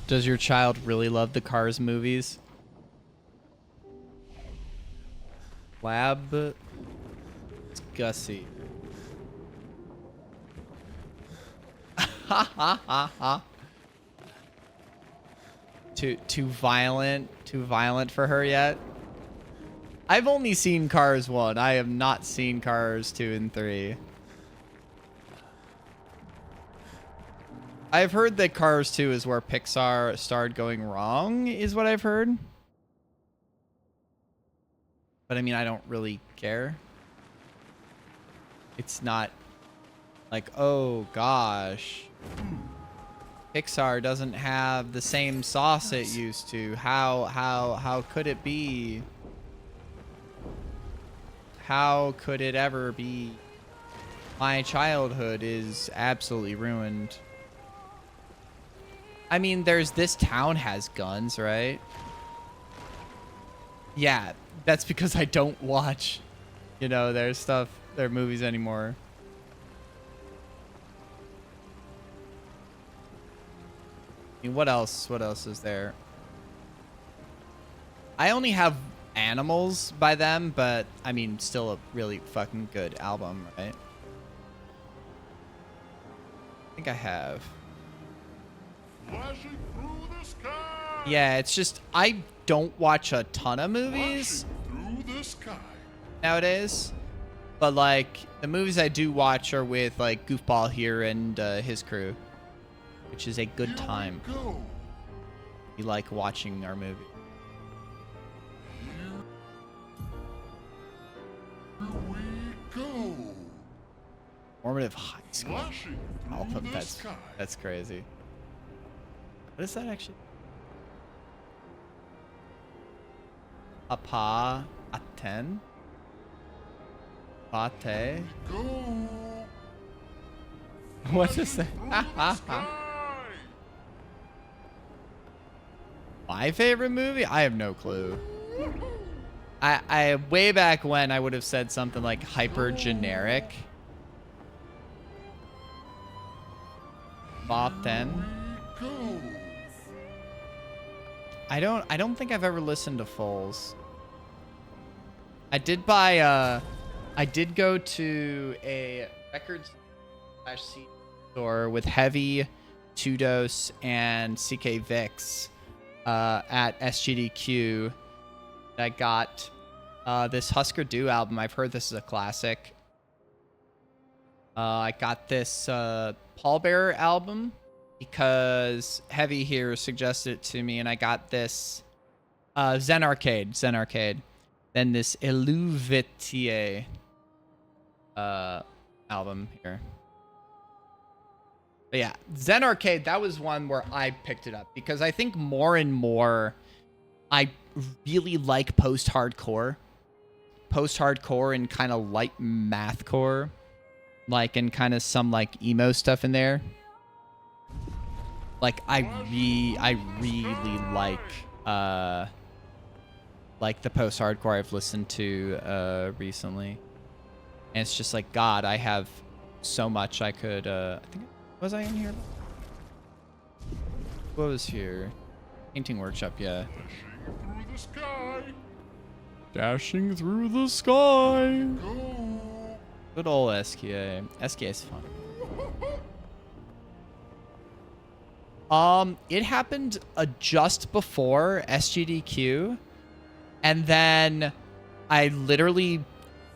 Speaker 1: Does your child really love the Cars movies? Lab. It's Gussie. Ha ha ha ha. Too violent for her yet? I've only seen Cars 1. I have not seen Cars 2 and 3. I've heard that Cars 2 is where Pixar started going wrong, is what I've heard. But I mean, I don't really care. It's not like, oh gosh. Pixar doesn't have the same sauce it used to. How could it be? How could it ever be? My childhood is absolutely ruined. I mean, there's This Town Has Guns, right? Yeah, that's because I don't watch, you know, their movies anymore. I mean, what else is there? I only have Animals by them, but I mean, still a really fucking good album, right? I think I have.
Speaker 8: Flashing through the sky.
Speaker 1: Yeah, it's just I don't watch a ton of movies
Speaker 8: Flashing through the sky.
Speaker 1: nowadays, but like the movies I do watch are with like Goofball here and his crew, which is a good time.
Speaker 8: Here we go.
Speaker 1: We like watching our movie.
Speaker 8: Here we go.
Speaker 1: Formative high school
Speaker 8: Flashing
Speaker 1: album.
Speaker 8: through the
Speaker 1: That's
Speaker 8: sky.
Speaker 1: crazy. What is that actually? Apa Aten? Pate?
Speaker 8: Go.
Speaker 1: What is that?
Speaker 8: Through the sky.
Speaker 1: My favorite movie? I have no clue. I way back when I would have said something like hyper generic. Bop then.
Speaker 8: Go.
Speaker 1: I don't think I've ever listened to Foals. I did buy I did go to a records/CD store with Heavy, Two Dose, and CK Vix at SGDQ. I got this Husker Du album. I've heard this is a classic. I got this Pallbearer album because Heavy here suggested it to me, and I got this Zen Arcade. Then this Illuvitier album here. But yeah, Zen Arcade, that was one where I picked it up because I think more and more I really like post-hardcore and kind of light mathcore, like, and kind of some like emo stuff in there. Like I really like the post-hardcore I've listened to recently, and it's just like, God, I have so much I could. I think, was I in here? What was here? Painting workshop, yeah.
Speaker 8: Through the sky.
Speaker 1: Dashing through the sky.
Speaker 8: Go.
Speaker 1: Good old SKA. SKA is fun. It happened just before SGDQ, and then I literally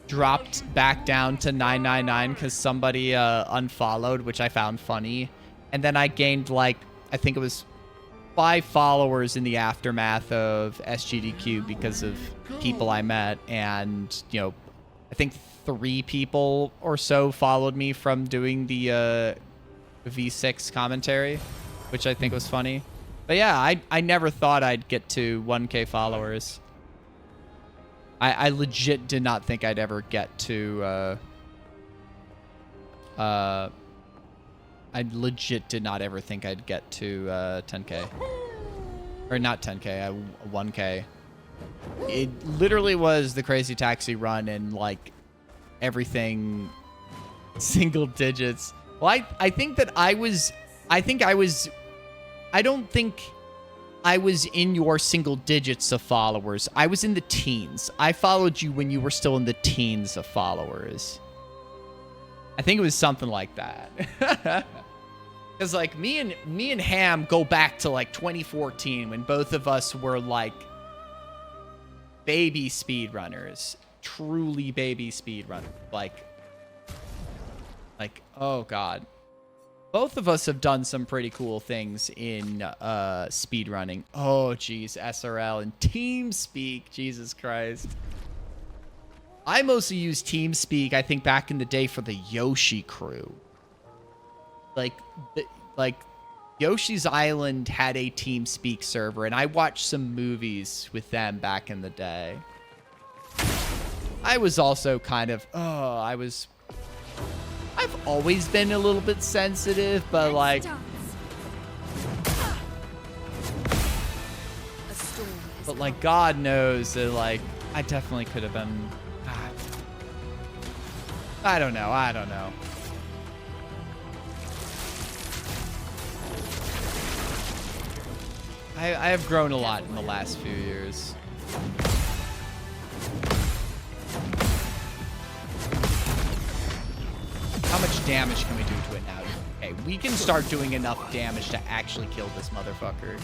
Speaker 1: dropped back down to 999 because somebody unfollowed, which I found funny. And then I gained, like, I think it was 5 followers in the aftermath of SGDQ because of people I met. And, you know, I think 3 people or so followed me from doing the V6 commentary, which I think was funny. But yeah, I never thought I'd get to 1K followers. I legit did not think I'd ever get to, I legit did not ever think I'd get to 10K. Or not 10K, 1K. It literally was the Crazy Taxi run and, like, everything single digits. Well, I think that I don't think I was in your single digits of followers. I was in the teens. I followed you when you were still in the teens of followers. I think it was something like that. Because, like, me and Ham go back to, like, 2014 when both of us were, like, baby speedrunners. Truly baby speedrunners. Like, oh, God. Both of us have done some pretty cool things in speedrunning. Oh, geez. SRL and TeamSpeak. Jesus Christ. I mostly used TeamSpeak, I think, back in the day for the Yoshi crew. Like Yoshi's Island had a TeamSpeak server, and I watched some movies with them back in the day. I was also kind of, I've always been a little bit sensitive, but like, God knows that, like, I definitely could have been, I don't know. I have grown a lot in the last few years. How much damage can we do to it now? Okay, we can start doing enough damage to actually kill this motherfucker.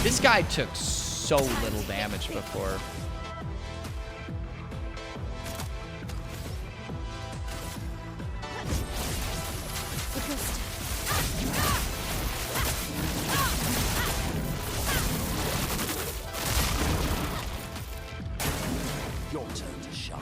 Speaker 1: This guy took so little damage before.
Speaker 2: Your turn to shine.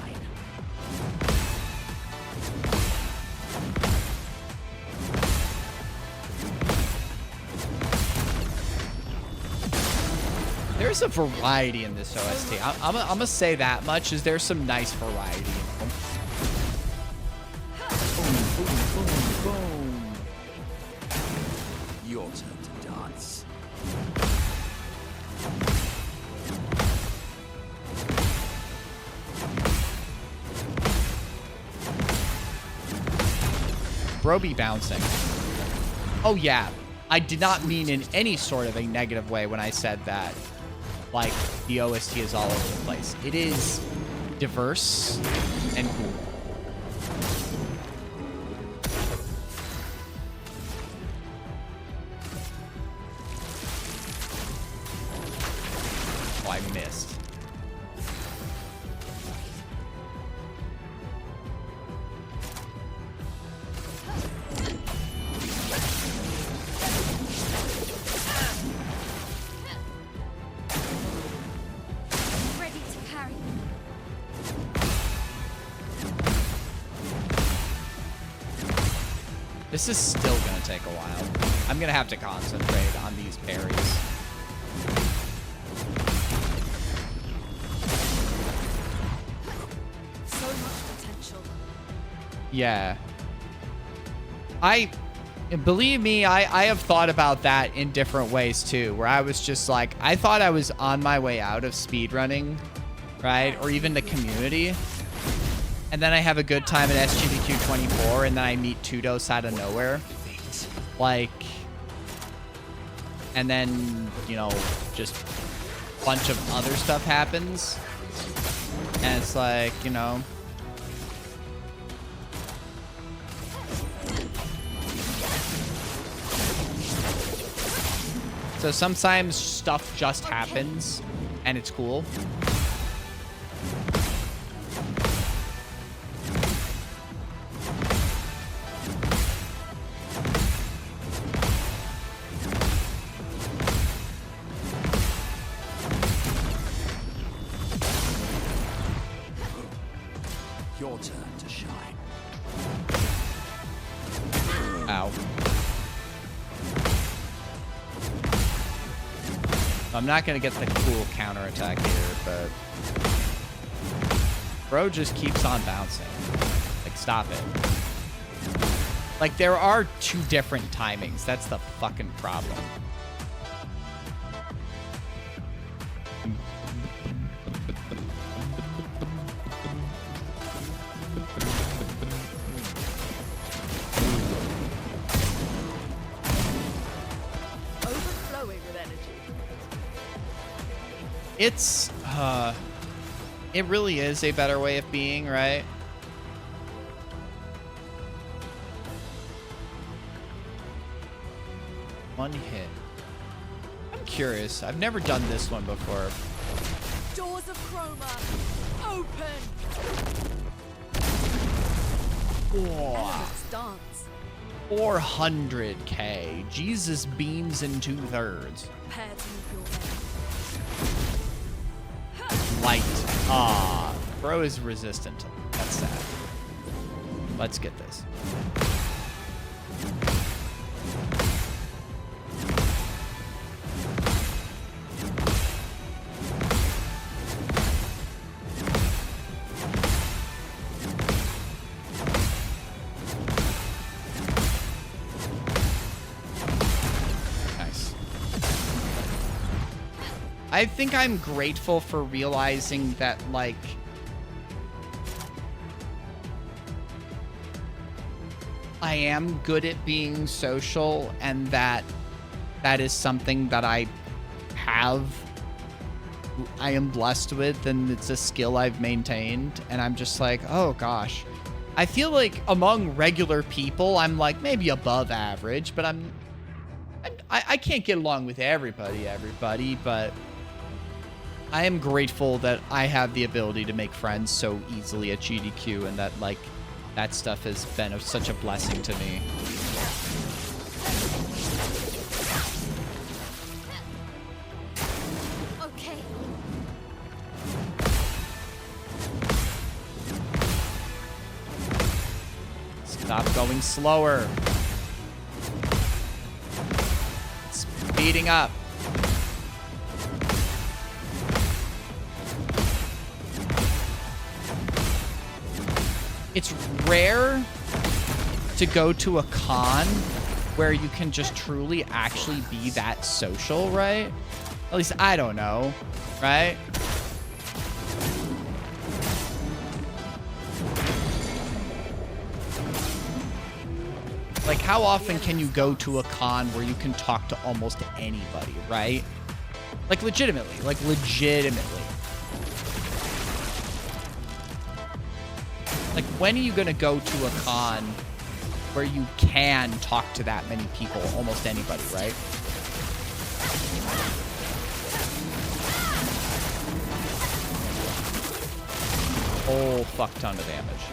Speaker 1: There's a variety in this OST. I'm gonna say that much, is there's some nice variety in them. Boom, boom, boom, boom.
Speaker 2: Your turn to dance.
Speaker 1: Bro be bouncing. Oh yeah, I did not mean in any sort of a negative way when I said that. Like, the OST is all over the place. It is diverse and cool. Oh, I missed. This is still gonna take a while. I'm gonna have to concentrate on these parries.
Speaker 4: So much potential.
Speaker 1: Yeah. Believe me, I have thought about that in different ways too, where I was just like, I thought I was on my way out of speedrunning, right? Or even the community. And then I have a good time at SGDQ 24, and then I meet Tudos out of nowhere. Like, and then, you know, just a bunch of other stuff happens. And it's like, you know. So sometimes stuff just happens and it's cool.
Speaker 2: Your turn to shine.
Speaker 1: Ow. I'm not gonna get the cool counterattack here, but bro just keeps on bouncing. Like, stop it. Like, there are two different timings. That's the fucking problem.
Speaker 4: Overflowing with energy.
Speaker 1: It's, it really is a better way of being, right? One hit. I'm curious. I've never done this one before.
Speaker 4: Doors of chroma, open!
Speaker 1: Whoa.
Speaker 4: Elements dance.
Speaker 1: 400k. Jesus beams in 2/3.
Speaker 4: Prepare to move your way.
Speaker 1: Light. Ah, bro is resistant. That's sad. Let's get this. Nice. I think I'm grateful for realizing that, like, I am good at being social, and that is something that I am blessed with, and it's a skill I've maintained. And I'm just like, oh gosh, I feel like among regular people, I'm like maybe above average, but I can't get along with everybody, but I am grateful that I have the ability to make friends so easily at GDQ, and that, like, that stuff has been such a blessing to me.
Speaker 3: Okay.
Speaker 1: Stop going slower. It's speeding up. It's rare to go to a con where you can just truly actually be that social, right? At least I don't know, right? Like, how often can you go to a con where you can talk to almost anybody, right? Like, legitimately. Like, legitimately. Like, when are you gonna go to a con where you can talk to that many people, almost anybody, right? Whole fuck ton of damage.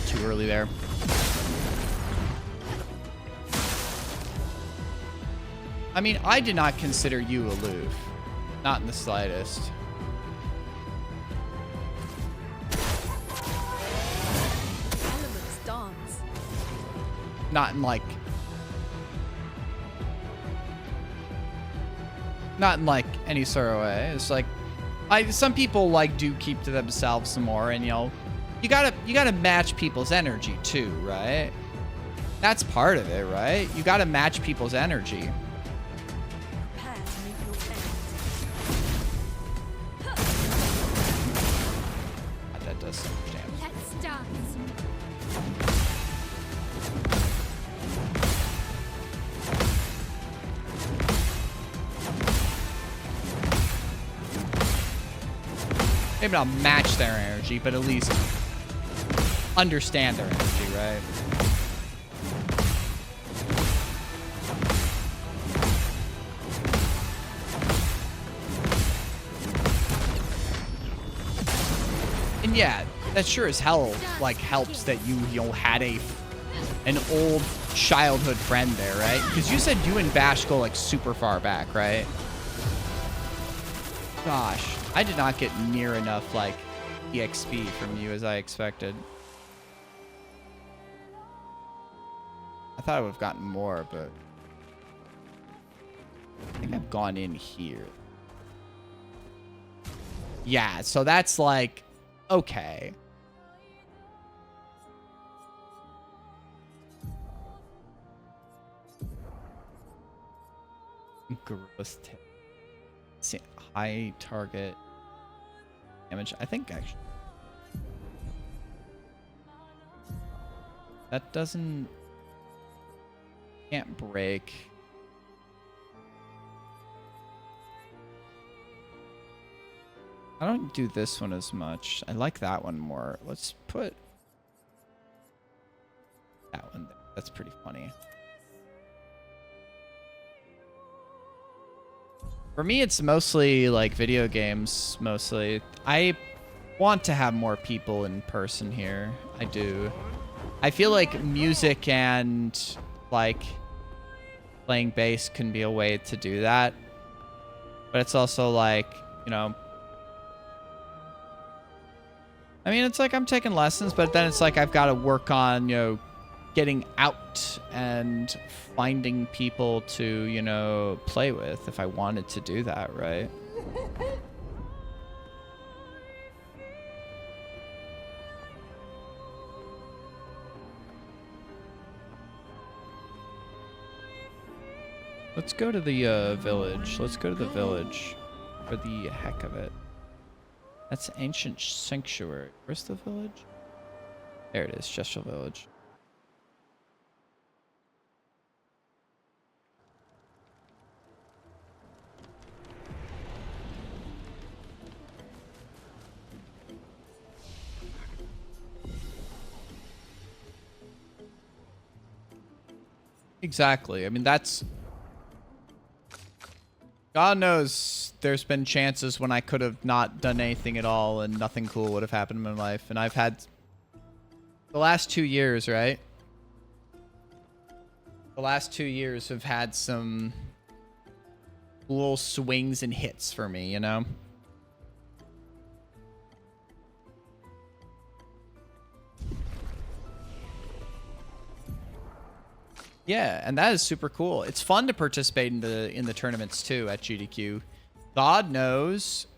Speaker 1: Too early there. I mean, I did not consider you aloof. Not in the slightest.
Speaker 4: Elements dance.
Speaker 1: Not in like... Not in like any sort of way. It's like... some people like do keep to themselves some more, and you know... You gotta match people's energy too, right? That's part of it, right? You gotta match people's energy.
Speaker 4: Prepare to move your way.
Speaker 1: That does so much damage.
Speaker 3: Let's dance.
Speaker 1: Maybe not match their energy, but at least understand their energy, right? And yeah, that sure as hell like helps that you know had an old childhood friend there, right? Because you said you and Bash go like super far back, right? Gosh, I did not get near enough like EXP from you as I expected. I thought I would have gotten more, but I think I've gone in here. Yeah, so that's like, okay. Gross tip. See, high target damage. I think actually that doesn't, can't break. I don't do this one as much. I like that one more. Let's put that one there. That's pretty funny. For me, it's mostly like video games, mostly. I want to have more people in person here. I do. I feel like music and like playing bass can be a way to do that. But it's also like, you know, I mean, it's like I'm taking lessons, but then it's like I've got to work on, you know, getting out and finding people to, you know, play with if I wanted to do that, right? Let's go to the village. Let's go to the village for the heck of it. That's Ancient Sanctuary. Where's the village? There it is, Chesterfield Village. Exactly. I mean, that's... God knows there's been chances when I could have not done anything at all and nothing cool would have happened in my life. And I've had... The last 2 years, right? The last 2 years have had some little swings and hits for me, you know? Yeah, and that is super cool. It's fun to participate in the tournaments too at GDQ. God knows.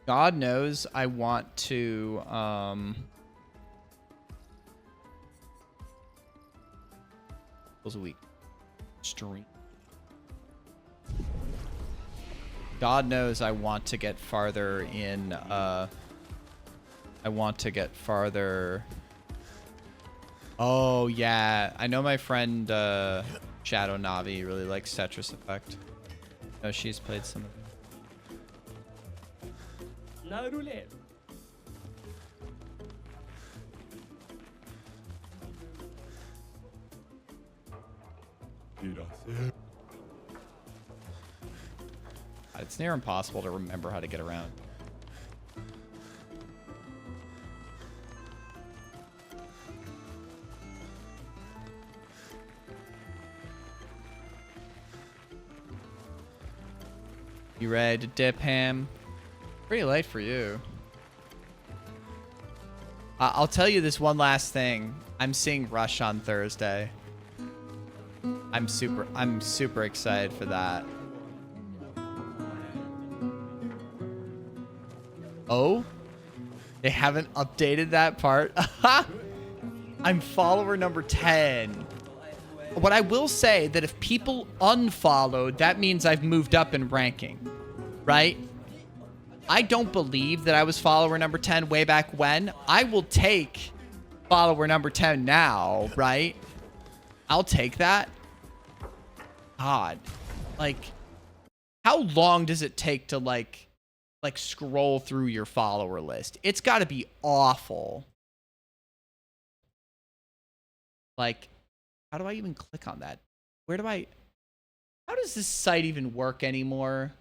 Speaker 1: God knows I want to was a week stream. God knows I want to get farther in I want to get farther. Oh yeah, I know my friend Shadow Navi really likes Tetris Effect. I know she's played some of it.
Speaker 11: No roulette.
Speaker 1: It's near impossible to remember how to get around. You ready to dip, Ham? Pretty late for you. I'll tell you this one last thing. I'm seeing Rush on Thursday. I'm super excited for that. Oh? They haven't updated that part? I'm follower number 10. what I will say that if people unfollowed, that means I've moved up in ranking, right? I don't believe that I was follower number 10 way back when. I will take follower number 10 now, right? I'll take that. God, like, how long does it take to like scroll through your follower list? It's got to be awful. Like, how do I even click on that? How does this site even work anymore?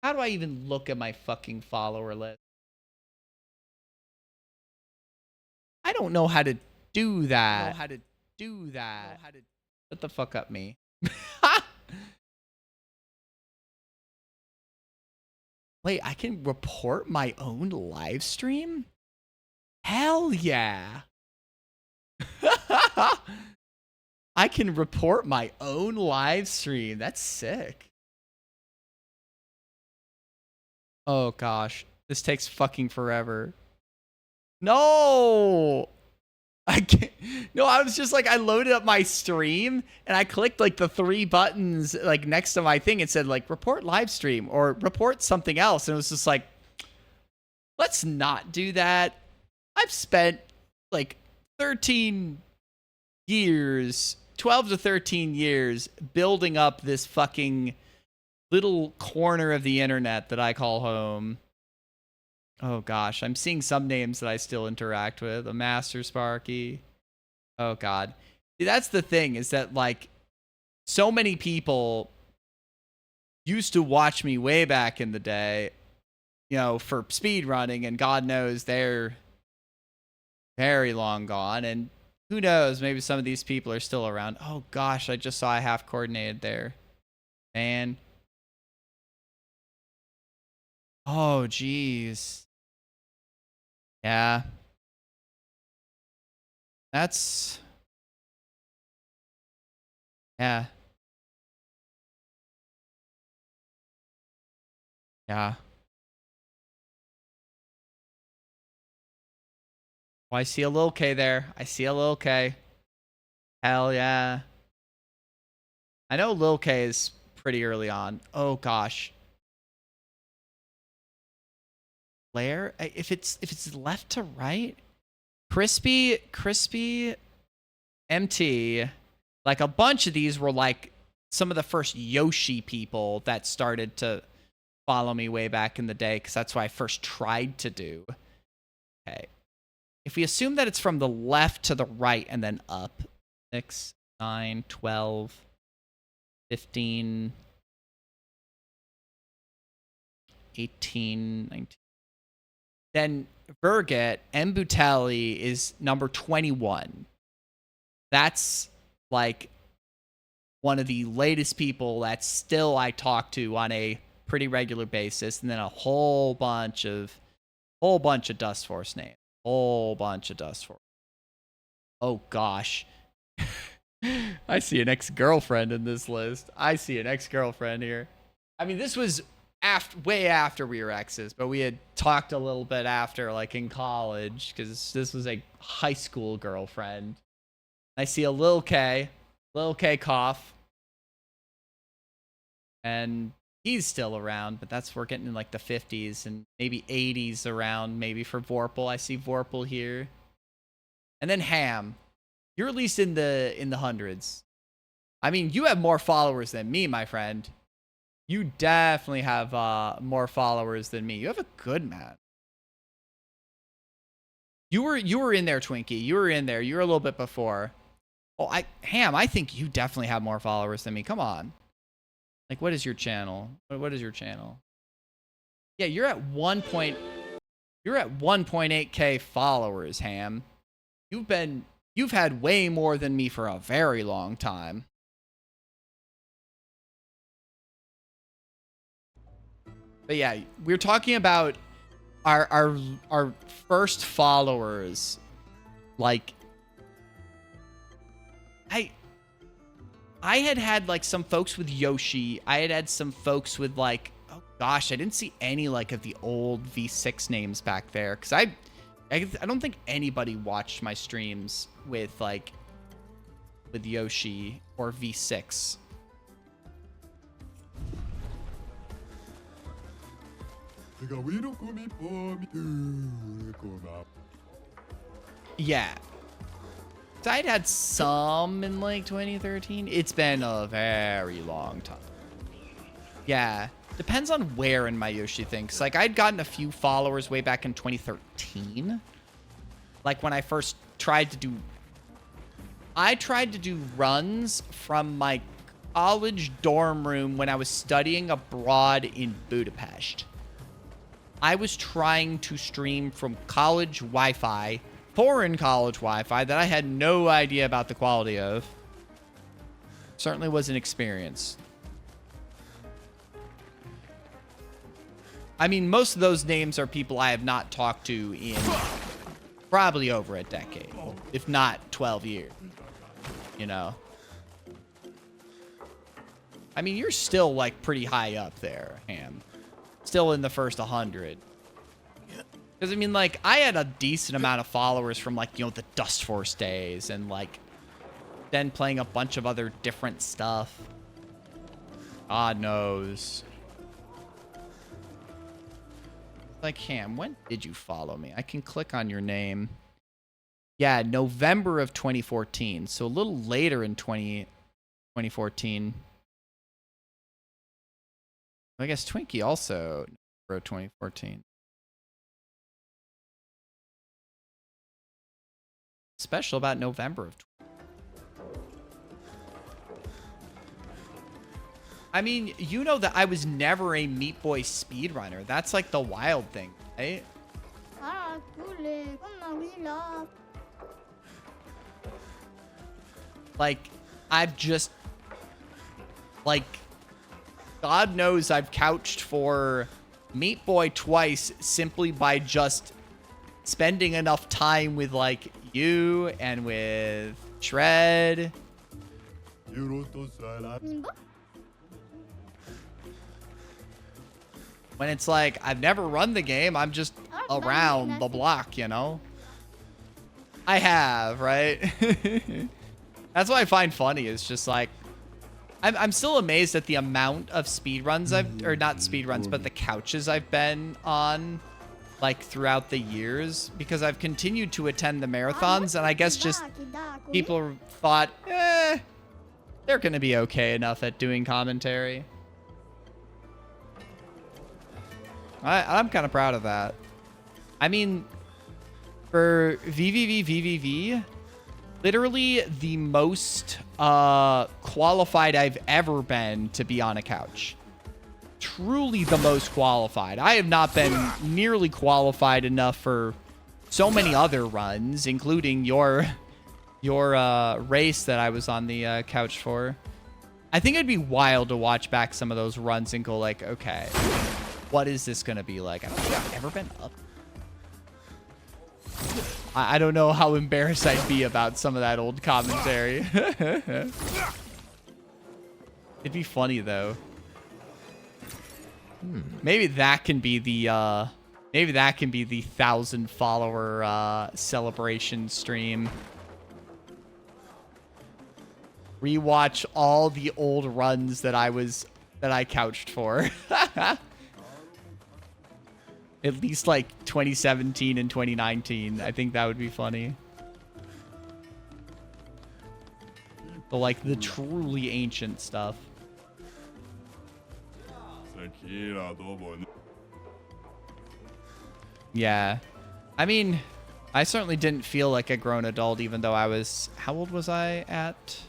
Speaker 1: How do I even look at my fucking follower list? I don't know how to do that. Shut the fuck up, me. Wait, I can report my own live stream? Hell yeah. I can report my own live stream. That's sick. Oh gosh, this takes fucking forever. No! I can't. No, I was just like, I loaded up my stream and I clicked like the 3 buttons like next to my thing. It said like report live stream or report something else. And it was just like, let's not do that. I've spent like 13 years, 12 to 13 years building up this fucking little corner of the internet that I call home. Oh gosh, I'm seeing some names that I still interact with. A Master Sparky. Oh god. See, that's the thing, is that like so many people used to watch me way back in the day, you know, for speed running, and God knows they're very long gone, and who knows, maybe some of these people are still around. Oh gosh, I just saw I half coordinated there. Man. Oh jeez. Yeah. That's... Yeah. Yeah. Oh, I see a little K there. I see a little K. Hell yeah. I know Lil K is pretty early on. Oh gosh. Clair? If it's left to right? Crispy MT. Like a bunch of these were like some of the first Yoshi people that started to follow me way back in the day, because that's what I first tried to do. Okay. If we assume that it's from the left to the right and then up, 6, 9, 12, 15, 18, 19. Then Verget Mbutelli is number 21. That's like one of the latest people that still I talk to on a pretty regular basis, and then a whole bunch of Dust Force names. Whole bunch of Dust Force. Oh gosh. I see an ex-girlfriend in this list. I see an ex-girlfriend here. I mean, this was way after we were exes, but we had talked a little bit after, like in college, because this was a high school girlfriend. I see a Lil K cough. And he's still around, but we're getting in like the 50s and maybe 80s around, maybe for Vorpal. I see Vorpal here. And then Ham. You're at least in the hundreds. I mean, you have more followers than me, my friend. You definitely have more followers than me. You have a good man. You were in there, Twinkie. You were in there. You were a little bit before. Oh, Ham, I think you definitely have more followers than me. Come on. Like, what is your channel? What is your channel? Yeah, you're at 1.8K followers, Ham. You've had way more than me for a very long time. But yeah, we're talking about our first followers. Like, I had like some folks with Yoshi. I had some folks with like, oh gosh, I didn't see any like of the old V6 names back there, because I don't think anybody watched my streams with like with Yoshi or V6. Yeah. So I'd had some in like 2013. It's been a very long time. Yeah. Depends on where in my Yoshi things. Like I'd gotten a few followers way back in 2013. Like when I first tried to do... I tried to do runs from my college dorm room when I was studying abroad in Budapest. I was trying to stream from college Wi-Fi, foreign college Wi-Fi that I had no idea about the quality of. Certainly was an experience. I mean, most of those names are people I have not talked to in probably over a decade, if not 12 years, you know? I mean, you're still, like, pretty high up there, Ham. Still in the first 100. Because, I mean, like, I had a decent amount of followers from, like, you know, the Dust Force days and, like, then playing a bunch of other different stuff. God knows. Like, Ham, when did you follow me? I can click on your name. Yeah, November of 2014. So a little later in 2014. I guess Twinkie also November of 2014. Special about November of 2014. I mean, you know that I was never a Meat Boy speedrunner. That's like the wild thing, right? Like, I've just... Like, God knows I've couched for Meat Boy twice simply by just spending enough time with, like, you and with Shred. When it's like, I've never run the game, I'm just around the block, you know? I have, right? That's what I find funny, is just like, I'm still amazed at the amount of speedruns or not speedruns, but the couches I've been on, like, throughout the years, because I've continued to attend the marathons, and I guess just people thought, they're gonna be okay enough at doing commentary. I'm kind of proud of that. I mean, for VVV, literally the most qualified I've ever been to be on a couch. Truly the most qualified. I have not been nearly qualified enough for so many other runs, including your race that I was on the couch for. I think it'd be wild to watch back some of those runs and go like, okay, what is this going to be like? I don't think I've ever been up. I don't know how embarrassed I'd be about some of that old commentary. It'd be funny, though. Maybe that can be the 1,000 follower celebration stream. Rewatch all the old runs that I couched for. At least like 2017 and 2019. I think that would be funny. But like the truly ancient stuff. Yeah. I mean, I certainly didn't feel like a grown adult, even though I was... How old was I at...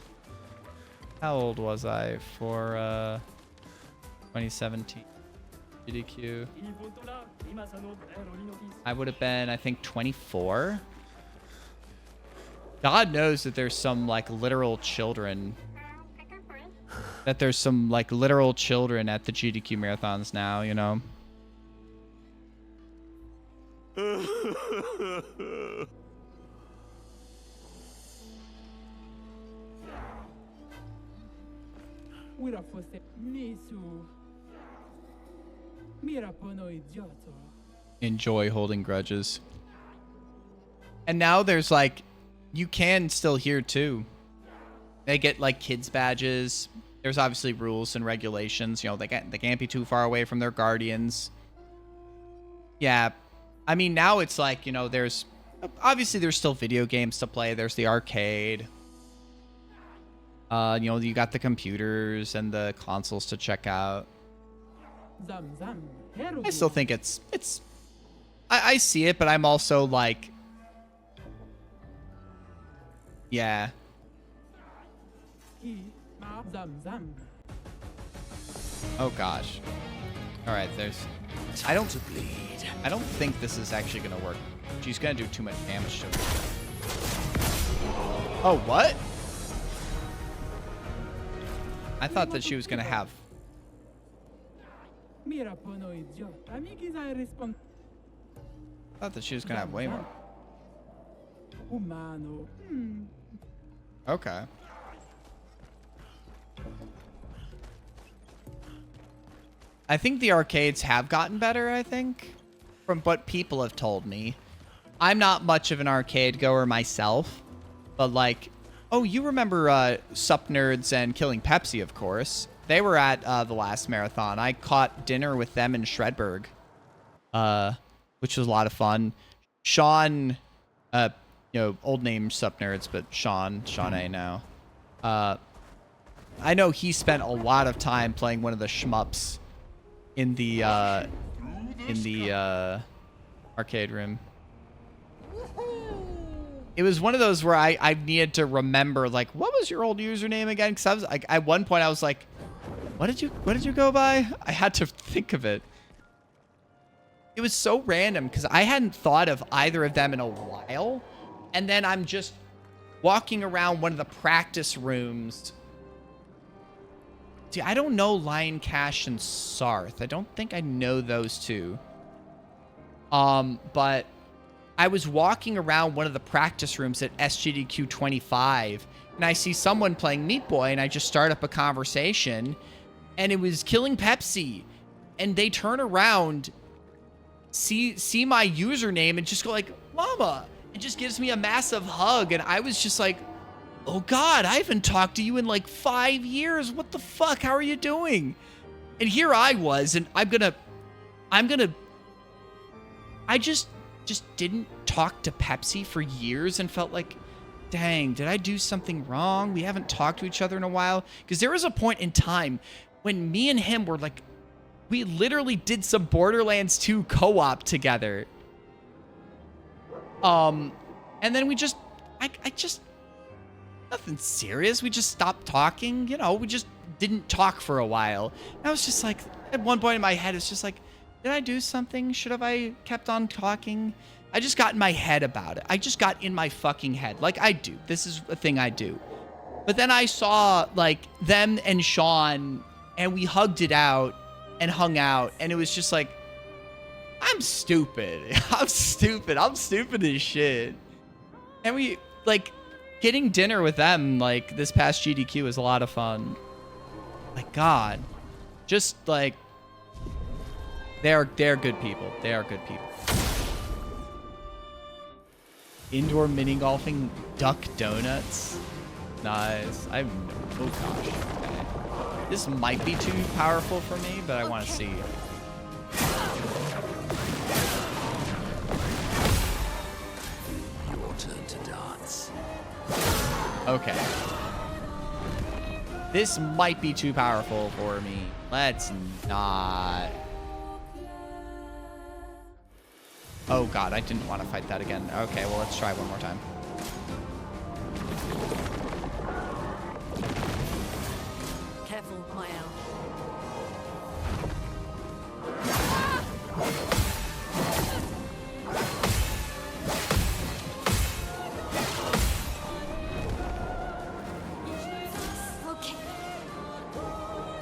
Speaker 1: How old was I for 2017 GDQ? I would have been, I think, 24. God knows that there's some, like, literal children. That there's some, like, literal children at the GDQ marathons now, you know? Enjoy holding grudges. And now there's like, you can still hear too. They get like kids badges. There's obviously rules and regulations. You know, they can't be too far away from their guardians. Yeah, I mean now it's like, you know, there's still video games to play. There's the arcade. You know, you got the computers and the consoles to check out. I still think it's I see it, but I'm also like, yeah. Oh gosh. All right, I don't think this is actually gonna work. She's gonna do too much damage to me. Oh, what? I thought that she was gonna have. I thought that she was gonna have way more. Okay. I think the arcades have gotten better, I think, from what people have told me. I'm not much of an arcade goer myself, but like, oh, you remember Sup Nerds and Killing Pepsi, of course. They were at the last marathon. I caught dinner with them in Shredberg, which was a lot of fun. Sean, you know, old name Sup Nerds, but Sean A now. I know he spent a lot of time playing one of the shmups in the arcade room. It was one of those where I needed to remember, like, what was your old username again? Because I was like, at one point I was like, what did you go by? I had to think of it. It was so random because I hadn't thought of either of them in a while, and then I'm just walking around one of the practice rooms. See, I don't know Lion Cash and Sarth. I don't think I know those two. But I was walking around one of the practice rooms at SGDQ 25, and I see someone playing Meat Boy, and I just start up a conversation, and it was Killing Pepsi, and they turn around, see my username, and just go like, "Mama," and just gives me a massive hug, and I was just like, oh God, I haven't talked to you in like 5 years. What the fuck? How are you doing? And here I was, and I just didn't talk to Pepsi for years and felt like, dang, did I do something wrong? We haven't talked to each other in a while. Because there was a point in time when me and him were like, we literally did some Borderlands 2 co-op together. And then we just, nothing serious. We just stopped talking. You know, we just didn't talk for a while. And I was just like, at one point in my head, it's just like, did I do something? Should have I kept on talking? I just got in my head about it. I just got in my fucking head. Like I do. This is a thing I do. But then I saw like them and Sean, and we hugged it out and hung out. And it was just like, I'm stupid. I'm stupid as shit. And we like, getting dinner with them, like, this past GDQ was a lot of fun. Like, God. Just, like, they're good people. They are good people. Indoor mini golfing, Duck Donuts. Nice. Oh, gosh. Okay. This might be too powerful for me, but I want to see.
Speaker 2: Your turn to dance.
Speaker 1: Okay. This might be too powerful for me. Let's not. Oh God, I didn't want to fight that again. Okay, well, let's try one more time.
Speaker 4: Careful, Mael.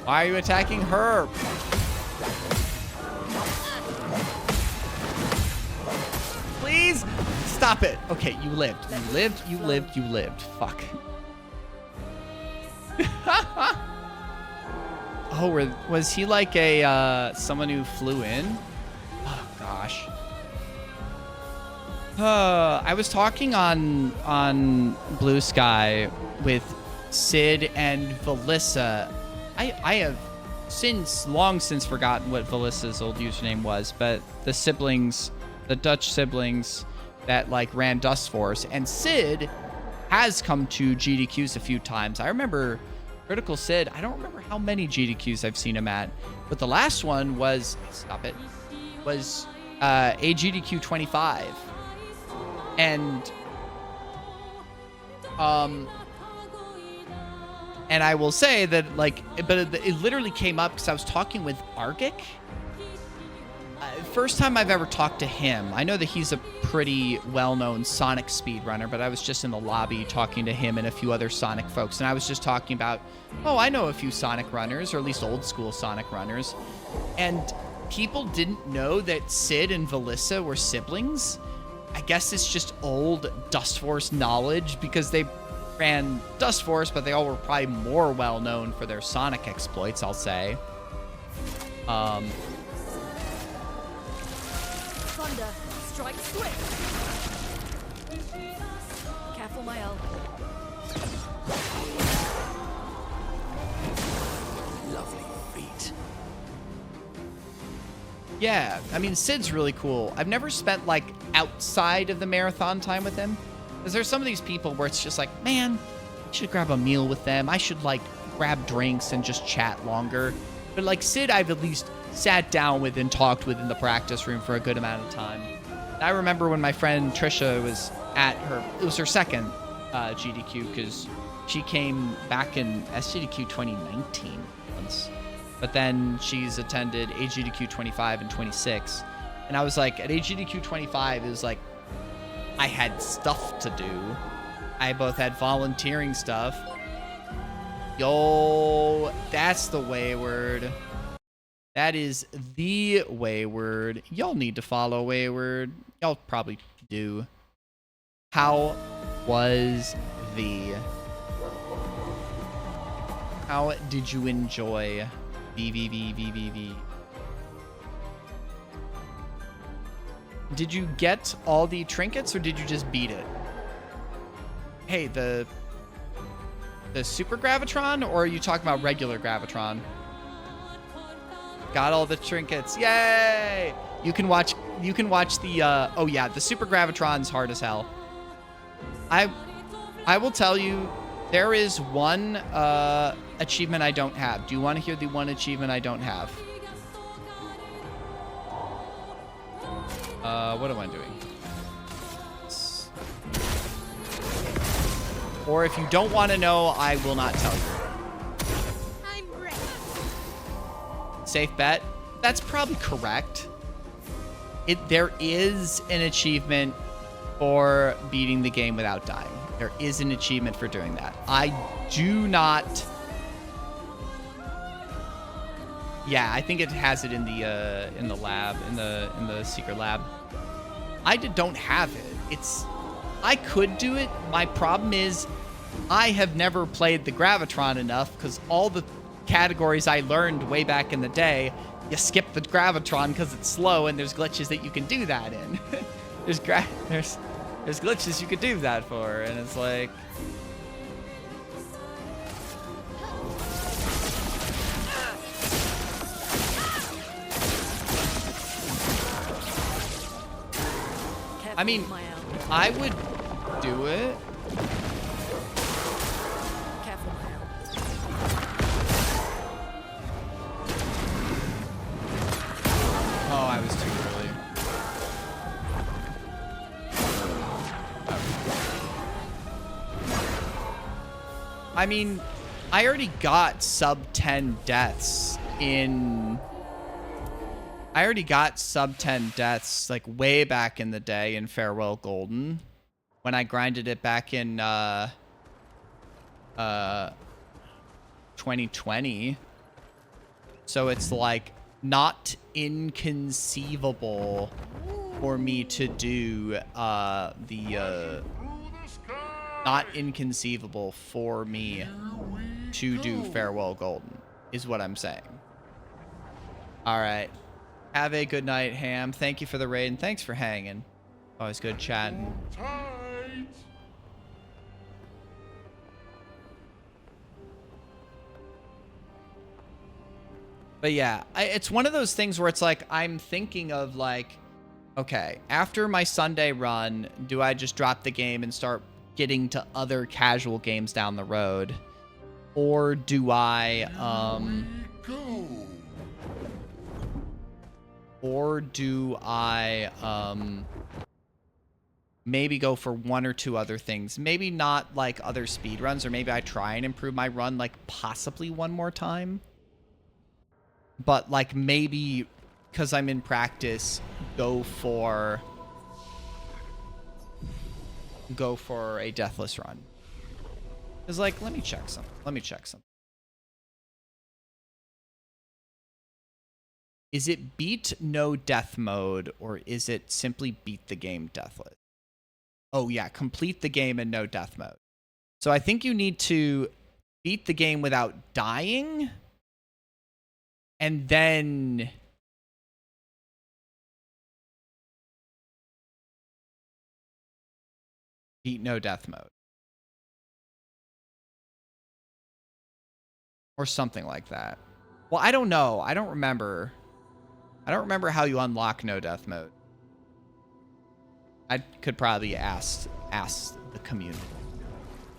Speaker 1: Why are you attacking her? Please stop it. Okay, you lived. You lived. Fuck. Oh, was he like a someone who flew in? Oh gosh. I was talking on Blue Sky with Sid and Valissa. I have long since forgotten what Valissa's old username was, but the siblings, the Dutch siblings that like ran Dust Force, and Sid has come to GDQs a few times. I remember Critical Sid, I don't remember how many GDQs I've seen him at, but the last one was, was a GDQ 25. And I will say that, like, but it literally came up because I was talking with Argic. First time I've ever talked to him. I know that he's a pretty well-known Sonic speedrunner, but I was just in the lobby talking to him and a few other Sonic folks, and I was just talking about, oh, I know a few Sonic runners, or at least old-school Sonic runners, and people didn't know that Sid and Valissa were siblings. I guess it's just old Dust Force knowledge because they ran Dust Force, but they all were probably more well-known for their Sonic exploits, I'll say.
Speaker 4: Thunder, strike swift. Careful, my elf.
Speaker 2: Lovely feet.
Speaker 1: Yeah, I mean, Sid's really cool. I've never spent, like, outside of the marathon time with him. Because there's some of these people where it's just like, man, I should grab a meal with them. I should, like, grab drinks and just chat longer. But, like, Sid, I've at least sat down with and talked with in the practice room for a good amount of time. I remember when my friend Trisha was at it was her second GDQ, because she came back in SGDQ 2019 once. But then she's attended AGDQ 25 and 26. And I was like, at AGDQ 25, it was like, I had stuff to do. I both had volunteering stuff. Yo, that's the Wayward. That is the Wayward. Y'all need to follow Wayward. Y'all probably do. How was the... How did you enjoy VVVVVV? Did you get all the trinkets or did you just beat it? Hey, the Super Gravitron, or are you talking about regular Gravitron? Got all the trinkets. Yay! You can watch the oh yeah, the Super Gravitron's hard as hell. I will tell you, there is one achievement I don't have. Do you want to hear the one achievement I don't have? What am I doing? Or if you don't want to know, I will not tell you.
Speaker 3: I'm ready.
Speaker 1: Safe bet. That's probably correct. There is an achievement for beating the game without dying. There is an achievement for doing that. I do not. Yeah, I think it has it in the lab, in the secret lab. I don't have it. I could do it. My problem is I have never played the Gravitron enough, because all the categories I learned way back in the day, you skip the Gravitron because it's slow, and there's glitches that you can do that in. there's glitches you could do that for, and it's like... I mean, I would do it.
Speaker 4: Careful, my elf.
Speaker 1: Oh, I was too early. I mean, I already got sub 10 deaths in... I already got sub 10 deaths, like, way back in the day in Farewell Golden, when I grinded it back in 2020. So it's, like, not inconceivable for me to do not inconceivable for me to do Farewell Golden, is what I'm saying. All right. Have a good night, Ham. Thank you for the raid, and thanks for hanging. Always good chatting.
Speaker 8: Tight.
Speaker 1: But yeah, it's one of those things where it's like, I'm thinking of like, okay, after my Sunday run, do I just drop the game and start getting to other casual games down the road? Or do I, maybe go for one or two other things? Maybe not like other speed runs, or maybe I try and improve my run like possibly one more time. But like maybe because I'm in practice, go for a deathless run. It's like, let me check something. Is it beat no death mode, or is it simply beat the game deathless? Oh yeah, complete the game in no death mode. So I think you need to beat the game without dying, and then beat no death mode. Or something like that. Well, I don't know. I don't remember how you unlock no death mode. I could probably ask the community.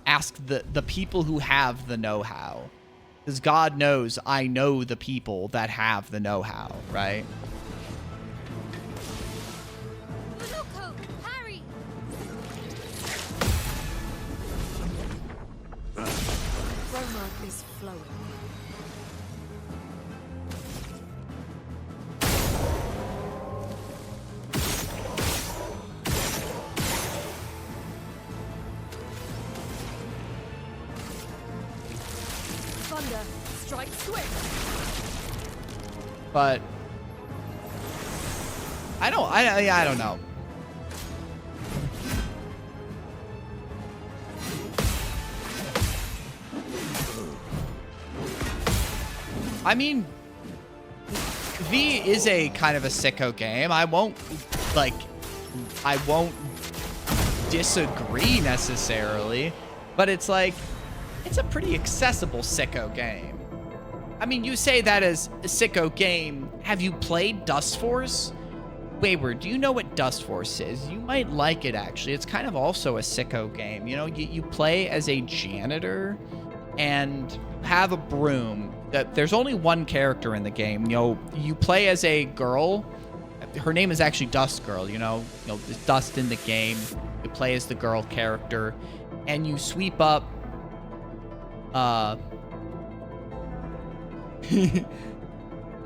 Speaker 1: Ask the people who have the know-how. Because God knows I know the people that have the know-how, right?
Speaker 3: Loco, Harry!
Speaker 4: Roma is flowing. Thunder, strike swift.
Speaker 1: But I don't know. I mean, V is a kind of a sicko game. I won't disagree necessarily, but it's like, it's a pretty accessible sicko game. I mean, you say that as a sicko game. Have you played Dust Force? Wayward, do you know what Dust Force is? You might like it, actually. It's kind of also a sicko game. You know, you play as a janitor and have a broom. There's only one character in the game. You know, you play as a girl. Her name is actually Dust Girl, you know, there's dust in the game. You play as the girl character, and you sweep up I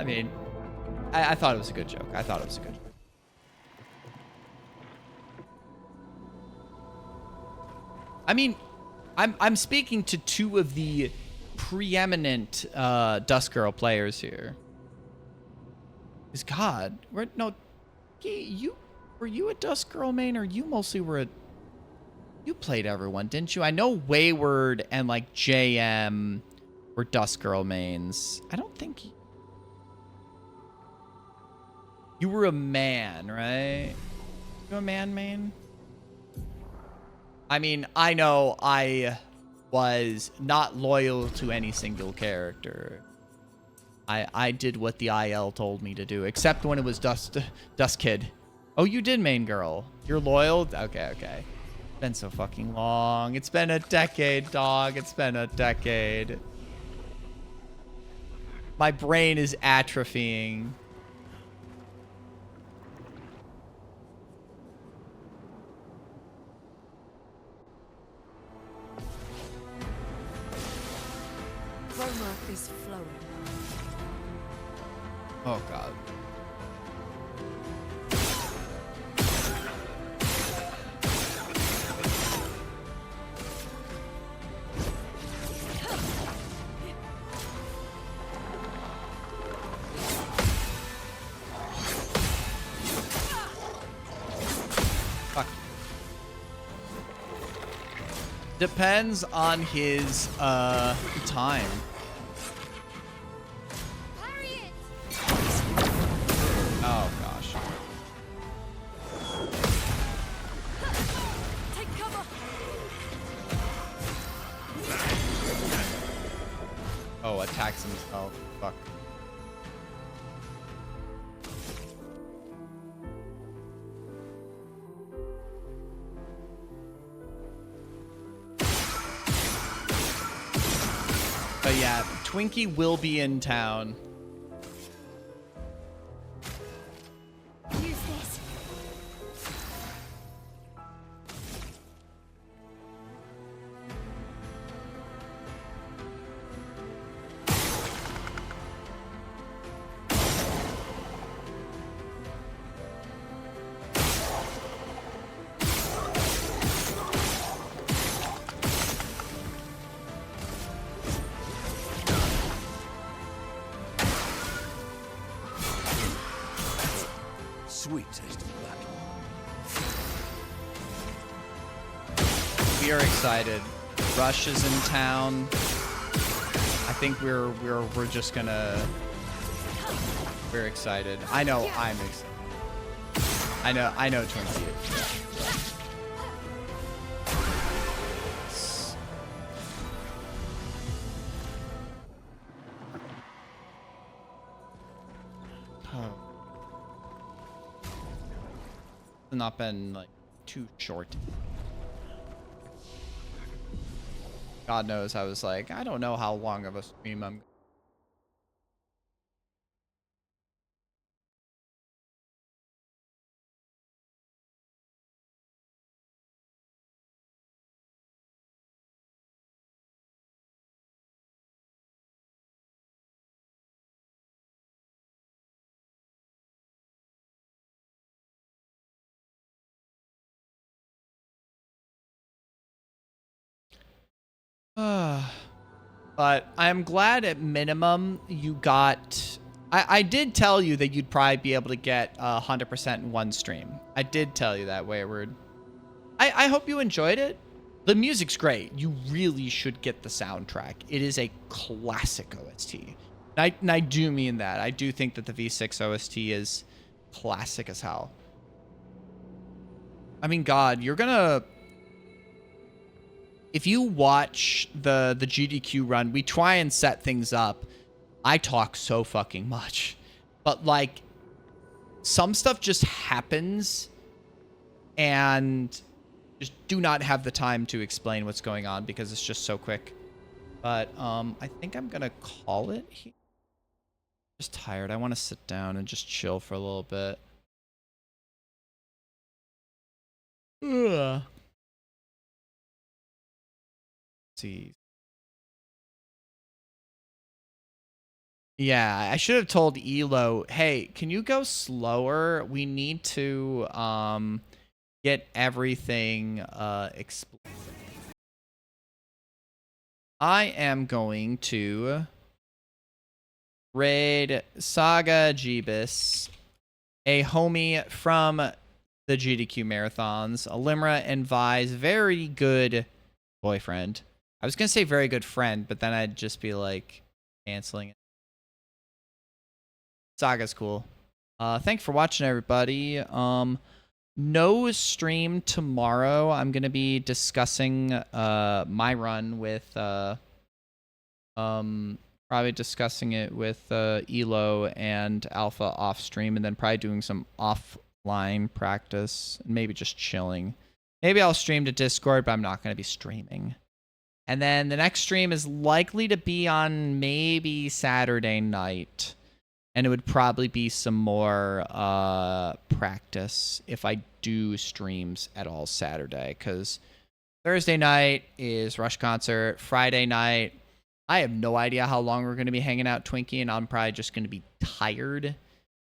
Speaker 1: mean, I thought it was a good joke. I mean, I'm speaking to two of the preeminent Dust Girl players here. Is God? Were you a Dust Girl main, or you mostly were you played everyone, didn't you? I know Wayward and like JM were Dust Girl mains. I don't think you were a man, right? You a man main? I mean, I know I was not loyal to any single character. I did what the IL told me to do, except when it was Dust Kid. Oh, you did main girl. You're loyal? Okay. Been so fucking long. It's been a decade, dog. It's been a decade. My brain is atrophying.
Speaker 4: Roma is flowing.
Speaker 1: Oh, God. Fuck. Depends on his time. Oh gosh.
Speaker 4: Take cover.
Speaker 1: Oh, attacks himself. Fuck. Yeah, Twinkie will be in town.
Speaker 3: Use this.
Speaker 2: Sweet taste of battle.
Speaker 1: We are excited. Rush is in town. I think we're just gonna. We're excited. I know I'm excited. I know Twinkie is. Oh. Not been like too short. God knows I was like, I don't know how long of a stream I'm. But I'm glad at minimum you got. I did tell you that you'd probably be able to get 100% in one stream. I did tell you that, Wayward. I hope you enjoyed it. The music's great. You really should get the soundtrack. It is a classic OST. And I do mean that. I do think that the V6 OST is classic as hell. I mean, God, you're gonna... If you watch the GDQ run, we try and set things up. I talk so fucking much. But, like, some stuff just happens and just do not have the time to explain what's going on because it's just so quick. But I think I'm going to call it here. Just tired. I want to sit down and just chill for a little bit. Ugh. See. Yeah, I should have told Elo, hey, can you go slower? We need to get everything explained. I am going to raid Saga Jeebus, a homie from the GDQ marathons, Alimra and Vi's very good boyfriend. I was going to say very good friend, but then I'd just be like canceling it. Saga's cool. Thanks for watching, everybody. No stream tomorrow. I'm going to be discussing my run with probably discussing it with Elo and Alpha off stream, and then probably doing some offline practice and maybe just chilling. Maybe I'll stream to Discord, but I'm not going to be streaming. And then the next stream is likely to be on maybe Saturday night. And it would probably be some more practice if I do streams at all Saturday. Because Thursday night is Rush concert. Friday night, I have no idea how long we're going to be hanging out, Twinkie. And I'm probably just going to be tired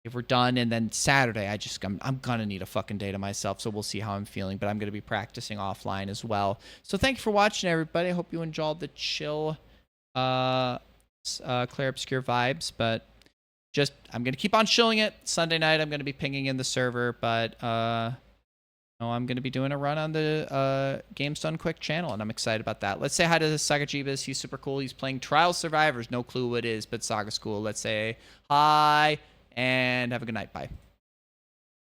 Speaker 1: if we're done. And then Saturday, I'm going to need a fucking day to myself. So we'll see how I'm feeling. But I'm going to be practicing offline as well. So thank you for watching, everybody. I hope you enjoyed the chill Clair Obscur vibes. But... I'm going to keep on chilling it. Sunday night, I'm going to be pinging in the server, but I'm going to be doing a run on the Games Done Quick channel, and I'm excited about that. Let's say hi to Saga Jeebus. He's super cool. He's playing Trial Survivors. No clue what it is, but Saga's cool. Let's say hi, and have a good night. Bye.